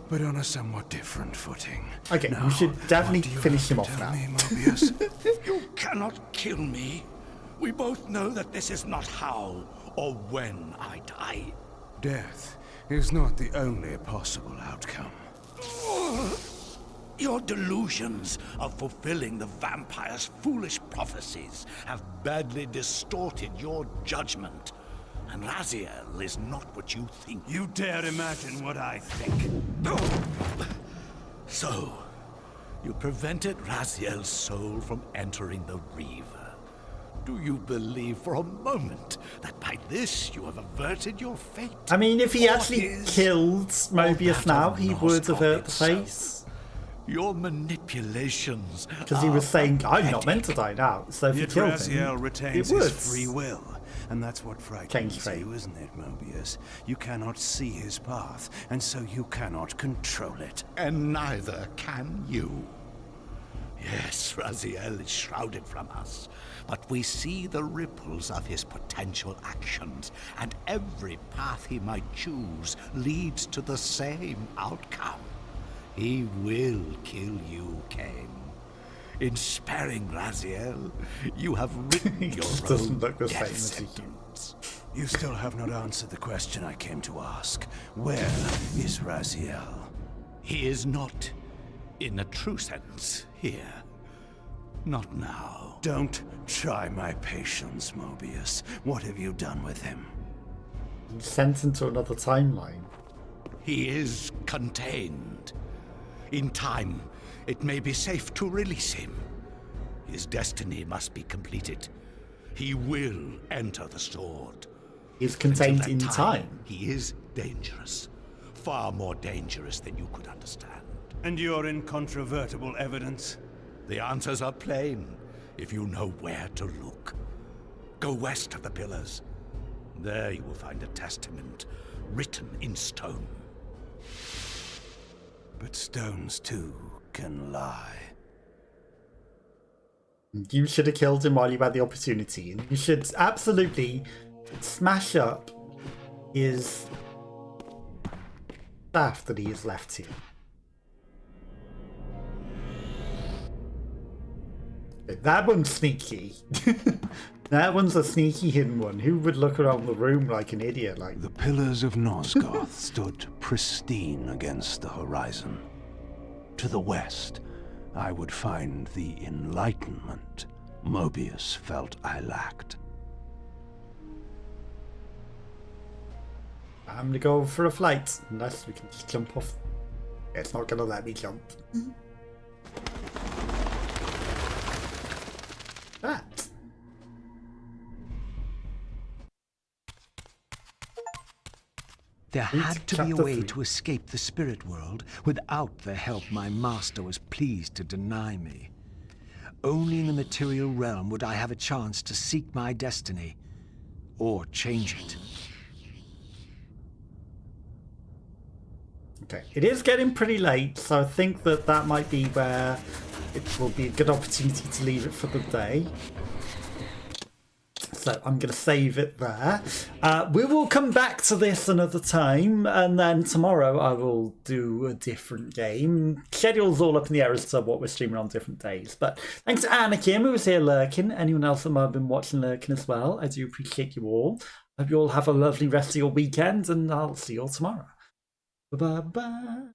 but on a somewhat different footing. Okay, now, we should definitely what do you finish him have to off tell now. me, Mobius? You cannot kill me. We both know that this is not how or when I die. Death is not the only possible outcome. Your delusions of fulfilling the vampire's foolish prophecies have badly distorted your judgment. And Raziel is not what you think. You dare imagine what I think. So, you prevented Raziel's soul from entering the Reaver. Do you believe for a moment that by this you have averted your fate? I mean, if he Or actually his, killed Mobius that now, of he would Nosgoth avert the itself? face. Your manipulations. Because he was saying, I'm not pathetic. meant to die now. So if he Yet killed Raziel him, retains it would. his free will, and that's what frightens Kain's fate. you, isn't it, Mobius? You cannot see his path, and so you cannot control it. And neither can you. Yes, Raziel is shrouded from us, but we see the ripples of his potential actions, and every path he might choose leads to the same outcome. He will kill you, Kain. In sparing Raziel, you have written your doesn't own look the same death as he sentence. You still have not answered the question I came to ask. Where is Raziel? He is not, in a true sense, here. Not now. Don't try my patience, Mobius. What have you done with him? Sent into another timeline. He is contained. In time, it may be safe to release him. His destiny must be completed. He will enter the sword. He's contained Until in that time. He is dangerous. Far more dangerous than you could understand. And your incontrovertible evidence? The answers are plain, if you know where to look. Go west of the pillars. There you will find a testament written in stone. But stones, too, can lie. You should have killed him while you had the opportunity. And you should absolutely smash up his staff that he has left here. That one's sneaky. That one's a sneaky hidden one. Who would look around the room like an idiot? Like The pillars of Nosgoth stood pristine against the horizon. To the west, I would find the enlightenment Mobius felt I lacked. I'm gonna go for a flight, unless we can just jump off. It's not gonna let me jump. That. There had to be a Chapter way 3. to escape the spirit world without the help my master was pleased to deny me. Only in the material realm would I have a chance to seek my destiny, or change it. Okay, it is getting pretty late, so I think that might be where it will be a good opportunity to leave it for the day. So I'm going to save it there. We will come back to this another time, and then tomorrow I will do a different game. Schedule's all up in the air as to what we're streaming on different days. But thanks to Anakim, who was here lurking. Anyone else that might have been watching lurking as well, I do appreciate you all. Hope you all have a lovely rest of your weekend, and I'll see you all tomorrow. Bye-bye.